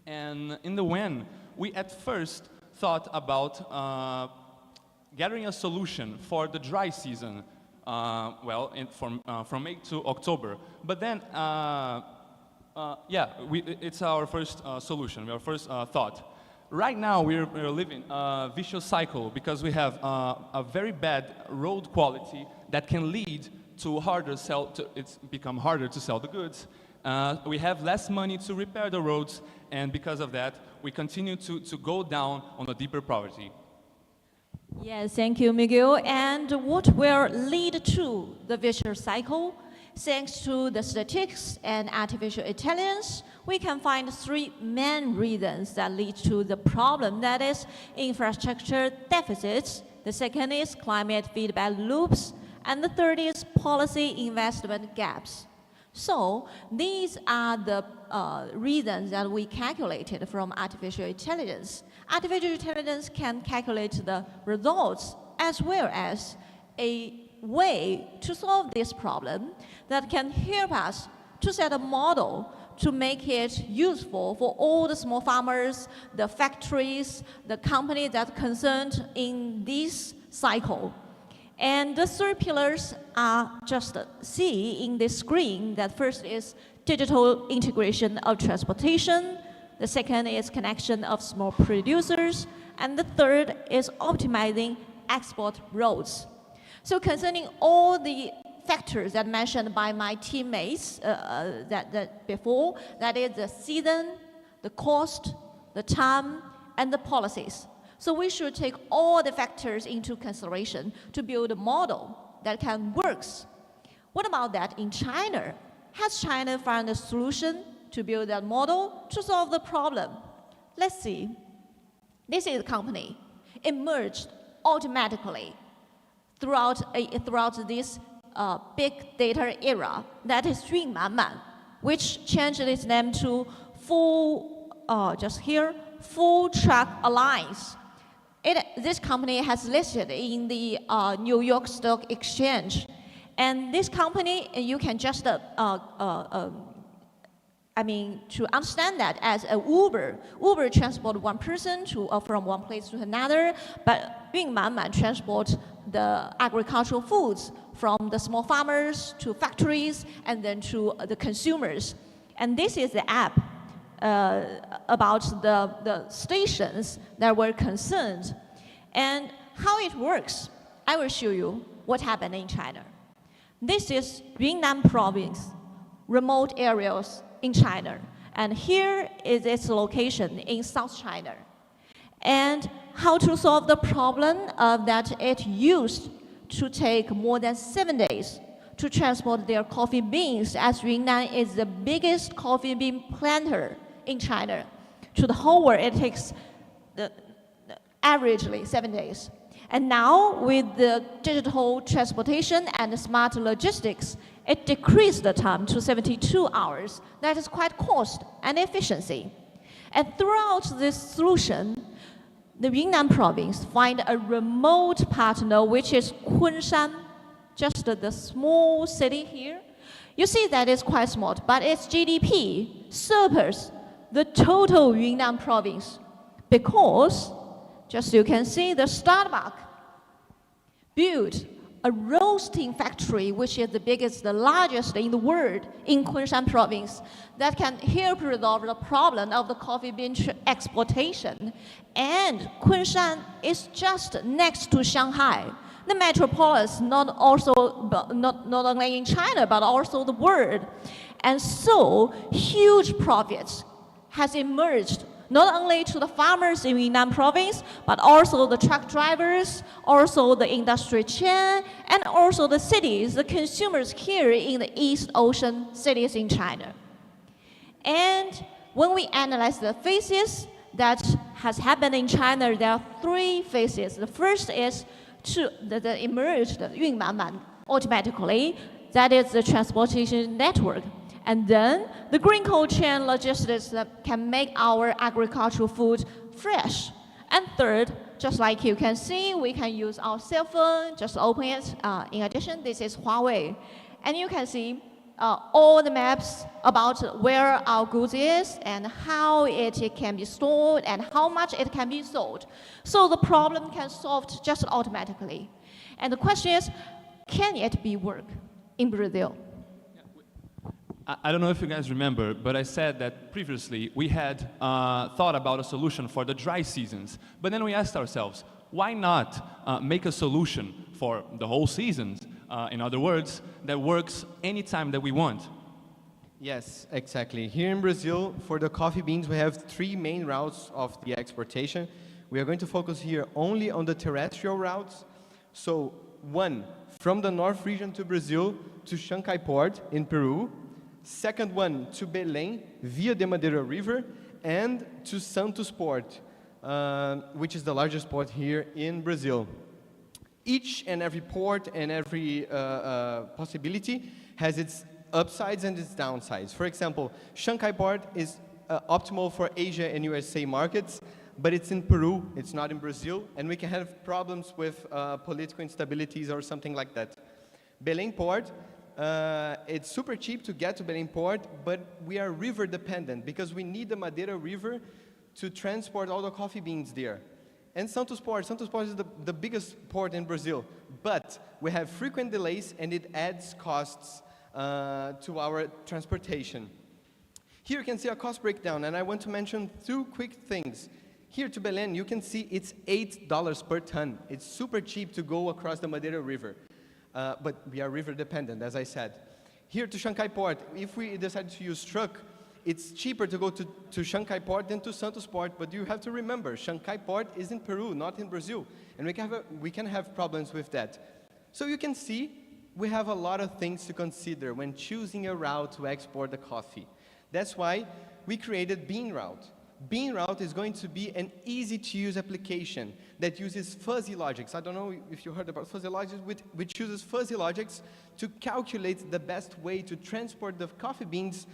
And in the when, we at first thought about gathering a solution for the dry season, from May to October. But then, it's our first solution, our first thought. Right now, we're living a vicious cycle, because we have a very bad road quality that can lead to it's become harder to sell the goods, we have less money to repair the roads, and because of that, we continue to go down on a deeper poverty. Yes, thank you, Miguel. And what will lead to the vicious cycle? Thanks to the statistics and artificial intelligence, we can find three main reasons that lead to the problem. That is infrastructure deficits. The second is climate feedback loops. And the third is policy investment gaps. So these are the reasons that we calculated from artificial intelligence. Artificial intelligence can calculate the results as well as a way to solve this problem that can help us to set a model to make it useful for all the small farmers, the factories, the companies that are concerned in this cycle. And the three pillars are just see in this screen. That first is digital integration of transportation. The second is connection of small producers. And the third is optimizing export roads. So concerning all the factors that mentioned by my teammates before, that is the season, the cost, the time, and the policies. So we should take all the factors into consideration to build a model that can work. What about that in China? Has China found a solution to build that model to solve the problem? Let's see. This is a company emerged automatically throughout this big data era, that is Yunmanman, which changed its name to Full Truck Alliance. This company has listed in the New York Stock Exchange. And this company, you can just, to understand that as a Uber transport one person from one place to another, but Yunmanman transports the agricultural foods from the small farmers to factories and then to the consumers. And this is the app about the stations that were concerned. And how it works, I will show you what happened in China. This is Yunnan province, remote areas in China. And here is its location in South China. And how to solve the problem of that it used to take more than 7 days to transport their coffee beans, as Yunnan is the biggest coffee bean planter in China. To the whole world, it takes averagely 7 days. And now, with the digital transportation and the smart logistics, it decreased the time to 72 hours. That is quite cost and efficiency. And throughout this solution, the Yunnan province find a remote partner, which is Kunshan, just the small city here. You see that it's quite small, but its GDP surpasses the total Yunnan province, because, just you can see, the Starbucks built a roasting factory, which is the biggest, the largest in the world in Kunshan province, that can help resolve the problem of the coffee bean exportation. And Kunshan is just next to Shanghai, the metropolis, not only in China, but also the world. And so huge profits has emerged, not only to the farmers in Yunnan province, but also the truck drivers, also the industry chain, and also the cities, the consumers here in the East Ocean cities in China. And when we analyze the phases that has happened in China, there are three phases. The first is the emerged Yunmanman automatically, that is the transportation network. And then the green cold chain logistics that can make our agricultural food fresh. And third, just like you can see, we can use our cell phone, just open it. In addition, this is Huawei. And you can see all the maps about where our goods is and how it can be stored and how much it can be sold. So the problem can solved just automatically. And the question is, can it be work in Brazil? I don't know if you guys remember, but I said that previously we had thought about a solution for the dry seasons. But then we asked ourselves, why not make a solution for the whole seasons? In other words, that works anytime that we want. Yes, exactly. Here in Brazil, for the coffee beans, we have 3 main routes of the exportation. We are going to focus here only on the terrestrial routes. So, 1, from the north region to Brazil, to Chancay Port in Peru. Second one, to Belém, via the Madeira River, and to Santos Port, which is the largest port here in Brazil. Each and every port and every possibility has its upsides and its downsides. For example, Chancay Port is optimal for Asia and USA markets, but it's in Peru, it's not in Brazil, and we can have problems with political instabilities or something like that. Belém Port, it's super cheap to get to Belém Port, but we are river dependent because we need the Madeira River to transport all the coffee beans there. And Santos Port is the biggest port in Brazil, but we have frequent delays and it adds costs to our transportation. Here you can see a cost breakdown, and I want to mention 2 quick things. Here to Belém, you can see it's $8 per ton. It's super cheap to go across the Madeira River, but we are river dependent, as I said. Here to Chancay Port, if we decide to use truck, it's cheaper to go to Chancay Port than to Santos Port, but you have to remember, Chancay Port is in Peru, not in Brazil, and we can have problems with that. So you can see we have a lot of things to consider when choosing a route to export the coffee. That's why we created Bean Route. Bean Route is going to be an easy-to-use application that uses fuzzy logics. I don't know if you heard about fuzzy logics, which uses fuzzy logics to calculate the best way to transport the coffee beans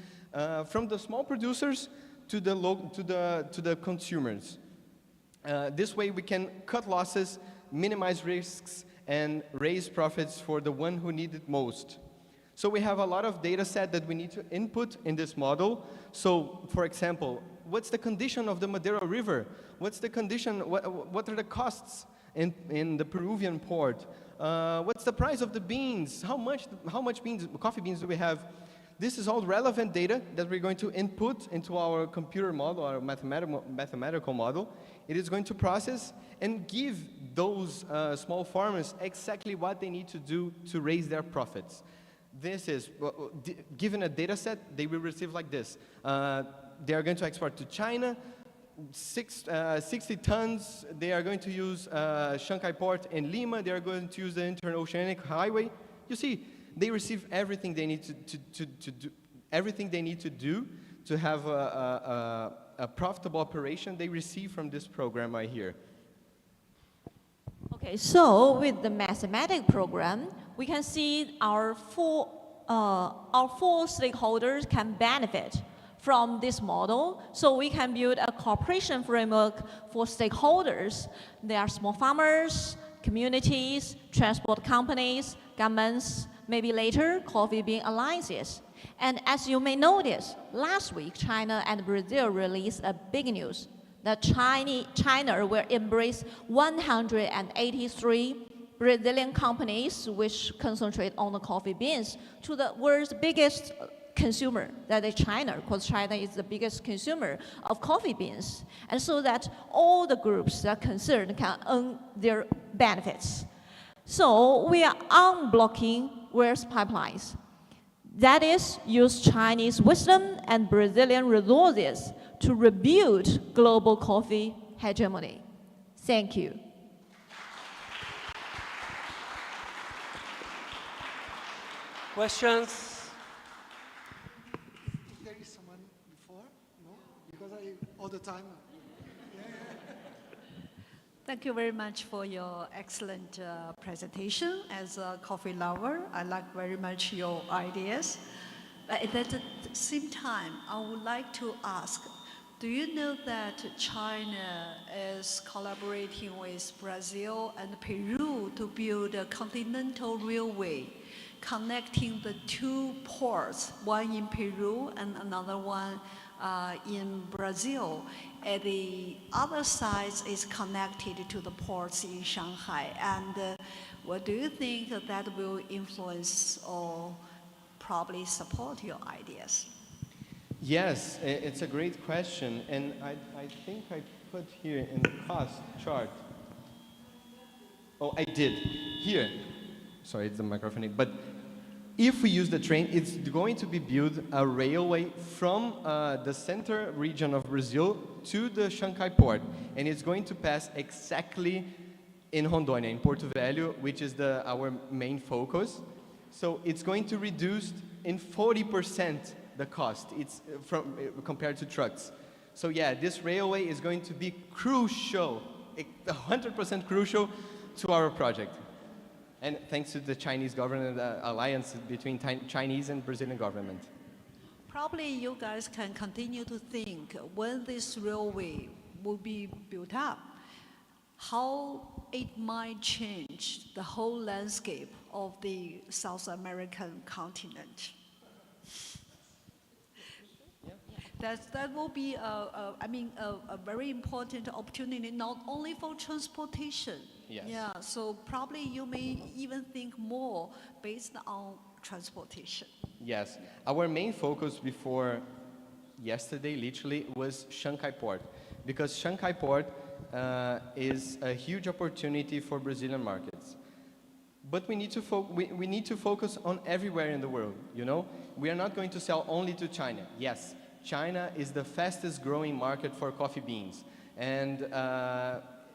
from the small producers to the consumers. This way we can cut losses, minimize risks, and raise profits for the one who need it most. So we have a lot of data set that we need to input in this model. So, for example, what's the condition of the Madeira River? What's the condition, what are the costs in the Peruvian port? What's the price of the beans? How much coffee beans do we have? This is all relevant data that we're going to input into our computer model, our mathematical model. It is going to process and give those small farmers exactly what they need to do to raise their profits. This is, given a data set, they will receive like this. They are going to export to China, 60 tons. They are going to use Chancay Port in Lima. They are going to use the Interoceanic Highway. You see, they receive everything they need to do, everything they need to do to have a profitable operation. They receive from this program right here. Okay, so with the mathematics program, we can see our four stakeholders can benefit from this model. So we can build a cooperation framework for stakeholders. There are small farmers, communities, transport companies, governments, maybe later coffee bean alliances. And as you may notice, last week China and Brazil released a big news that China will embrace 183 Brazilian companies which concentrate on the coffee beans to the world's biggest consumer, that is China, because China is the biggest consumer of coffee beans. And so that all the groups that are concerned can earn their benefits. So we are unblocking world's pipelines. That is, use Chinese wisdom and Brazilian resources to rebuild global coffee hegemony. Thank you. Questions? If there is someone before, no? Because all the time. Thank you very much for your excellent presentation. As a coffee lover, I like very much your ideas. But at the same time, I would like to ask, do you know that China is collaborating with Brazil and Peru to build a continental railway connecting the 2 ports, one in Peru and another one in Brazil? And the other side is connected to the ports in Shanghai. And what do you think that will influence or probably support your ideas? Yes, it's a great question. And I think I put here in the cost chart. Oh, I did. Here. Sorry, it's the microphone. But if we use the train, it's going to be built a railway from the center region of Brazil to the Shanghai port. And it's going to pass exactly in Rondônia, in Porto Velho, which is our main focus. So it's going to reduce in 40% the cost compared to trucks. So yeah, this railway is going to be crucial, 100% crucial to our project. And thanks to the Chinese government alliance between Chinese and Brazilian government. Probably you guys can continue to think when this railway will be built up, how it might change the whole landscape of the South American continent. That will be, a very important opportunity, not only for transportation. Yes. Yeah, so probably you may even think more based on transportation. Yes, our main focus before yesterday, literally, was Shanghai port, because Shanghai port is a huge opportunity for Brazilian markets. But we need to focus on everywhere in the world, you know? We are not going to sell only to China. Yes, China is the fastest growing market for coffee beans. And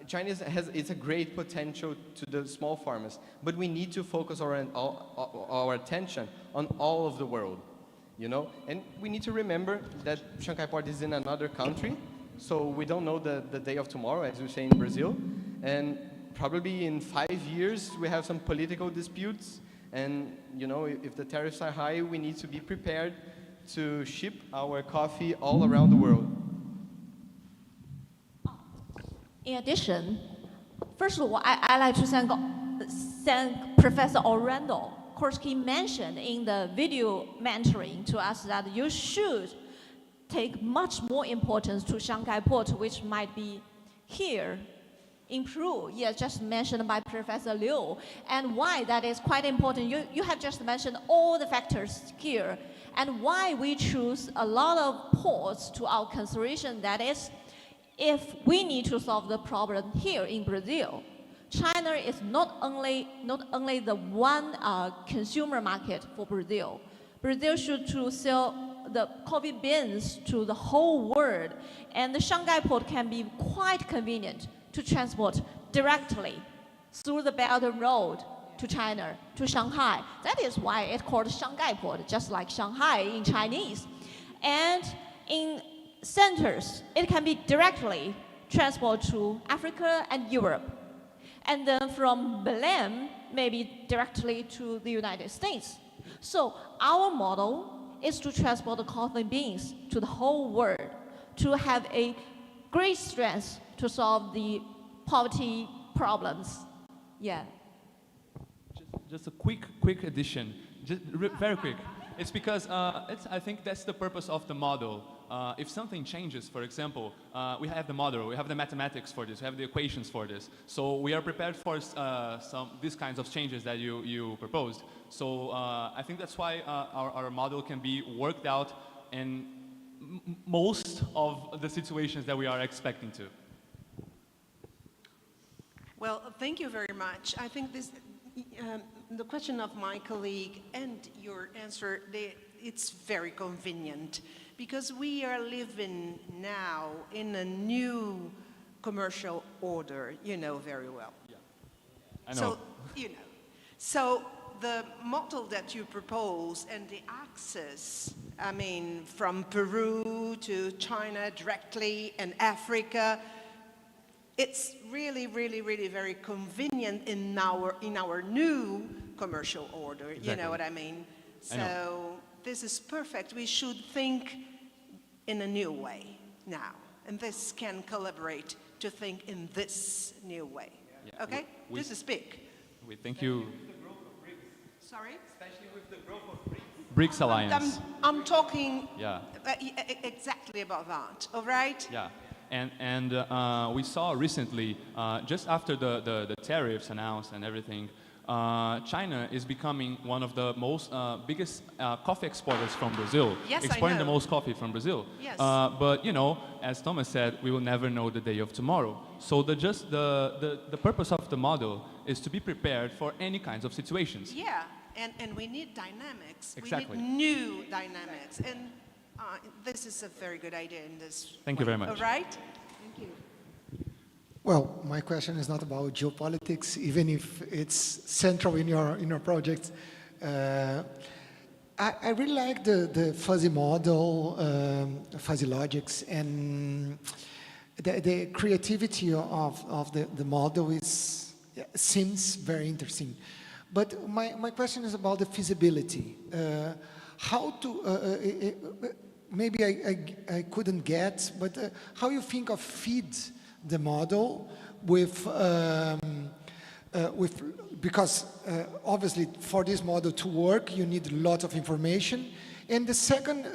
China it's a great potential to the small farmers. But we need to focus our attention on all of the world, you know? And we need to remember that Shanghai port is in another country. So we don't know the day of tomorrow, as we say in Brazil. And probably in 5 years, we have some political disputes. And, you know, if the tariffs are high, we need to be prepared to ship our coffee all around the world. In addition, first of all, I like to thank Professor Orlando. Of course, he mentioned in the video mentoring to us that you should take much more importance to Shanghai port, which might be here in Peru. Yes, just mentioned by Professor Liu. And why that is quite important. You have just mentioned all the factors here. And why we choose a lot of ports to our consideration, that is, if we need to solve the problem here in Brazil, China is not only the one consumer market for Brazil. Brazil should to sell the coffee beans to the whole world, and the Shanghai port can be quite convenient to transport directly through the Belt and Road to China, to Shanghai. That is why it's called Shanghai port, just like Shanghai in Chinese. And in centers, it can be directly transported to Africa and Europe. And then from Belém, maybe directly to the United States. So our model is to transport the coffee beans to the whole world, to have a great strength to solve the poverty problems. Yeah. Just a quick addition, very quick. It's because I think that's the purpose of the model. If something changes, for example, we have the model, we have the mathematics for this, we have the equations for this. So we are prepared for these kinds of changes that you proposed. So I think that's why our model can be worked out in most of the situations that we are expecting to. Well, thank you very much. I think the question of my colleague and your answer, it's very convenient because we are living now in a new commercial order, you know very well. Yeah. I know. So, you know, so the model that you propose and the access, I mean, from Peru to China directly and Africa, it's really, really, really very convenient in our new commercial order. Exactly. You know what I mean? So this is perfect. We should think in a new way now. And this can collaborate to think in this new way. Yeah. Okay? This is big. We thank you. Sorry? Especially with the growth of BRICS Alliance. I'm talking exactly about that, all right? Yeah. And we saw recently, just after the tariffs announced and everything, China is becoming one of the most biggest coffee exporters from Brazil. Yes, exporting I know. the most coffee from Brazil. Yes. But you know, as Thomas said, we will never know the day of tomorrow. So the purpose of the model is to be prepared for any kinds of situations. Yeah, And we need dynamics. Exactly. We need new dynamics. And this is a very good idea in this. Thank you very much. All right? Thank you. Well, my question is not about geopolitics, even if it's central in your project. I really like the fuzzy model, fuzzy logics, and the creativity of the model seems very interesting. But my question is about the feasibility. How to, maybe I couldn't get, but how you think of feed the model because obviously for this model to work, you need lots of information. And the second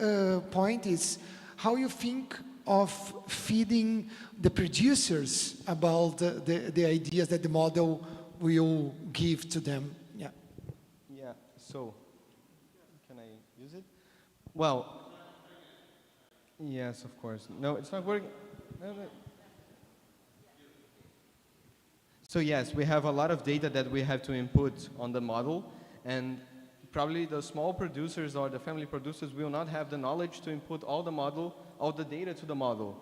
point is how you think of feeding the producers about the ideas that the model will give to them. Yeah. Yeah, so can I use it? Well, yes, of course. No, it's not working. No. So yes, we have a lot of data that we have to input on the model, and probably the small producers or the family producers will not have the knowledge to input all the data to the model.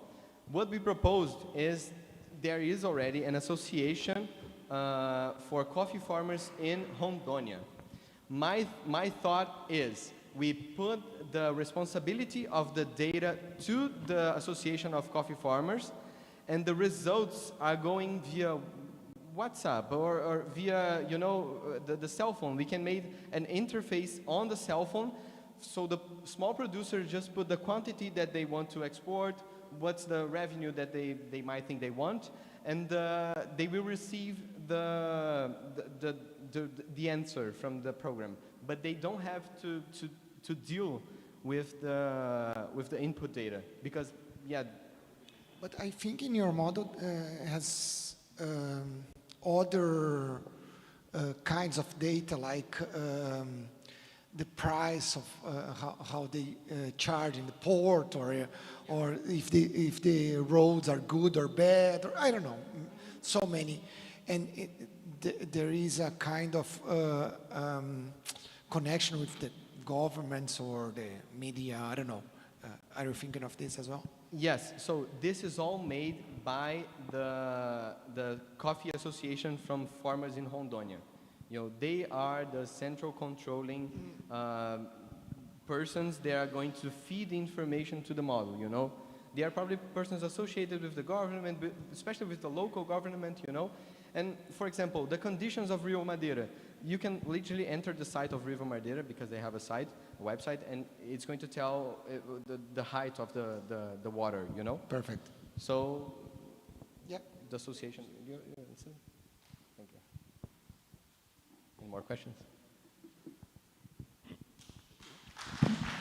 What we proposed is there is already an association for coffee farmers in Rondônia. My thought is we put the responsibility of the data to the Association of Coffee Farmers, and the results are going via WhatsApp or via, the cell phone. We can make an interface on the cell phone, so the small producer just put the quantity that they want to export, what's the revenue that they might think they want, and they will receive the answer from the program. But they don't have to deal with the input data, because, yeah. But I think in your model has other kinds of data, like the price of how they charge in the port, or if the roads are good or bad, or I don't know, so many. And there is a kind of connection with the governments or the media, I don't know. Are you thinking of this as well? Yes, so this is all made by the Coffee Association from farmers in Rondônia. They are the central controlling persons. They are going to feed information to the model, They are probably persons associated with the government, especially with the local government, And for example, the conditions of Rio Madeira. You can literally enter the site of Rio Madeira, because they have a website, and it's going to tell the height of the water, Perfect. So, yeah, the association. Thank you. Any more questions?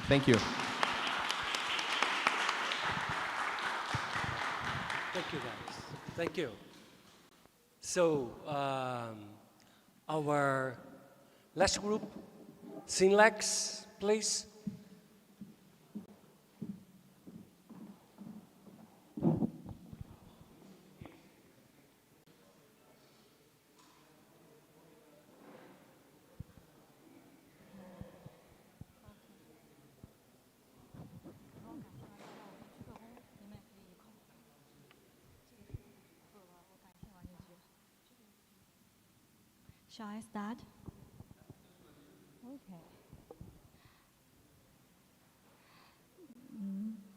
Thank you. Thank you, guys. Thank you. So, our last group, Chinlex, please. Shall I start? Okay.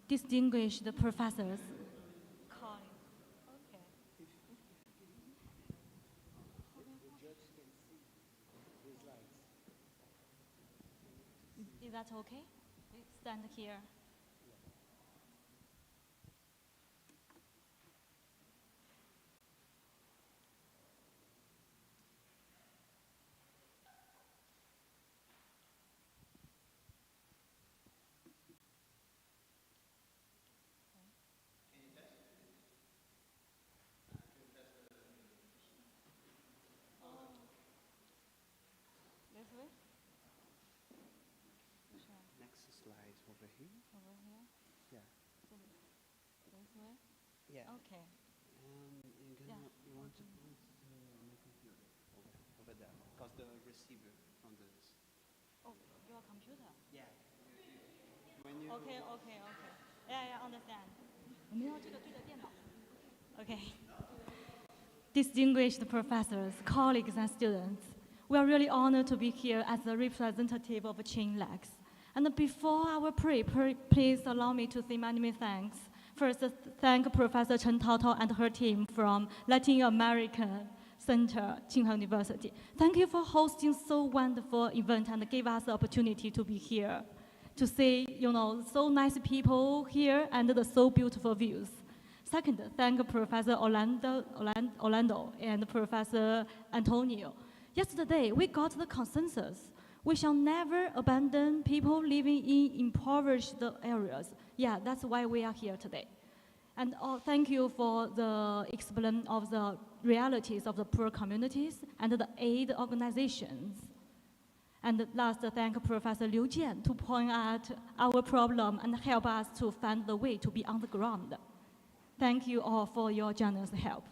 Distinguished professors, colleagues. Okay. Is that okay? We stand here. This way? Next slide over here. Over here? Yeah. So this way? Yeah. Okay. You want to put my computer over there, because the receiver from this. virtual computer? Yeah. Okay. Yeah, understand. Okay. Distinguished professors, colleagues, and students, we are really honored to be here as the representative of Chinlex. And before our please allow me to say many thanks. First, thank Professor Chen Taotao and her team from Latin America Center, Tsinghua University. Thank you for hosting so wonderful event and give us the opportunity to be here, to see, so nice people here and the so beautiful views. Second, thank Professor Orlando and Professor Antonio. Yesterday, we got the consensus. We shall never abandon people living in impoverished areas. Yeah, that's why we are here today. And thank you for the explanation of the realities of the poor communities and the aid organizations. And last, thank Professor Liu Jian to point out our problem and help us to find the way to be on the ground. Thank you all for your generous help.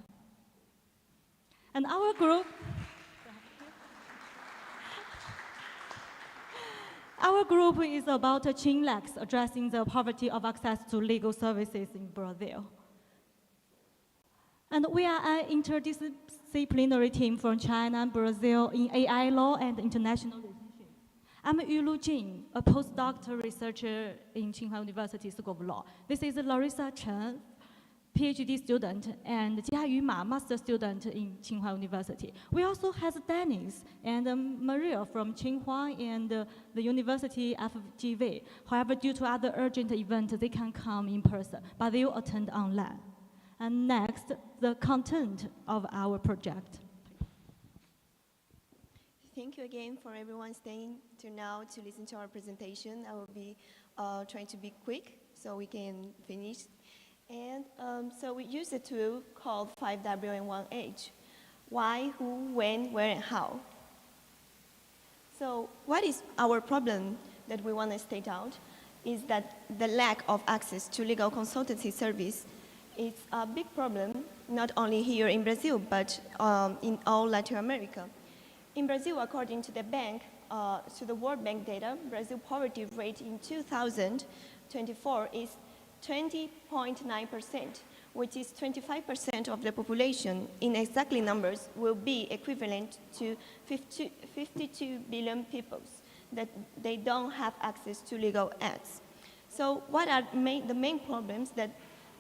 And our group, is about Chinlex addressing the poverty of access to legal services in Brazil. And we are an interdisciplinary team from China and Brazil in AI law and international relations. I'm Yulu Jin, a postdoctoral researcher in Tsinghua University School of Law. This is Larissa Chen, PhD student, and Jiayu Ma, master student in Tsinghua University. We also have Dennis and Maria from Tsinghua and the University FGV. However, due to other urgent events, they can't come in person, but they will attend online. And next, the content of our project. Thank you again for everyone staying to now to listen to our presentation. I will be trying to be quick so we can finish. And so we use a tool called 5W and 1H. Why, who, when, where, and how. So what is our problem that we want to state out is that the lack of access to legal consultancy service is a big problem, not only here in Brazil, but in all Latin America. In Brazil, according to the bank, to the World Bank data, Brazil poverty rate in 2024 is 20.9%, which is 25% of the population. In exactly numbers, will be equivalent to 52 billion people that they don't have access to legal ads. So what are the main problems that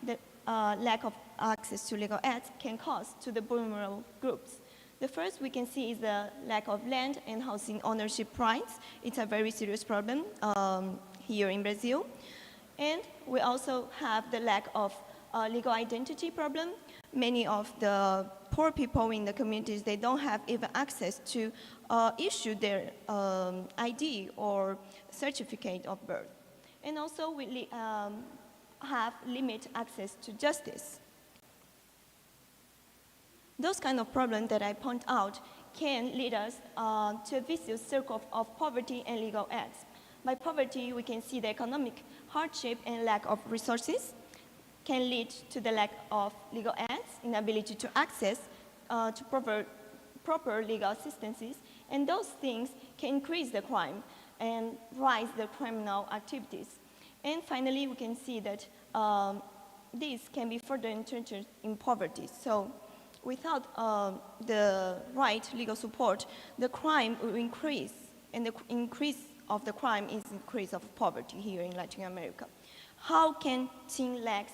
the lack of access to legal ads can cause to the vulnerable groups? The first we can see is the lack of land and housing ownership rights. It's a very serious problem here in Brazil. And we also have the lack of legal identity problem. Many of the poor people in the communities, they don't have even access to issue their ID or certificate of birth. And also we have limited access to justice. Those kind of problems that I point out can lead us to a vicious circle of poverty and legal ads. By poverty, we can see the economic hardship and lack of resources can lead to the lack of legal ads, inability to access to proper legal assistances, and those things can increase the crime and rise the criminal activities. And finally, we can see that this can be further entrenched in poverty. So without the right legal support, the crime will increase, and the increase of the crime is increase of poverty here in Latin America. How can Chinlex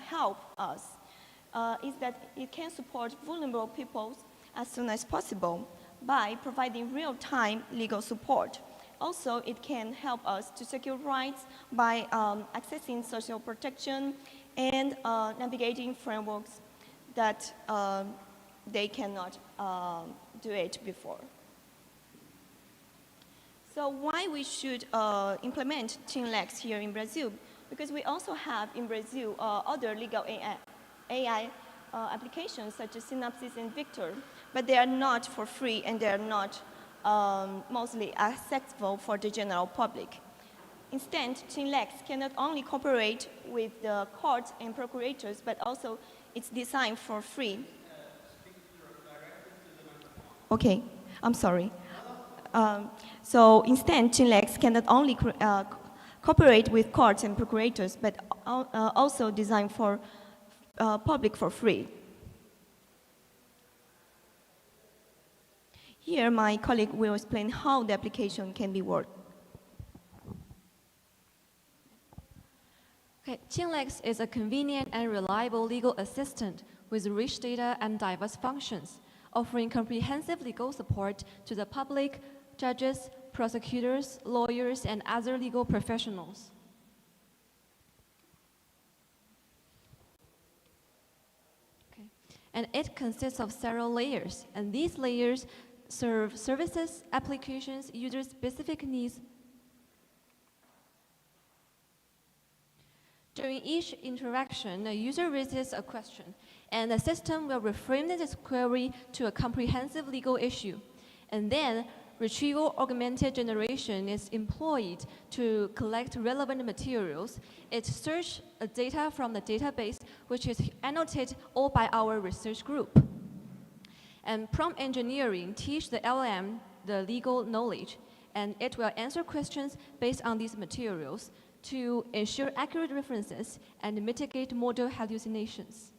help us? Is that it can support vulnerable people as soon as possible by providing real-time legal support. Also, it can help us to secure rights by accessing social protection and navigating frameworks that they cannot do it before. So why we should implement Chinlex here in Brazil? Because we also have in Brazil other legal AI applications such as Synopsys and Victor, but they are not for free and they are not mostly accessible for the general public. Instead, Chinlex can not only cooperate with the courts and procurators, but also it's designed for free. Okay, I'm sorry. So instead, Chinlex can not only cooperate with courts and procurators, but also design for public for free. Here, my colleague will explain how the application can be worked. Okay, Chinlex is a convenient and reliable legal assistant with rich data and diverse functions, offering comprehensive legal support to the public, judges, prosecutors, lawyers, and other legal professionals. Okay. And it consists of several layers, and these layers serve services, applications, user-specific needs. During each interaction, a user raises a question, and the system will reframe this query to a comprehensive legal issue. And then, retrieval augmented generation is employed to collect relevant materials. It searches data from the database, which is annotated all by our research group. And prompt engineering teaches the LLM the legal knowledge, and it will answer questions based on these materials to ensure accurate references and mitigate model hallucinations.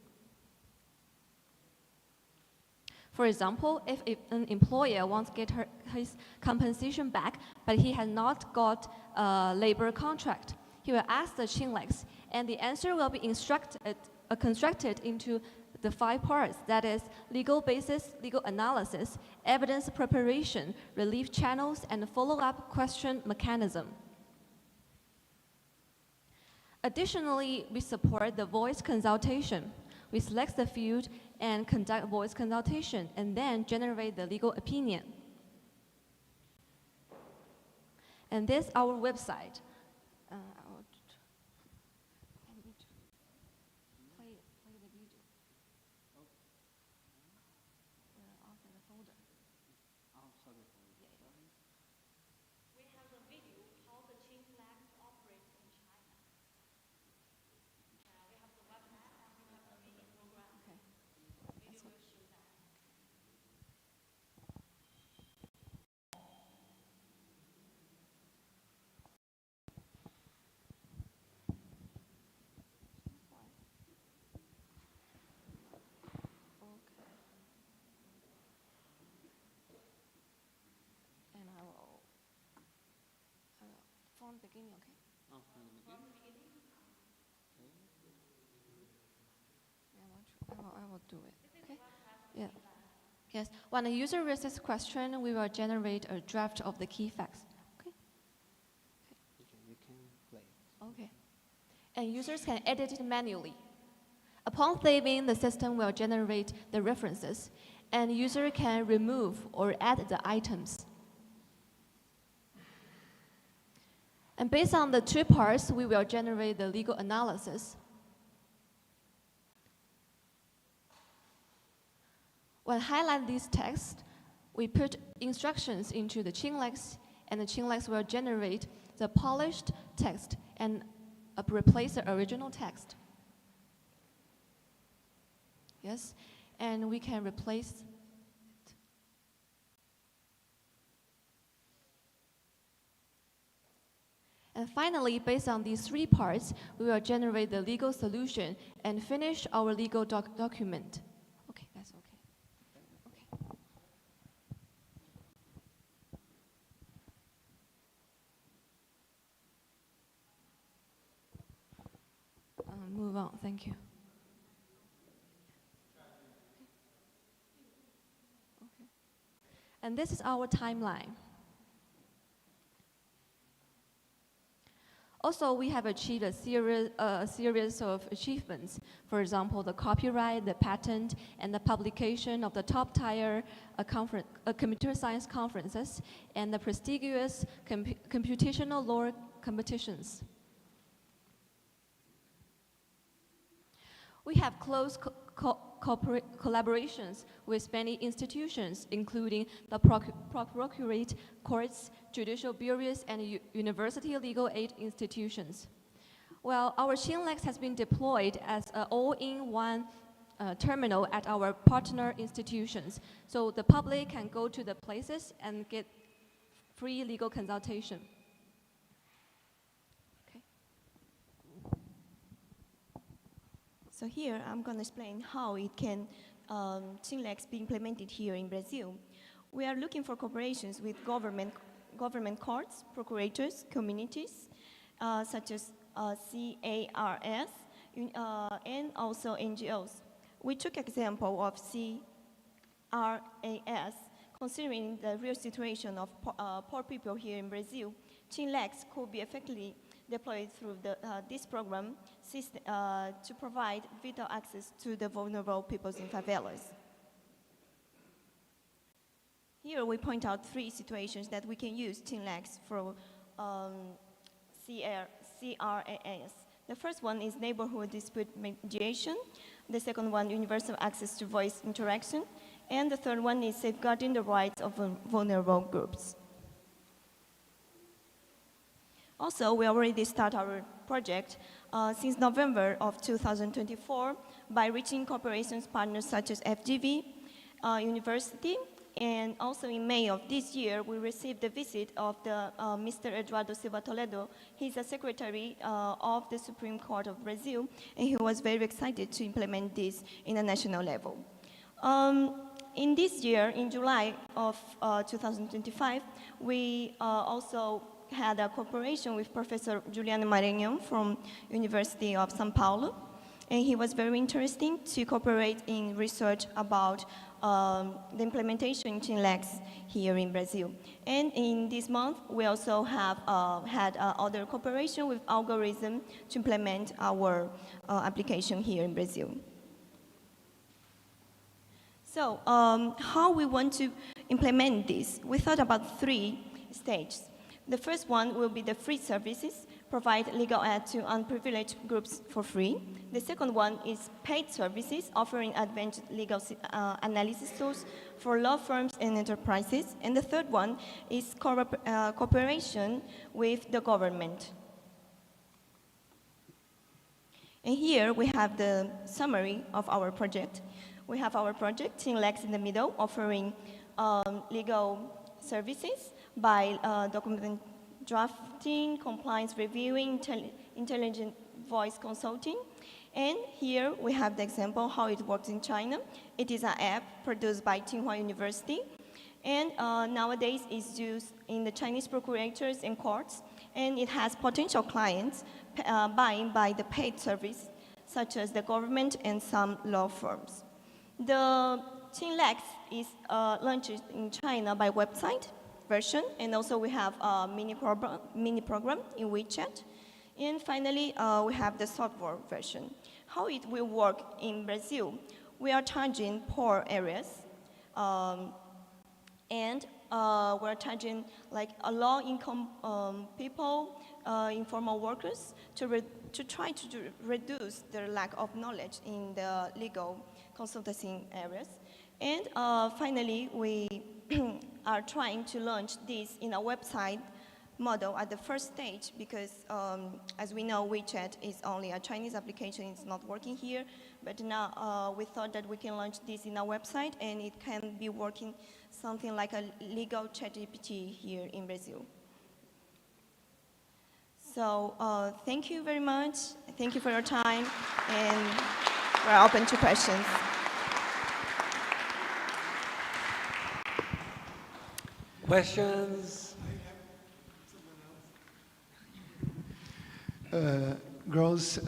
For example, if an employer wants to get his compensation back, but he has not got a labor contract, he will ask the Chinlex, and the answer will be constructed into the 5 parts, that is, legal basis, legal analysis, evidence preparation, relief channels, and follow-up question mechanism. Additionally, we support the voice consultation. We select the field and conduct voice consultation, and then generate the legal opinion. And this is our website. From the beginning, okay? Oh, from the beginning? I will do it, okay? Yeah. Yes, when a user raises a question, we will generate a draft of the key facts, okay? You can play it. Okay. And users can edit it manually. Upon saving, the system will generate the references, and user can remove or add the items. And based on the 2 parts, we will generate the legal analysis. When highlight these texts, we put instructions into the Chinlex, and the Chinlex will generate the polished text and replace the original text. Yes, and we can replace it. And finally, based on these 3 parts, we will generate the legal solution and finish our legal document. Okay, that's okay. Move on, thank you. Okay. And this is our timeline. Also, we have achieved a series of achievements. For example, the copyright, the patent, and the publication of the top-tier computer science conferences, and the prestigious computational law competitions. We have close collaborations with many institutions, including the procurate, courts, judicial bureaus, and university legal aid institutions. Well, our Chinlex has been deployed as an all-in-one terminal at our partner institutions, so the public can go to the places and get free legal consultation. Okay. So here I'm going to explain how it can Chinlex be implemented here in Brazil. We are looking for cooperations with government courts, procurators, communities, such as CARS, and also NGOs. We took example of CRAS, considering the real situation of poor people here in Brazil. Chinlex could be effectively deployed through this program system, to provide vital access to the vulnerable peoples in favelas. Here we point out 3 situations that we can use Chinlex for CRAS. The first one is neighborhood dispute mediation. The second one, universal access to voice interaction. And the third one is safeguarding the rights of vulnerable groups. Also, we already start our project since November of 2024 by reaching corporations partners such as FGV, University, and also in May of this year, we received the visit of the Mr. Eduardo Silva Toledo. He's a secretary of the Supreme Court of Brazil, and he was very excited to implement this in a national level. In this year, in July of 2025, we also had a cooperation with Professor Juliano Maranhão from University of São Paulo, and he was very interesting to cooperate in research about the implementation in Chinlex here in Brazil. And in this month, we also have had other cooperation with algorithm to implement our application here in Brazil. So how we want to implement this? We thought about 3 stages. The first one will be the free services, provide legal aid to unprivileged groups for free. The second one is paid services, offering advanced legal analysis tools for law firms and enterprises. And the third one is cooperation with the government. And here we have the summary of our project. We have our project, Chinlex in the middle, offering legal services by document drafting, compliance reviewing, intelligent voice consulting. And here we have the example how it works in China. It is an app produced by Tsinghua University. And nowadays it's used in the Chinese procurators and courts. And it has potential clients buying by the paid service, such as the government and some law firms. The Chinlex is launched in China by website version, and also we have a mini program in WeChat. And finally, we have the software version. How it will work in Brazil? We are targeting poor areas, and we're targeting like a low-income people, informal workers, to try to reduce their lack of knowledge in the legal consulting areas. And finally, we are trying to launch this in a website model at the first stage because, as we know, WeChat is only a Chinese application. It's not working here. But now we thought that we can launch this in a website, and it can be working something like a legal ChatGPT here in Brazil. So thank you very much. Thank you for your time, and we're open to questions. Questions? Girls,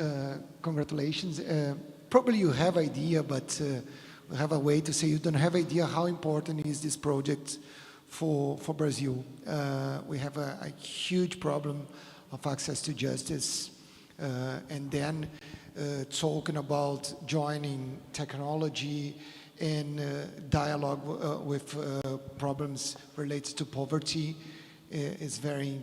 congratulations. Probably you have idea, but we have a way to say you don't have idea how important is this project for Brazil. We have a huge problem of access to justice, and then talking about joining technology and dialogue with problems related to poverty is very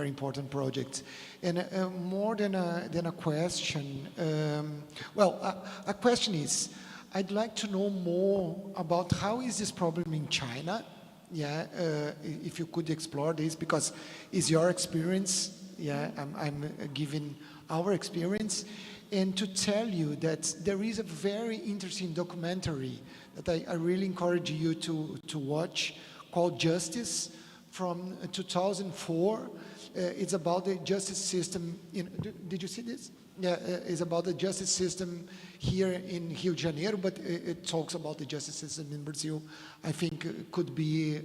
important project. And more than a question, a question is, I'd like to know more about how is this problem in China. Yeah, if you could explore this, because it's your experience. Yeah, I'm giving our experience, and to tell you that there is a very interesting documentary that I really encourage you to watch, called Justice, from 2004. It's about the justice system. Did you see this? Yeah, it's about the justice system here in Rio de Janeiro, but it talks about the justice system in Brazil. I think it could be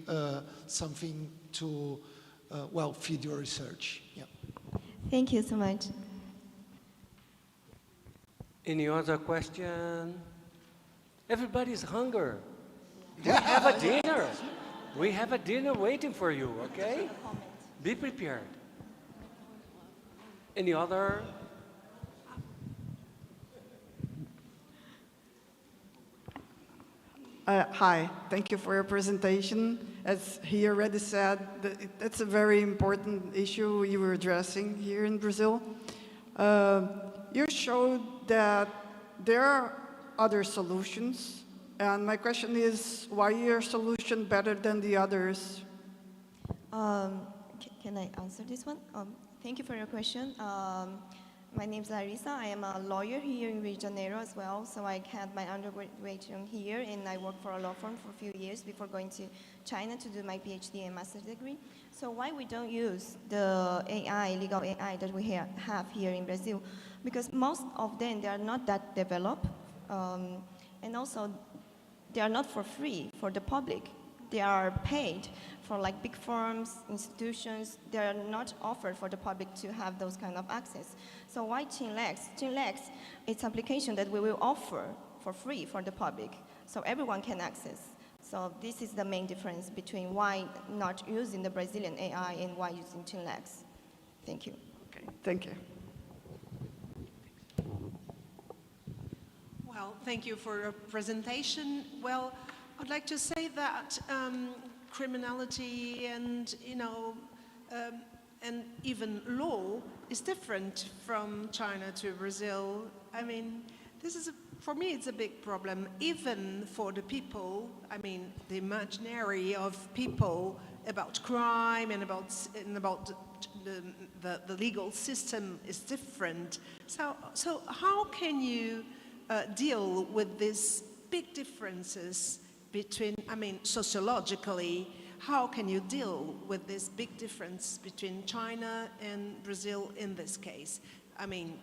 something to, well, feed your research. Yeah. Thank you so much. Any other question? Everybody's hungry. We have a dinner. We have a dinner waiting for you, okay? Be prepared. Any other? Hi, thank you for your presentation. As he already said, that's a very important issue you were addressing here in Brazil. You showed that there are other solutions, and my question is, why your solution better than the others? Can I answer this one? Thank you for your question. My name is Larissa. I am a lawyer here in Rio de Janeiro as well. So I had my undergraduate here, and I worked for a law firm for a few years before going to China to do my PhD and master's degree. So why we don't use the AI, legal AI that we have here in Brazil? Because most of them, they are not that developed. And also, they are not for free for the public. They are paid for like big firms, institutions. They are not offered for the public to have those kind of access. So why Chinlex? Chinlex, it's application that we will offer for free for the public, so everyone can access. So this is the main difference between why not using the Brazilian AI and why using Chinlex. Thank you. Okay, thank you. Well, thank you for your presentation. Well, I'd like to say that criminality and, and even law is different from China to Brazil. I mean, this is, for me, it's a big problem, even for the people, I mean, the imaginary of people about crime and about the legal system is different. So how can you deal with these big differences between, I mean, sociologically, how can you deal with this big difference between China and Brazil in this case? I mean,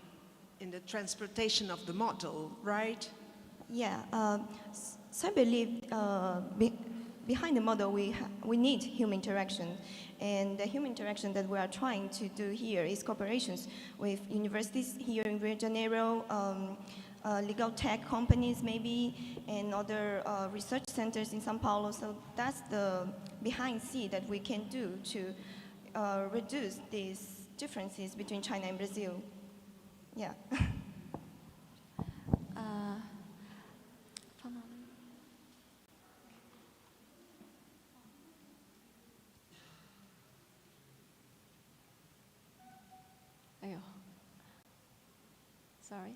in the transportation of the model, right? Yeah, so I believe behind the model we need human interaction. And the human interaction that we are trying to do here is cooperations with universities here in Rio de Janeiro, legal tech companies maybe, and other research centers in São Paulo. So that's the behind scene that we can do to reduce these differences between China and Brazil. Yeah. Sorry.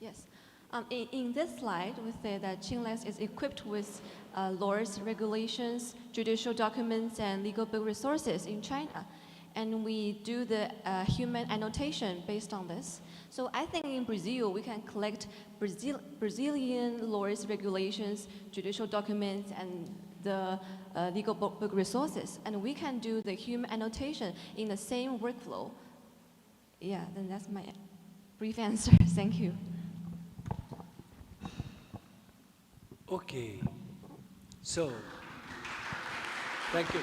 Yes. In this slide, we say that Chinlex is equipped with laws, regulations, judicial documents, and legal book resources in China. And we do the human annotation based on this. So I think in Brazil, we can collect Brazilian laws, regulations, judicial documents, and the legal book resources. And we can do the human annotation in the same workflow. Yeah, then that's my brief answer. Thank you. Okay. So, thank you.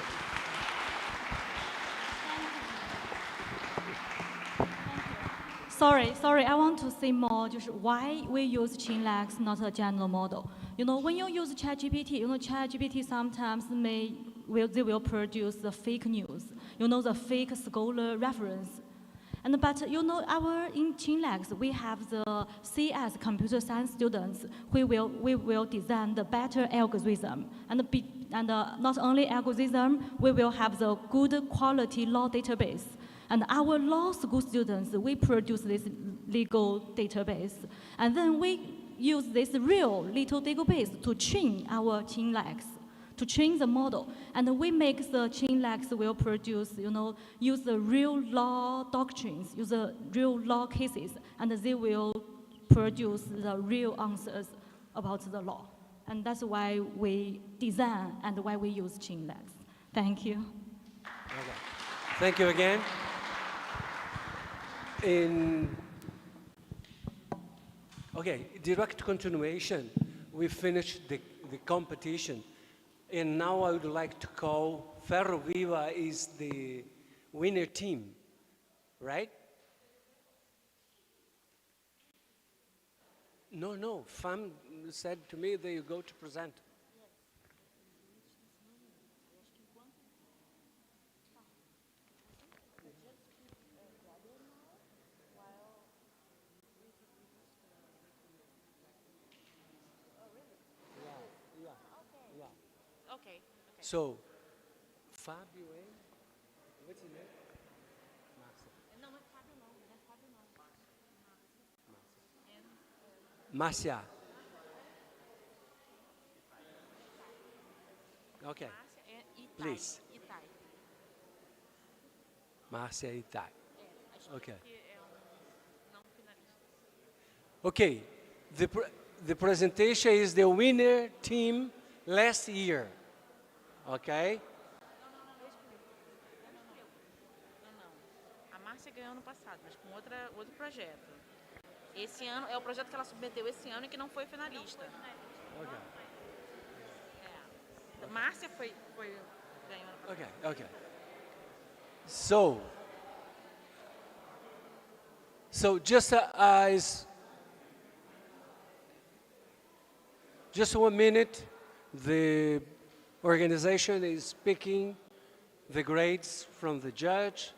Sorry, I want to say more, just why we use Chinlex, not a general model. When you use ChatGPT, ChatGPT sometimes they will produce the fake news, the fake scholar reference. But in Chinlex, we have the CS computer science students we will design the better algorithm. And not only algorithm, we will have the good quality law database. And our law school students, we produce this legal database. And then we use this real little database to train our Chinlex, to train the model. And we make the Chinlex will produce, use the real law doctrines, use the real law cases, and they will produce the real answers about the law. And that's why we design and why we use Chinlex. Thank you. Okay. Thank you again. Okay, direct continuation. We finished the competition. And now I would like to call Ferro Viva is the winner team, right? No, FAM said to me that you go to present. Okay. So, Fabio, what's his name? Marcia. Okay. Please. Marcia e Itai. Okay. Okay. The presentation is the winner team last year. Okay? A Márcia ganhou ano passado, mas com outro projeto. Esse ano é o projeto que ela submeteu esse ano e que não foi finalista. Okay. A Márcia ganhou ano passado. Okay. So just 1 minute, the organization is picking the grades from the judge,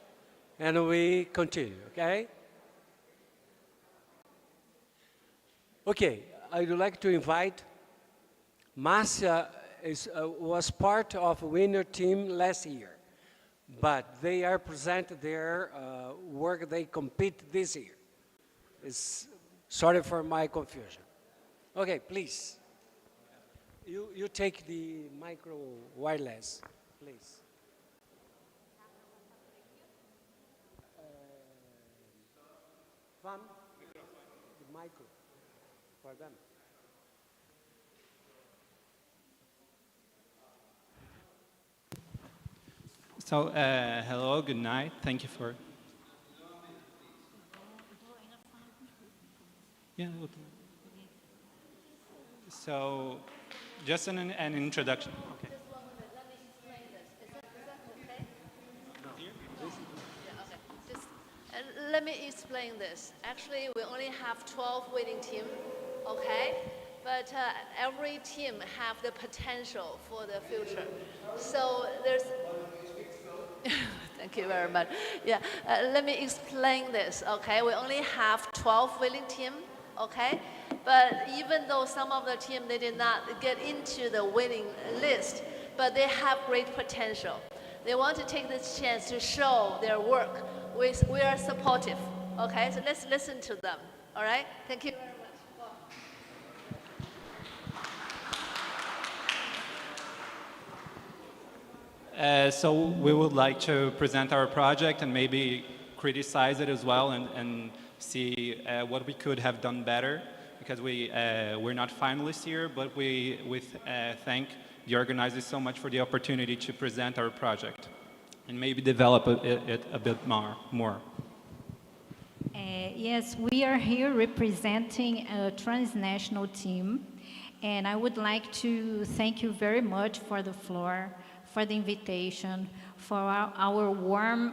and we continue, okay? Okay, I would like to invite Marcia was part of winner team last year, but they are present their work they compete this year. Sorry for my confusion. Okay, please. You take the micro wireless, please. The micro for them. So, hello, good night. Thank you for... Yeah. So, just an introduction. Okay. Let me explain this. Actually, we only have 12 winning team, okay? But every team have the potential for the future. So there's... Thank you very much. Yeah, let me explain this, okay? We only have 12 winning team, okay? But even though some of the team, they did not get into the winning list, but they have great potential. They want to take this chance to show their work. We are supportive, okay? So let's listen to them, all right? Thank you very much. So we would like to present our project and maybe criticize it as well and see what we could have done better, because we're not finalists here, but we thank the organizers so much for the opportunity to present our project and maybe develop it a bit more. Yes, we are here representing a transnational team, and I would like to thank you very much for the floor, for the invitation, for our warm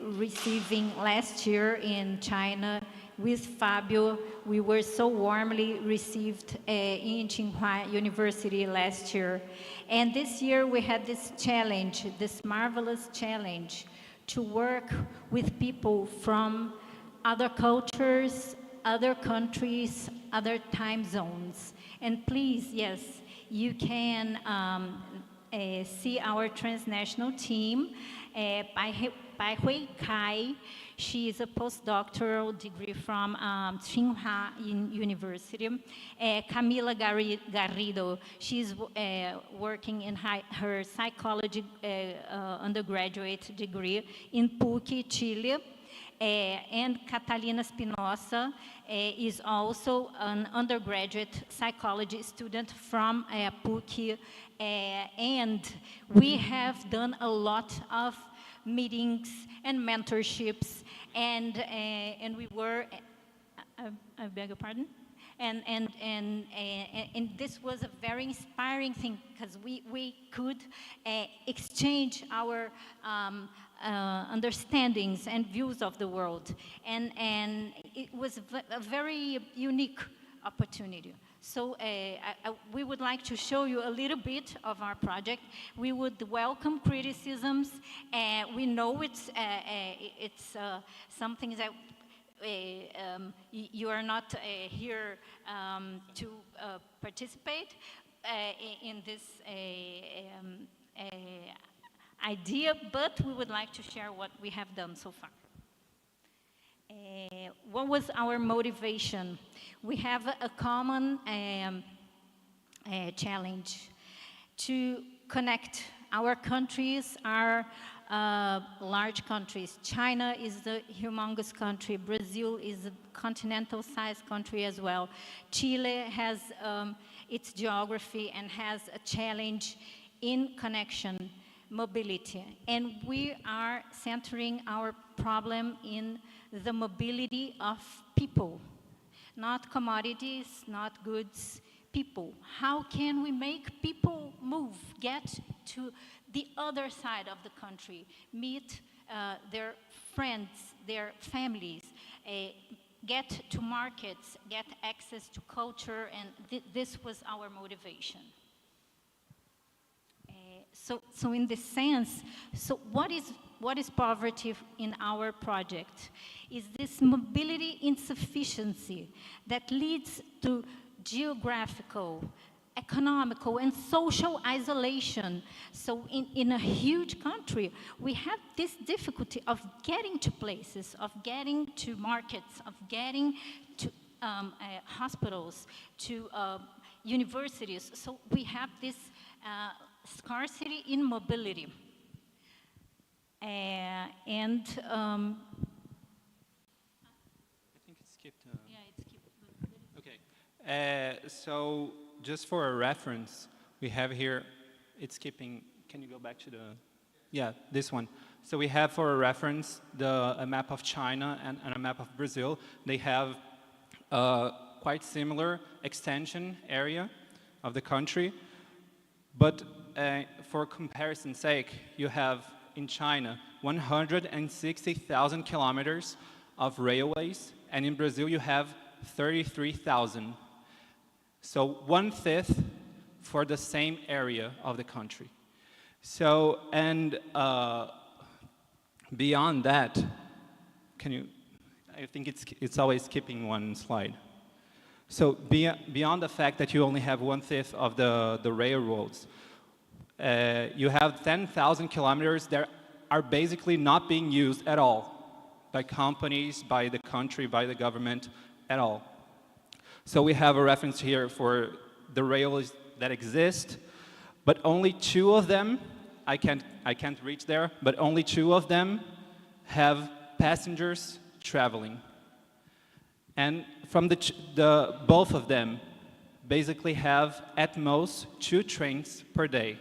receiving last year in China with Fabio. We were so warmly received in Tsinghua University last year. And this year we had this challenge, this marvelous challenge, to work with people from other cultures, other countries, other time zones. And please, yes, you can see our transnational team. Bai Hui Kai, she is a postdoctoral degree from Tsinghua University. Camila Garrido, she's working in her psychology undergraduate degree in PUC, Chile. and Catalina Spinoza is also an undergraduate psychology student from PUC, and we have done a lot of meetings and mentorships, and we were, I beg your pardon? And this was a very inspiring thing because we could exchange our understandings and views of the world. And it was a very unique opportunity. So we would like to show you a little bit of our project. We would welcome criticisms. We know it's something that you are not here to participate in this idea, but we would like to share what we have done so far. What was our motivation? We have a common challenge to connect. Our countries are large countries. China is the humongous country. Brazil is a continental-sized country as well. Chile has its geography and has a challenge in connection, mobility. And we are centering our problem in the mobility of people, not commodities, not goods, people. How can we make people move, get to the other side of the country, meet their friends, their families, get to markets, get access to culture, and this was our motivation. So in this sense, so what is poverty in our project? Is this mobility insufficiency that leads to geographical, economical, and social isolation. So in a huge country, we have this difficulty of getting to places, of getting to markets, of getting to hospitals, to universities. So we have this scarcity in mobility. I think it skipped. Yeah, it skipped. Okay. So just for a reference, we have here, it's skipping, can you go back to the, yeah, this one. So we have for a reference a map of China and a map of Brazil. They have quite similar extension area of the country, but for comparison's sake, you have in China 160,000 kilometers of railways, and in Brazil you have 33,000. So 1/5 for the same area of the country. So, and beyond that, can you, I think it's always skipping one slide. So beyond the fact that you only have 1/5 of the railroads, you have 10,000 kilometers that are basically not being used at all by companies, by the country, by the government, at all. So we have a reference here for the railways that exist, but only 2 of them, I can't reach there, but only 2 of them have passengers traveling. And from both of them basically have at most 2 trains per day.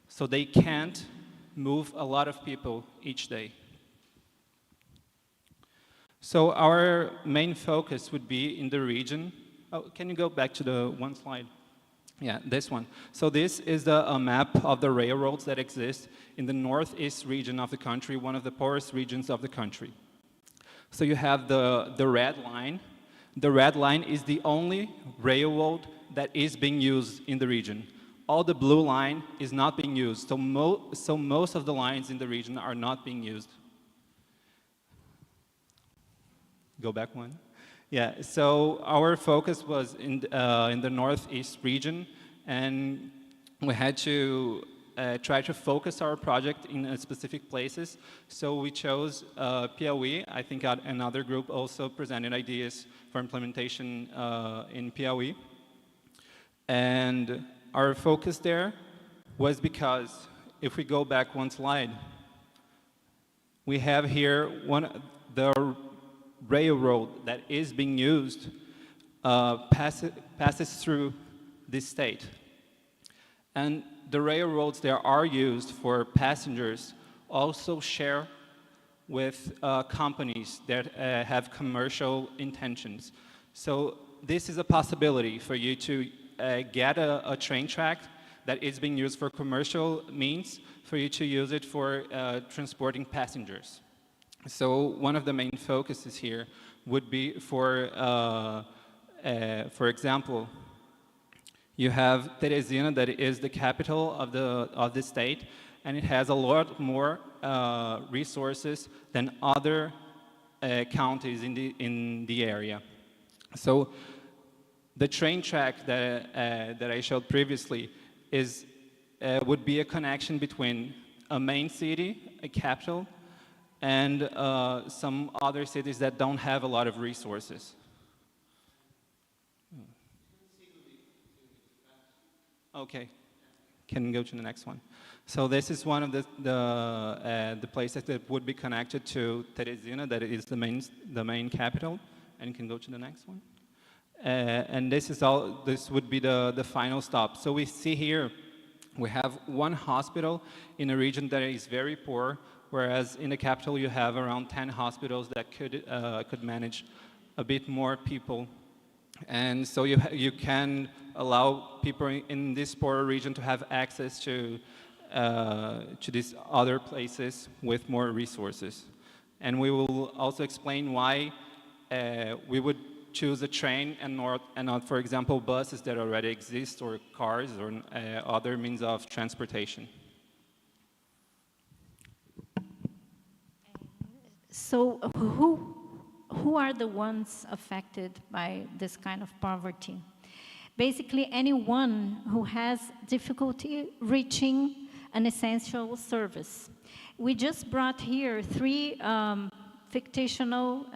So they can't move a lot of people each day. So our main focus would be in the region. Oh, can you go back to the one slide? Yeah, this one. So this is a map of the railroads that exist in the northeast region of the country, one of the poorest regions of the country. So you have the red line. The red line is the only railroad that is being used in the region. All the blue line is not being used. So most of the lines in the region are not being used. Go back one. Yeah, so our focus was in the northeast region, and we had to try to focus our project in specific places. So we chose Piauí. I think another group also presented ideas for implementation in Piauí. And our focus there was because, if we go back one slide, We have here the railroad that is being used passes through this state. And the railroads that are used for passengers also share with companies that have commercial intentions. So this is a possibility for you to get a train track that is being used for commercial means, for you to use it for transporting passengers. So one of the main focuses here would be for example, you have Teresina, that is the capital of the state, and it has a lot more resources than other counties in the area. So the train track that I showed previously would be a connection between a main city, a capital, and some other cities that don't have a lot of resources. Okay, can go to the next one. So this is one of the places that would be connected to Teresina, that is the main capital, and you can go to the next one. And this would be the final stop. So we see here, we have one hospital in a region that is very poor, whereas in the capital you have around 10 hospitals that could manage a bit more people. And so you can allow people in this poorer region to have access to these other places with more resources. And we will also explain why we would choose a train and not, for example, buses that already exist, or cars, or other means of transportation. So who are the ones affected by this kind of poverty? Basically, anyone who has difficulty reaching an essential service. We just brought here 3 fictional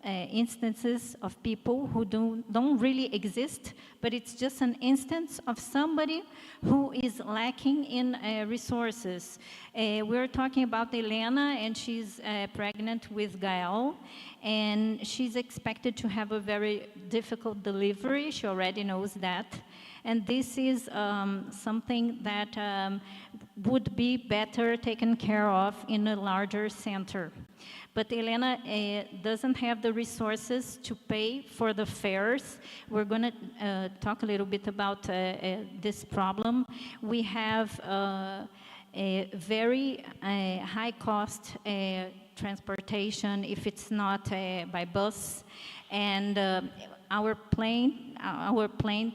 instances of people who don't really exist, but it's just an instance of somebody who is lacking in resources. We're talking about Elena, and she's pregnant with Gael, and she's expected to have a very difficult delivery. She already knows that. And this is something that would be better taken care of in a larger center. But Elena doesn't have the resources to pay for the fares. We're going to talk a little bit about this problem. We have a very high cost transportation if it's not by bus, and our plane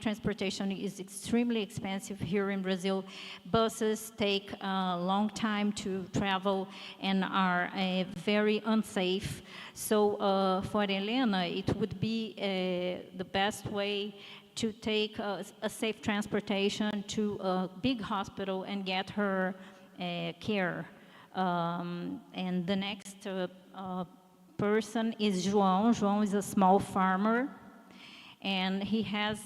transportation is extremely expensive here in Brazil. Buses take a long time to travel and are very unsafe. So for Elena, it would be the best way to take a safe transportation to a big hospital and get her care. And the next person is João. João is a small farmer, and he has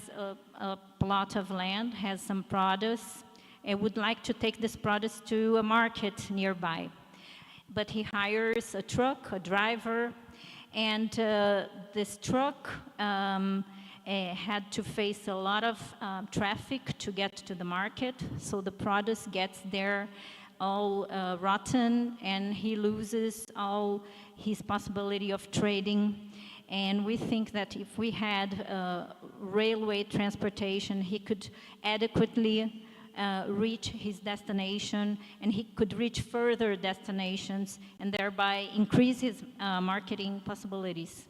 a plot of land, has some produce, and would like to take this produce to a market nearby. But he hires a truck, a driver, and this truck had to face a lot of traffic to get to the market, so the produce gets there all rotten, and he loses all his possibility of trading. And we think that if we had railway transportation, he could adequately reach his destination, and he could reach further destinations, and thereby increase his marketing possibilities.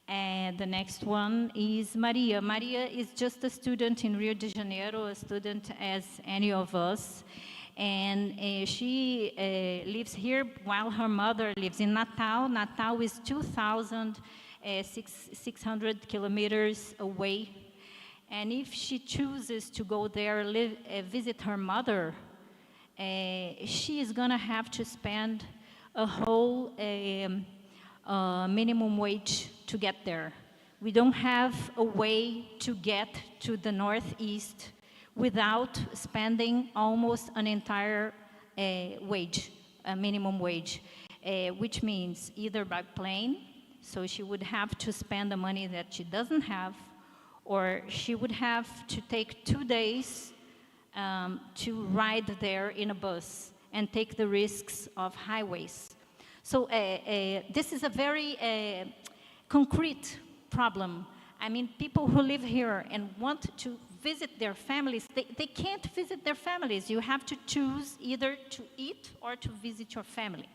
And the next one is Maria. Maria is just a student in Rio de Janeiro, a student as any of us. And she lives here while her mother lives in Natal. Natal is 2,600 kilometers away. And if she chooses to go there, visit her mother, she is going to have to spend a whole minimum wage to get there. We don't have a way to get to the Northeast without spending almost an entire wage, a minimum wage. which means either by plane, so she would have to spend the money that she doesn't have, or she would have to take 2 days to ride there in a bus and take the risks of highways. So this is a very concrete problem. I mean, people who live here and want to visit their families, they can't visit their families. You have to choose either to eat or to visit your family.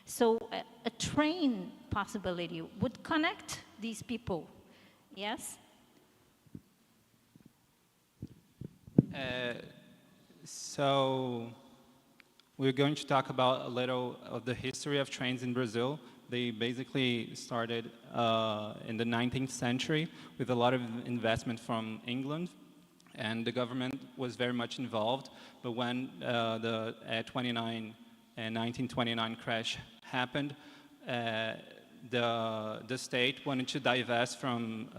So a train possibility would connect these people, yes? So we're going to talk about a little of the history of trains in Brazil. They basically started in the 19th century with a lot of investment from England, and the government was very much involved. But when the 1929 crash happened, the state wanted to divest from,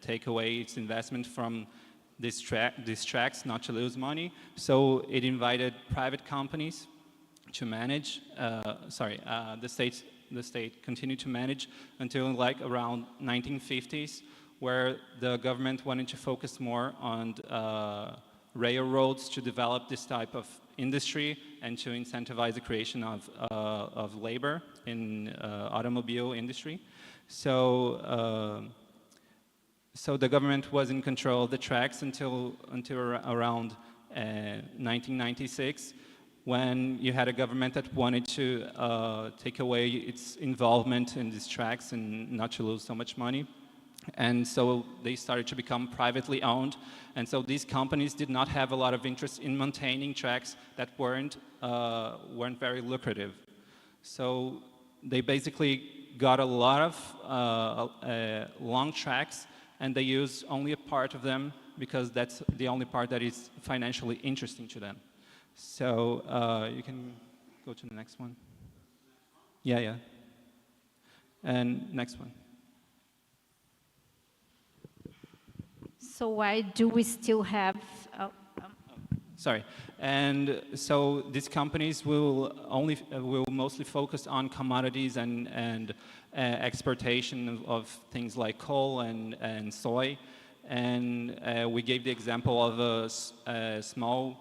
take away its investment from these tracks, not to lose money. So it invited private companies to manage. The state continued to manage until like around 1950s, where the government wanted to focus more on railroads to develop this type of industry and to incentivize the creation of labor in automobile industry. So the government was in control of the tracks until around 1996, when you had a government that wanted to take away its involvement in these tracks and not to lose so much money. And so they started to become privately owned. And so these companies did not have a lot of interest in maintaining tracks that weren't very lucrative. So they basically got a lot of long tracks, and they use only a part of them because that's the only part that is financially interesting to them. So you can go to the next one. Yeah. And next one. So why do we still have... Sorry. And so these companies will mostly focus on commodities and exportation of things like coal and soy. And we gave the example of a small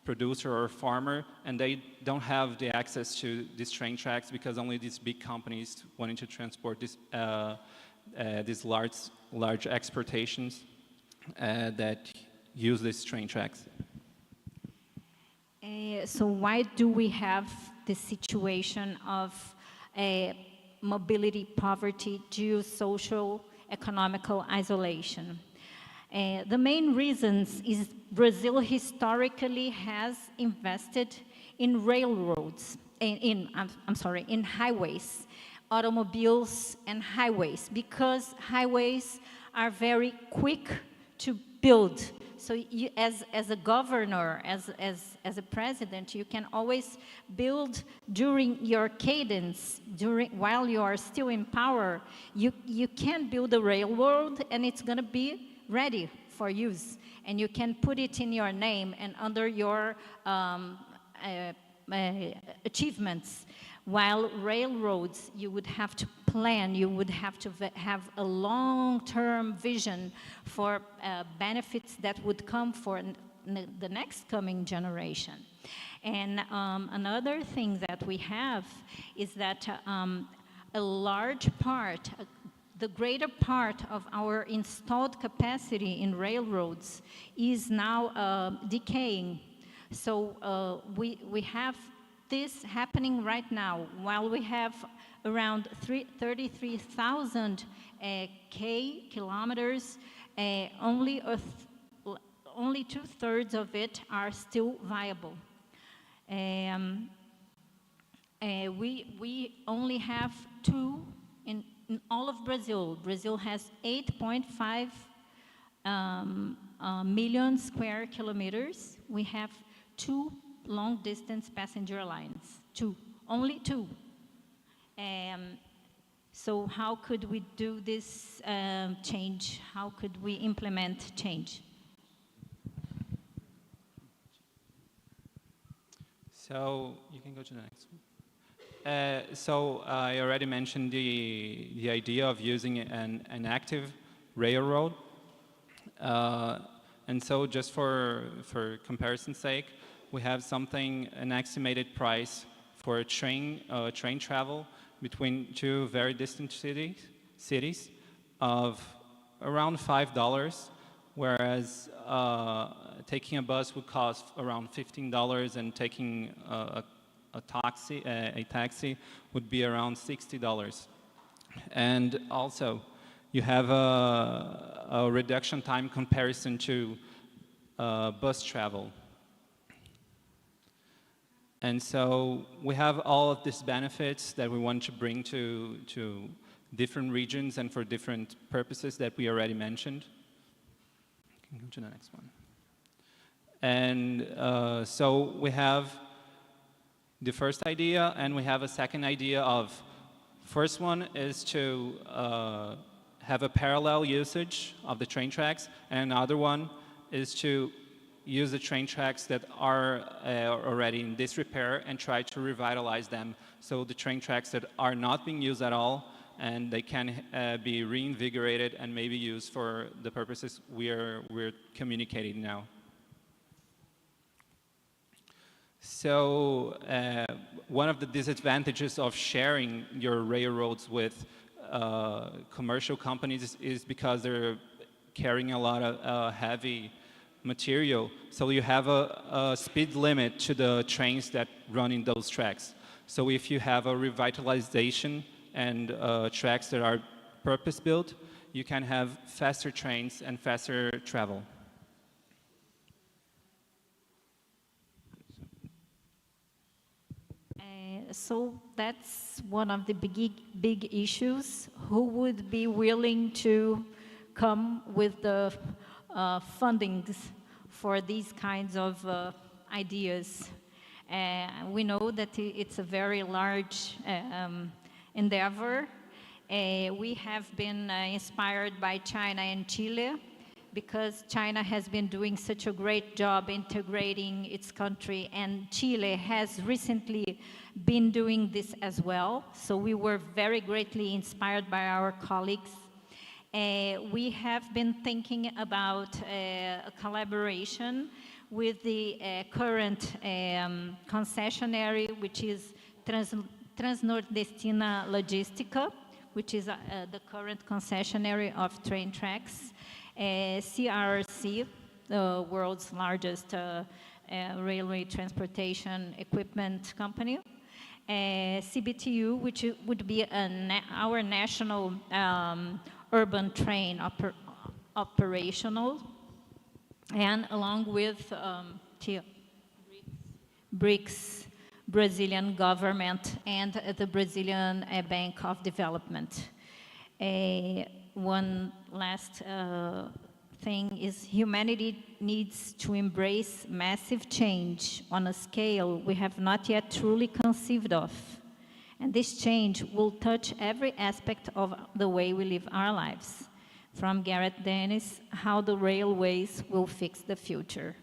producer or farmer, and they don't have the access to these train tracks because only these big companies wanting to transport these large exportations that use these train tracks. So why do we have this situation of mobility poverty due to social economical isolation? The main reasons is Brazil historically has invested in railroads, in highways, automobiles and highways, because highways are very quick to build. So you, as a governor, as a president, you can always build during your cadence, while you are still in power. You can build a railroad and it's going to be ready for use. And you can put it in your name and under your achievements. While railroads, you would have to plan, you would have to have a long-term vision for benefits that would come for the next coming generation. And another thing that we have is that a large part, the greater part of our installed capacity in railroads is now decaying. So we have this happening right now, while we have around 33,000 kilometers, only 2/3 of it are still viable. We only have 2 in all of Brazil. Brazil has 8.5 million square kilometers. We have 2 long-distance passenger lines, only 2. So how could we do this change? How could we implement change? So you can go to the next one. So I already mentioned the idea of using an active railroad. And so just for comparison's sake, we have an estimated price for train travel between two very distant cities of around $5, whereas taking a bus would cost around $15 and taking a taxi would be around $60. And also, you have a reduction time comparison to bus travel. And so we have all of these benefits that we want to bring to different regions and for different purposes that we already mentioned. You can go to the next one. And so we have the first idea, and we have a second idea of, first one is to have a parallel usage of the train tracks, and another one is to use the train tracks that are already in disrepair and try to revitalize them. So the train tracks that are not being used at all, and they can be reinvigorated and maybe used for the purposes we're communicating now. So one of the disadvantages of sharing your railroads with commercial companies is because they're carrying a lot of heavy material. So you have a speed limit to the trains that run in those tracks. So if you have a revitalization and tracks that are purpose-built, you can have faster trains and faster travel. So that's one of the big issues. Who would be willing to come with the fundings for these kinds of ideas? We know that it's a very large endeavor. We have been inspired by China and Chile, because China has been doing such a great job integrating its country, and Chile has recently been doing this as well. So we were very greatly inspired by our colleagues. We have been thinking about a collaboration with the current concessionary, which is Transnordestina Logística, which is the current concessionary of train tracks. CRRC, the world's largest railway transportation equipment company. CBTU, which would be our national urban train operational, and along with BRICS, Brazilian government, and the Brazilian Bank of Development. One last thing is humanity needs to embrace massive change on a scale we have not yet truly conceived of. And this change will touch every aspect of the way we live our lives. From Garrett Dennis, How the Railways Will Fix the Future.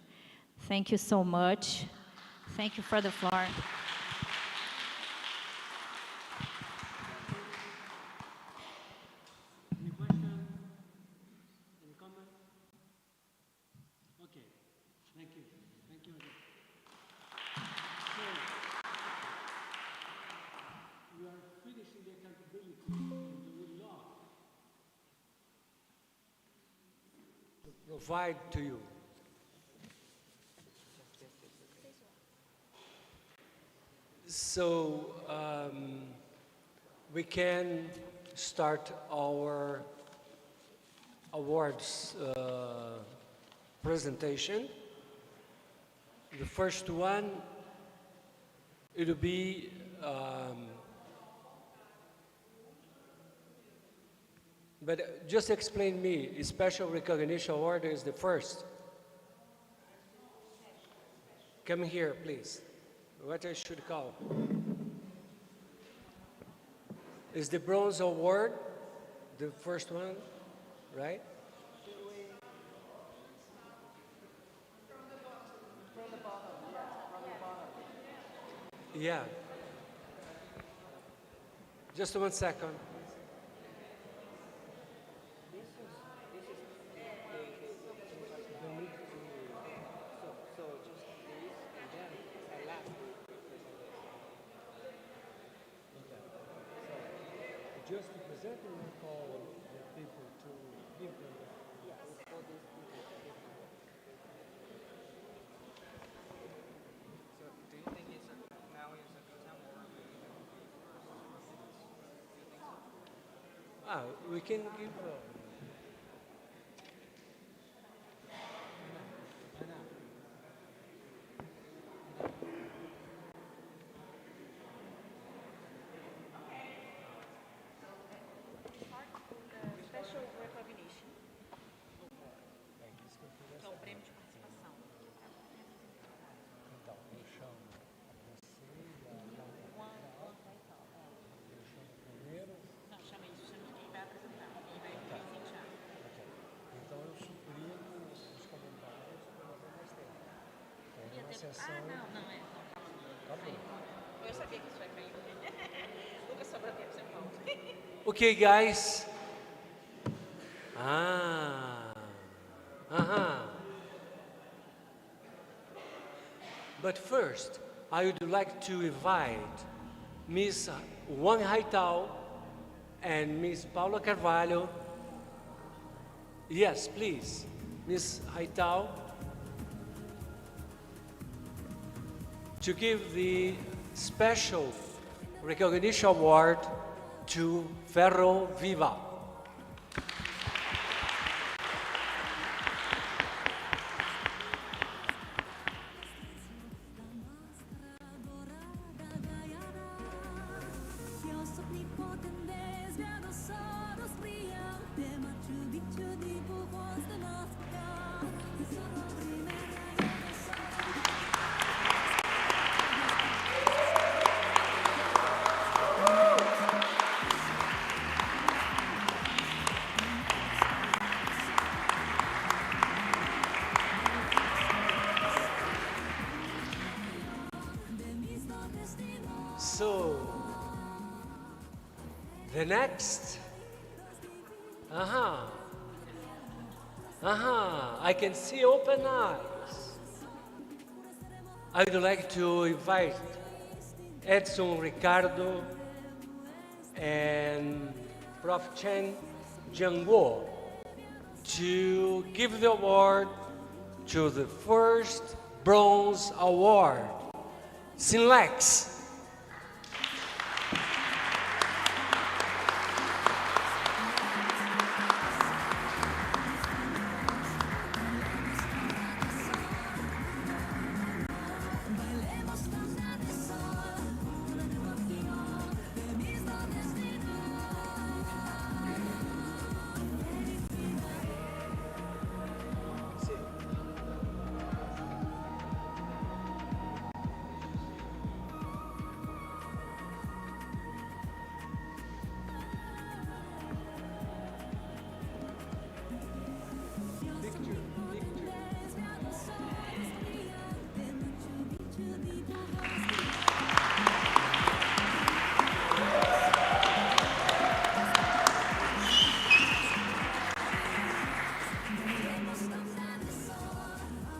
Thank you so much. Thank you for the floor. Provide to you. So we can start our awards presentation. The first one, it'll be but just explain me, special recognition award is the first. Come here, please. What I should call? Is the bronze award the first one, right? Yeah. Just 1 second. Just to present and call the people to give them for these people. So, do you think it's now is a good time or do you think so? We can give. Special recognition. Que é o prêmio de participação. Então, eu chamo você e eu chamo primeiro. Não, chama isso, chama quem vai apresentar, quem vai presentear. Então eu suprimo os comentários para não ter mais tempo. Tem uma sessão. Não, calma. Eu sabia que isso ia cair. Nunca sobra tempo sem pauta. Okay, guys. But first, I would like to invite Miss Wang Haitao and Miss Paula Carvalho. Yes, please. Miss Haitao, to give the special recognition award to Ferro Viva. So, the next, I can see open eyes. I would like to invite Edson Ricardo and Prof. Chen Jiangguo to give the award to the first bronze award, Chinlex.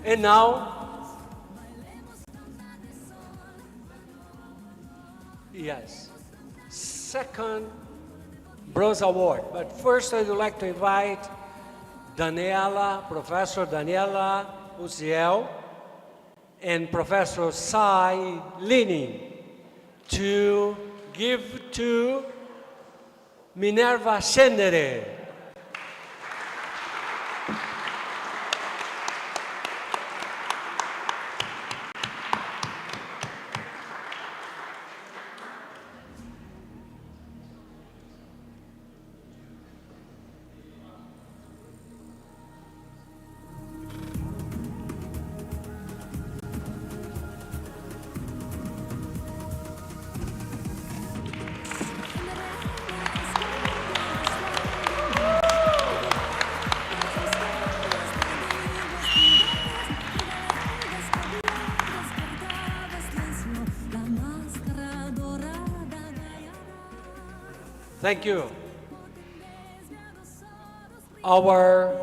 And now, yes, second bronze award. But first I would like to invite Professor Daniela Oficial and Professor Sai Lini to give to Minerva Chandere. Thank you. Our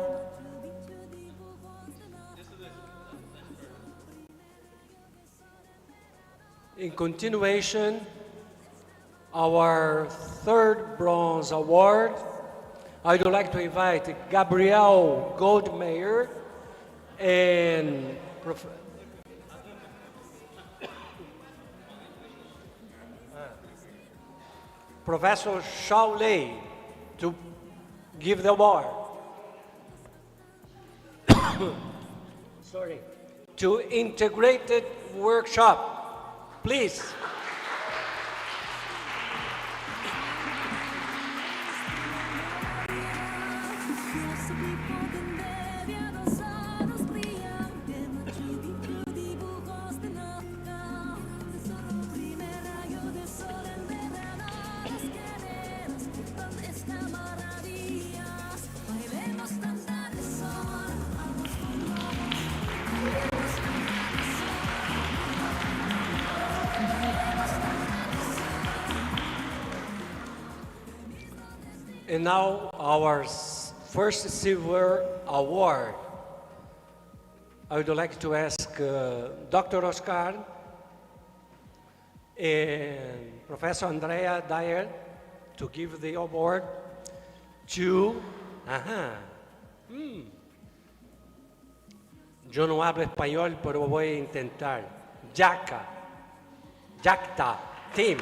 in continuation, our third bronze award, I would like to invite Gabriel Goldmeyer and Professor Shaolei to give the award. Sorry. To integrated workshop, please. And now our first silver award. I would like to ask Dr. Oscar and Professor Andrea Dyer to give the award to, yo no hablo español, pero voy a intentar. Yakta team.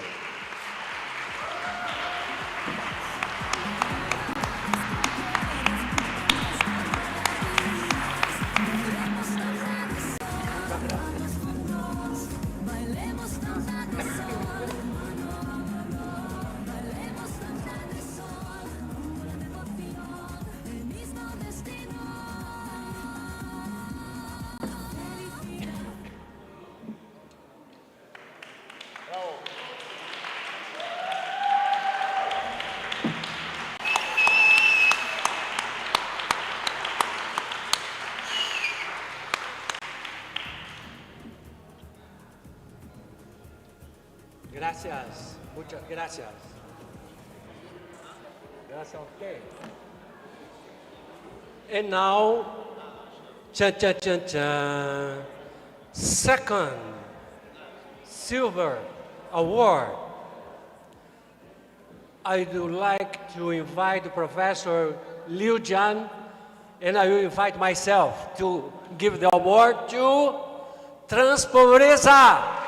Gracias, muchas gracias. Gracias a usted. And now, second silver award. I would like to invite Professor Liu Jian, and I will invite myself to give the award to Transporesa.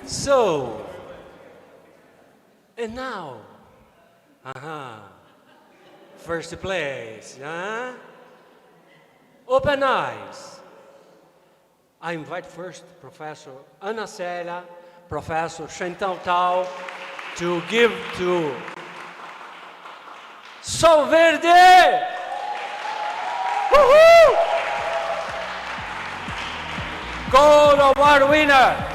So, and now, first place, open eyes. I invite first Professor Ana Célia, Professor Chantal to give to Sverde. Woohoo! Gold award winner.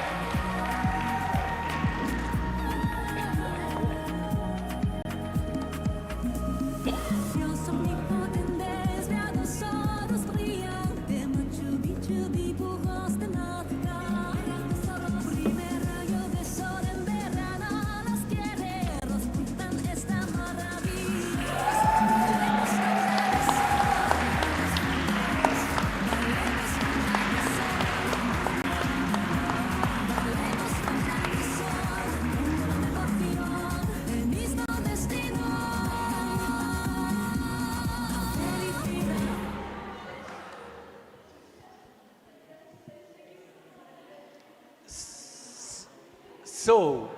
So,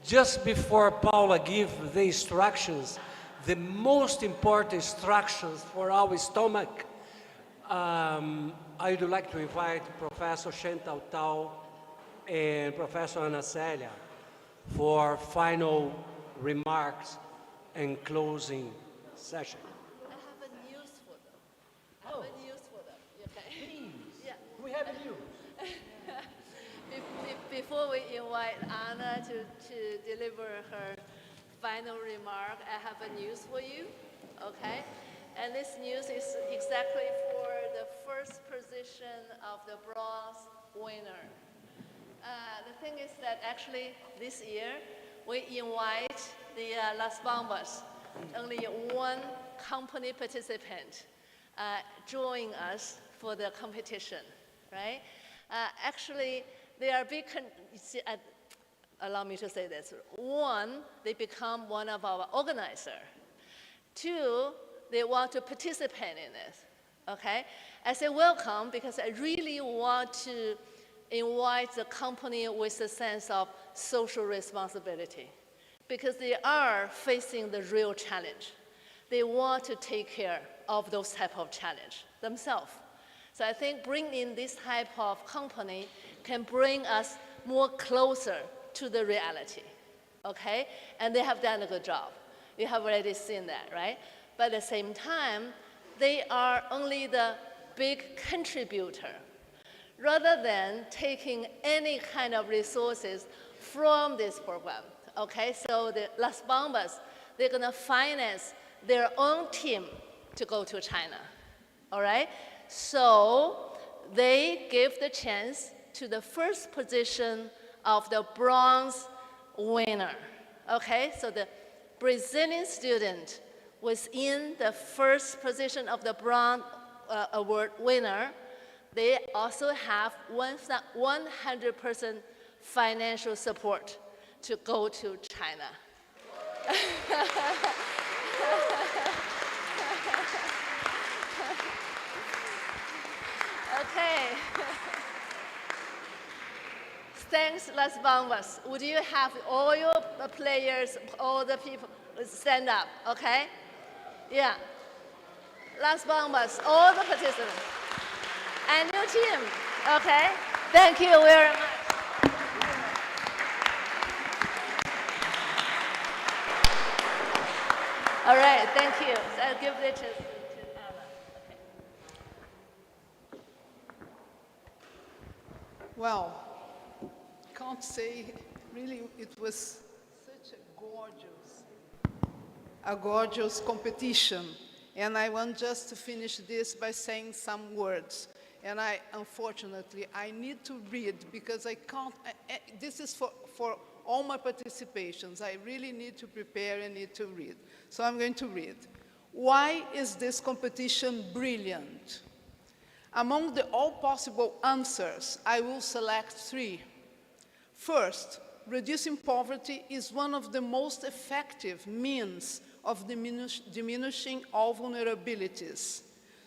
just before Paula give the instructions, the most important instructions for our stomach, I would like to invite Professor Chantal Tao and Professor Ana Célia for final remarks and closing session. I have a news for them. I have a news for them. Okay. Please. Yeah. We have news. Before we invite Anna to deliver her final remark, I have a news for you, okay? And this news is exactly for the first position of the bronze winner. The thing is that actually this year, we invite the Las Bambas, only one company participant join us for the competition, right? Actually, they are big, allow me to say this. One, they become one of our organizers. Two, they want to participate in this, okay? I say welcome because I really want to invite the company with a sense of social responsibility because they are facing the real challenge. They want to take care of those type of challenge themselves. So I think bringing in this type of company can bring us more closer to the reality, okay? And they have done a good job. You have already seen that, right? But at the same time, they are only the big contributor rather than taking any kind of resources from this program, okay? So the Las Bambas, they're gonna finance their own team to go to China, all right? So they give the chance to the first position of the bronze winner, okay? So the Brazilian student was in the first position of the bronze award winner. They also have 100% financial support to go to China. Okay. Thanks, Las Bambas. Would you have all your players, all the people stand up, okay? Yeah. Las Bambas, all the participants. And your team, okay? Thank you very much. All right, thank you. So I'll give the chance to Anna. Okay. Well, can't say, really, it was such a gorgeous competition. And I want just to finish this by saying some words. And unfortunately, I need to read because I can't, this is for all my participations. I really need to prepare and need to read. So I'm going to read. Why is this competition brilliant? Among the all possible answers, I will select 3. First, reducing poverty is one of the most effective means of diminishing all vulnerabilities.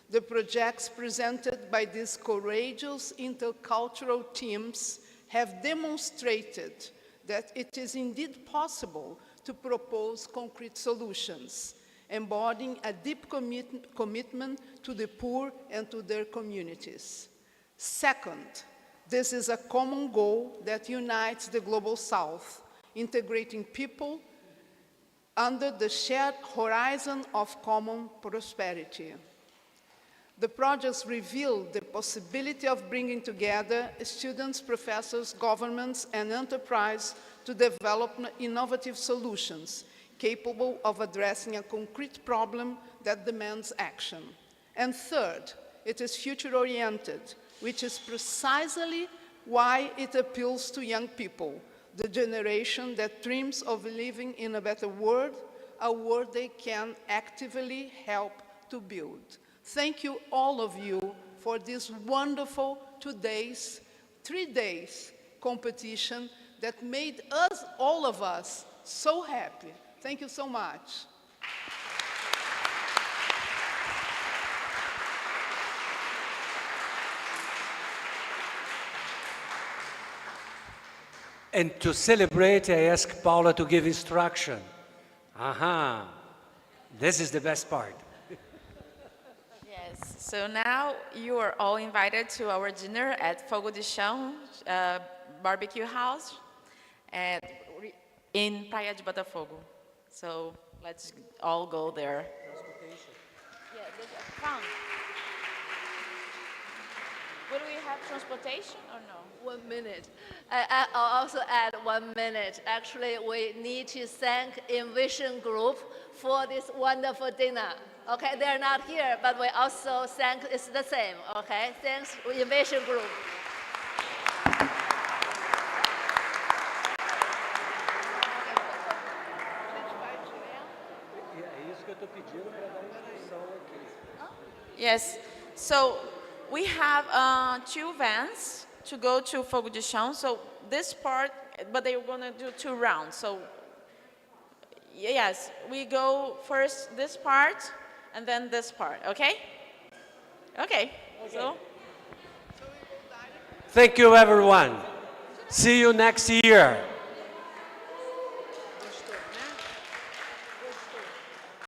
The projects presented by these courageous intercultural teams have demonstrated that it is indeed possible to propose concrete solutions, embodying a deep commitment to the poor and to their communities. Second, this is a common goal that unites the Global South, integrating people under the shared horizon of common prosperity. The projects reveal the possibility of bringing together students, professors, governments, and enterprise to develop innovative solutions capable of addressing a concrete problem that demands action. And third, it is future-oriented, which is precisely why it appeals to young people, the generation that dreams of living in a better world, a world they can actively help to build. Thank you, all of you, for this wonderful 3 days competition that made us, all of us, so happy. Thank you so much. And to celebrate, I ask Paula to give instruction. Aha, this is the best part. Yes, so now you are all invited to our dinner at Fogo de Chão barbecue house in Praia de Botafogo. So let's all go there. Yeah, fun. Will we have transportation or no? 1 minute. I'll also add 1 minute. Actually, we need to thank Envision Group for this wonderful dinner. Okay, they're not here, but we also thank, it's the same, okay? Thanks, Envision Group. Yes, so we have 2 vans to go to Fogo de Chão. So this part, but they're gonna do 2 rounds. So yes, we go first this part and then this part, okay? Okay, so. Thank you, everyone. See you next year.